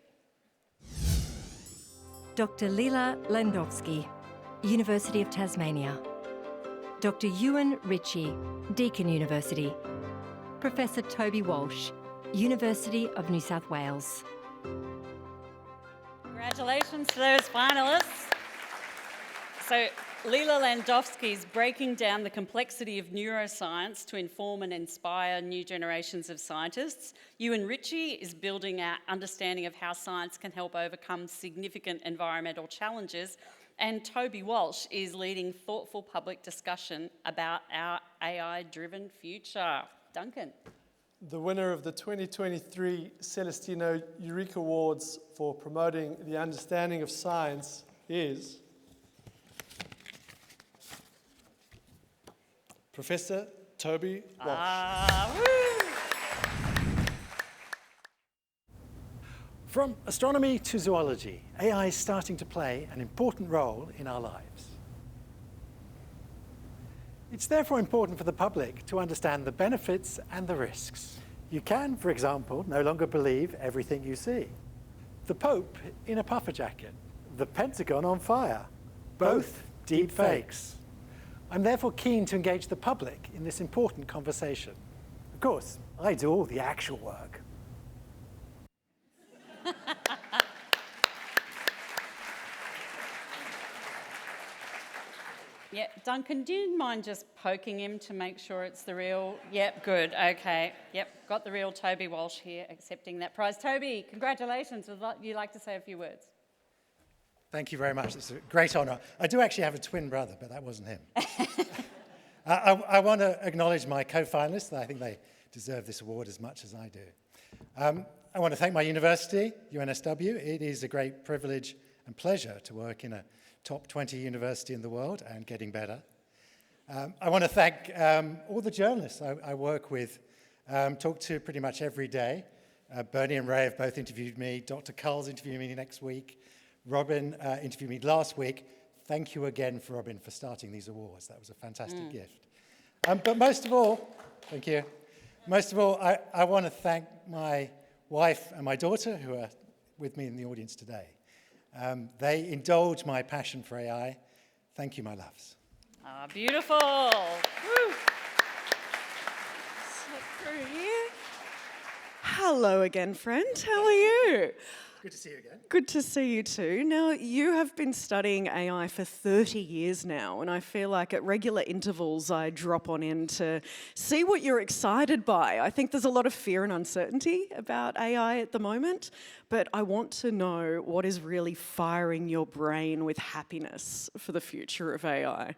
Dr. Leela Landowski, University of Tasmania. Dr. Ewan Ritchie, Deakin University. Professor Toby Walsh, University of New South Wales. Congratulations to those finalists. So Leela Landowski is breaking down the complexity of neuroscience to inform and inspire new generations of scientists. Ewan Ritchie is building our understanding of how science can help overcome significant environmental challenges. And Toby Walsh is leading thoughtful public discussion about our AI-driven future. Duncan. The winner of the 2023 Celestino Eureka Awards for promoting the understanding of science is Professor Toby Walsh. From astronomy to zoology, AI is starting to play an important role in our lives. It's therefore important for the public to understand the benefits and the risks. You can, for example, no longer believe everything you see. The Pope in a puffer jacket, the Pentagon on fire, both deep fakes. I'm therefore keen to engage the public in this important conversation. Of course, I do all the actual work. Yeah, Duncan, do you mind just poking him to make sure it's the real? Yep, good, okay. Yep, got the real Toby Walsh here accepting that prize. Toby, congratulations. Would you like to say a few words? Thank you very much. It's a great honour. I do actually have a twin brother, but that wasn't him. I want to acknowledge my co-finalists. I think they deserve this award as much as I do. I want to thank my university, UNSW. It is a great privilege and pleasure to work in a top 20 university in the world and getting better. I want to thank all the journalists I work with, talk to pretty much every day. Bernie and Rae have both interviewed me. Dr. Cull's interviewing me next week. Robin interviewed me last week. Thank you again, for Robin, for starting these awards. That was a fantastic gift. But most of all, thank you. Most of all, I want to thank my wife and my daughter, who are with me in the audience today. They indulge my passion for AI. Thank you, my loves. Ah, beautiful. Woo. Through here. Hello again, friend. How are you? Good to see you again. Good to see you too. Now, you have been studying AI for 30 years now, and I feel like at regular intervals I drop on in to see what you're excited by. I think there's a lot of fear and uncertainty about AI at the moment, but I want to know what is really firing your brain with happiness for the future of AI.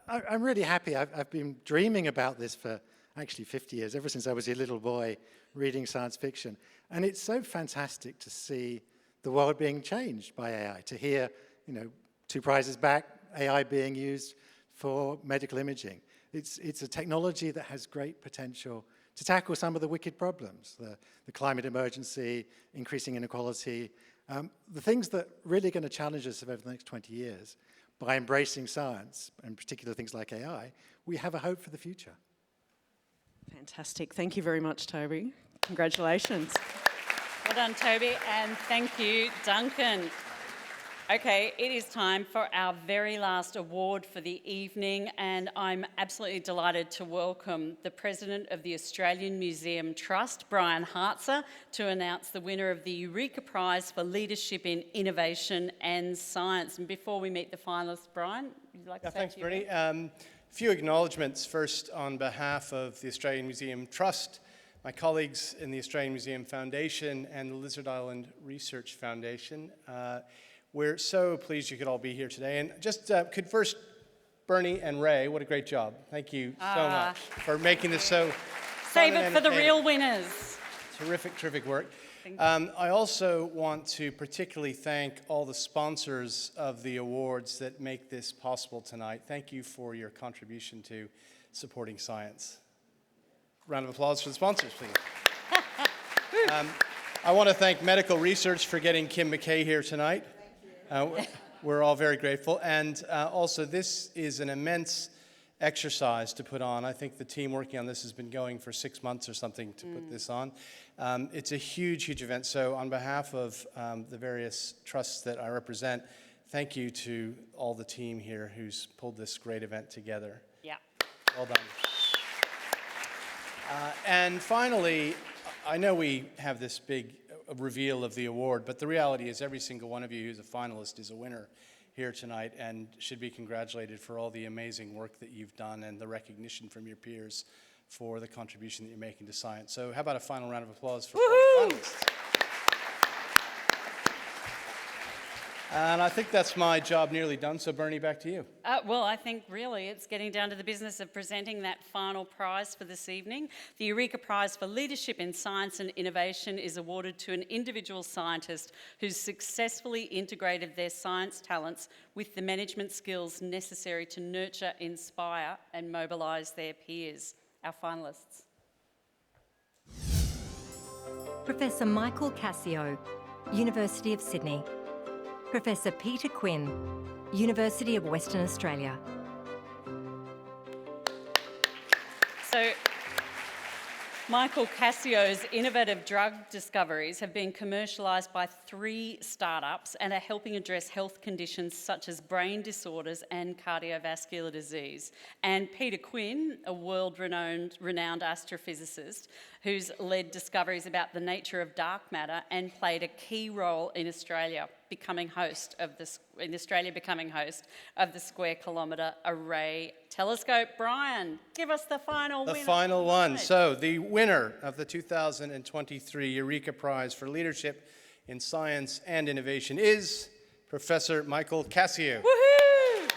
I'm really happy. I've been dreaming about this for actually 50 years, ever since I was a little boy reading science fiction. And it's so fantastic to see the world being changed by AI, to hear, 2 prizes back, AI being used for medical imaging. It's a technology that has great potential to tackle some of the wicked problems, the climate emergency, increasing inequality, the things that really are going to challenge us over the next 20 years. By embracing science, and particularly things like AI, we have a hope for the future. Fantastic. Thank you very much, Toby. Congratulations. Well done, Toby, and thank you, Duncan. Okay, it is time for our very last award for the evening, and I'm absolutely delighted to welcome the President of the Australian Museum Trust, Brian Hartzer, to announce the winner of the Eureka Prize for Leadership in Innovation and Science. And before we meet the finalists, Brian, would you like to say thanks, a few words? Bernie. Few acknowledgements. First, on behalf of the Australian Museum Trust, my colleagues in the Australian Museum Foundation and the Lizard Island Research Foundation. We're so pleased you could all be here today. And just could first, Bernie and Rae, what a great job. Thank you so much for making this so Save it for the real winners. Terrific, terrific work. I also want to particularly thank all the sponsors of the awards that make this possible tonight. Thank you for your contribution to supporting science. Round of applause for the sponsors, please. I want to thank Medical Research for getting Kim McKay here tonight. We're all very grateful. And also, this is an immense exercise to put on. I think the team working on this has been going for 6 months or something to put this on. It's a huge, huge event. So on behalf of the various trusts that I represent, thank you to all the team here who's pulled this great event together. Yeah. Well done. And finally, I know we have this big reveal of the award, but the reality is every single one of you who's a finalist is a winner here tonight and should be congratulated for all the amazing work that you've done and the recognition from your peers for the contribution that you're making to science. So how about a final round of applause for all the finalists? And I think that's my job nearly done, so Bernie, back to you. Well, I think really it's getting down to the business of presenting that final prize for this evening. The Eureka Prize for Leadership in Science and Innovation is awarded to an individual scientist who's successfully integrated their science talents with the management skills necessary to nurture, inspire and mobilise their peers. Our finalists. Professor Michael Cassio, University of Sydney. Professor Peter Quinn, University of Western Australia. So, Michael Cassio's innovative drug discoveries have been commercialised by 3 startups and are helping address health conditions such as brain disorders and cardiovascular disease. And Peter Quinn, a world-renowned astrophysicist who's led discoveries about the nature of dark matter and played a key role in Australia becoming host of the Square Kilometre Array Telescope. Brian, give us the final winner. The final one. So the winner of the 2023 Eureka Prize for Leadership in Science and Innovation is Professor Michael Cassio. Woohoo!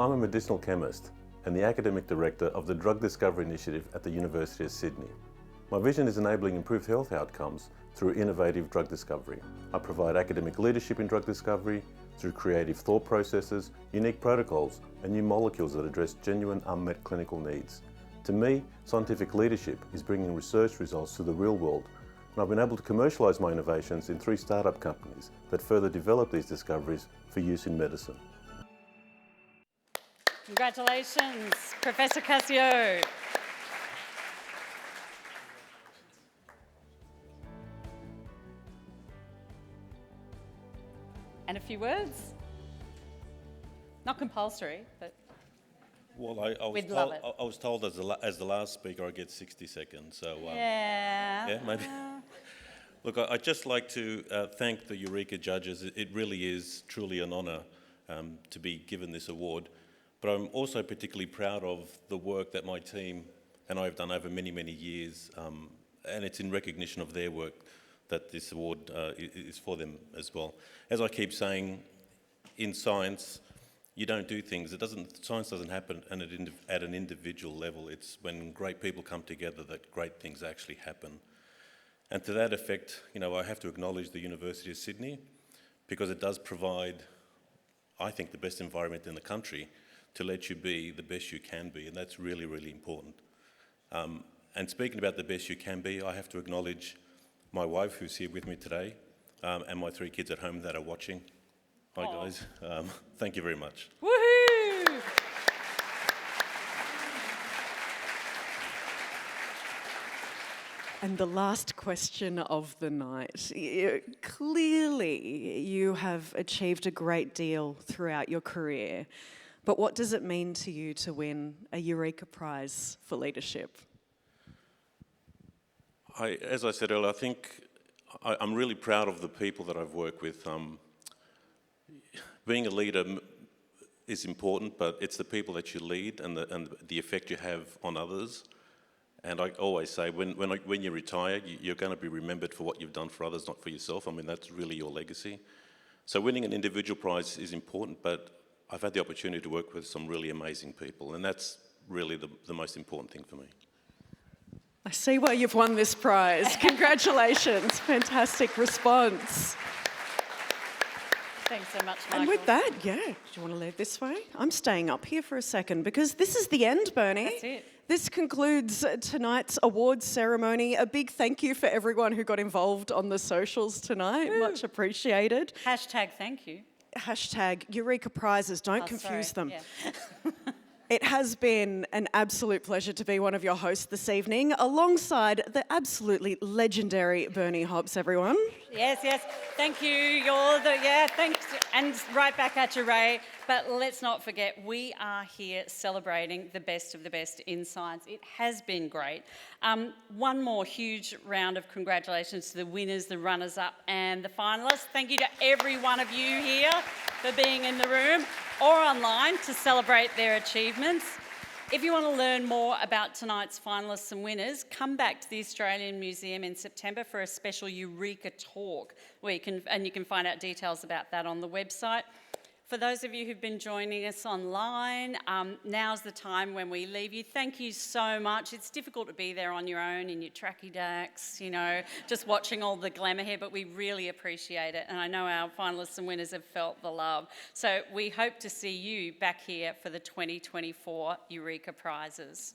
I'm a medicinal chemist and the Academic Director of the Drug Discovery Initiative at the University of Sydney. My vision is enabling improved health outcomes through innovative drug discovery. I provide academic leadership in drug discovery through creative thought processes, unique protocols, and new molecules that address genuine unmet clinical needs. To me, scientific leadership is bringing research results to the real world, and I've been able to commercialise my innovations in 3 startup companies that further develop these discoveries for use in medicine. Congratulations, Professor Cassio. And a few words? Not compulsory, but well, I was told as the last speaker I get 60 seconds, so yeah, maybe. Look, I'd just like to thank the Eureka judges. It really is truly an honour to be given this award, but I'm also particularly proud of the work that my team and I have done over many, many years, and it's in recognition of their work that this award is for them as well. As I keep saying, in science, you don't do things. Science doesn't happen at an individual level. It's when great people come together that great things actually happen. And to that effect, I have to acknowledge the University of Sydney because it does provide, I think, the best environment in the country to let you be the best you can be, and that's really, really important. And speaking about the best you can be, I have to acknowledge my wife, who's here with me today, and my 3 kids at home that are watching. Hi, guys. Thank you very much. Woohoo! And the last question of the night. Clearly, you have achieved a great deal throughout your career, but what does it mean to you to win a Eureka Prize for Leadership? As I said earlier, I think I'm really proud of the people that I've worked with. Being a leader is important, but it's the people that you lead and the effect you have on others. And I always say, when you retire, you're going to be remembered for what you've done for others, not for yourself. I mean, that's really your legacy. So winning an individual prize is important, but I've had the opportunity to work with some really amazing people, and that's really the most important thing for me. I see why you've won this prize. Congratulations. Fantastic response. Thanks so much, Michael. And with that, do you want to lead this way? I'm staying up here for a second because this is the end, Bernie. That's it. This concludes tonight's awards ceremony. A big thank you for everyone who got involved on the socials tonight. Woo. Much appreciated. #thank you. #Eureka Prizes. Don't confuse them. Yeah. It has been an absolute pleasure to be one of your hosts this evening, alongside the absolutely legendary Bernie Hobbs, everyone. Yes, thank you. Thanks. And right back at you, Rae. But let's not forget, we are here celebrating the best of the best in science. It has been great. One more huge round of congratulations to the winners, the runners-up and the finalists. Thank you to every one of you here for being in the room or online to celebrate their achievements. If you want to learn more about tonight's finalists and winners, come back to the Australian Museum in September for a special Eureka talk, where you can find out details about that on the website. For those of you who've been joining us online, now's the time when we leave you. Thank you so much. It's difficult to be there on your own in your tracky dacks, just watching all the glamour here, but we really appreciate it. And I know our finalists and winners have felt the love. So we hope to see you back here for the 2024 Eureka Prizes.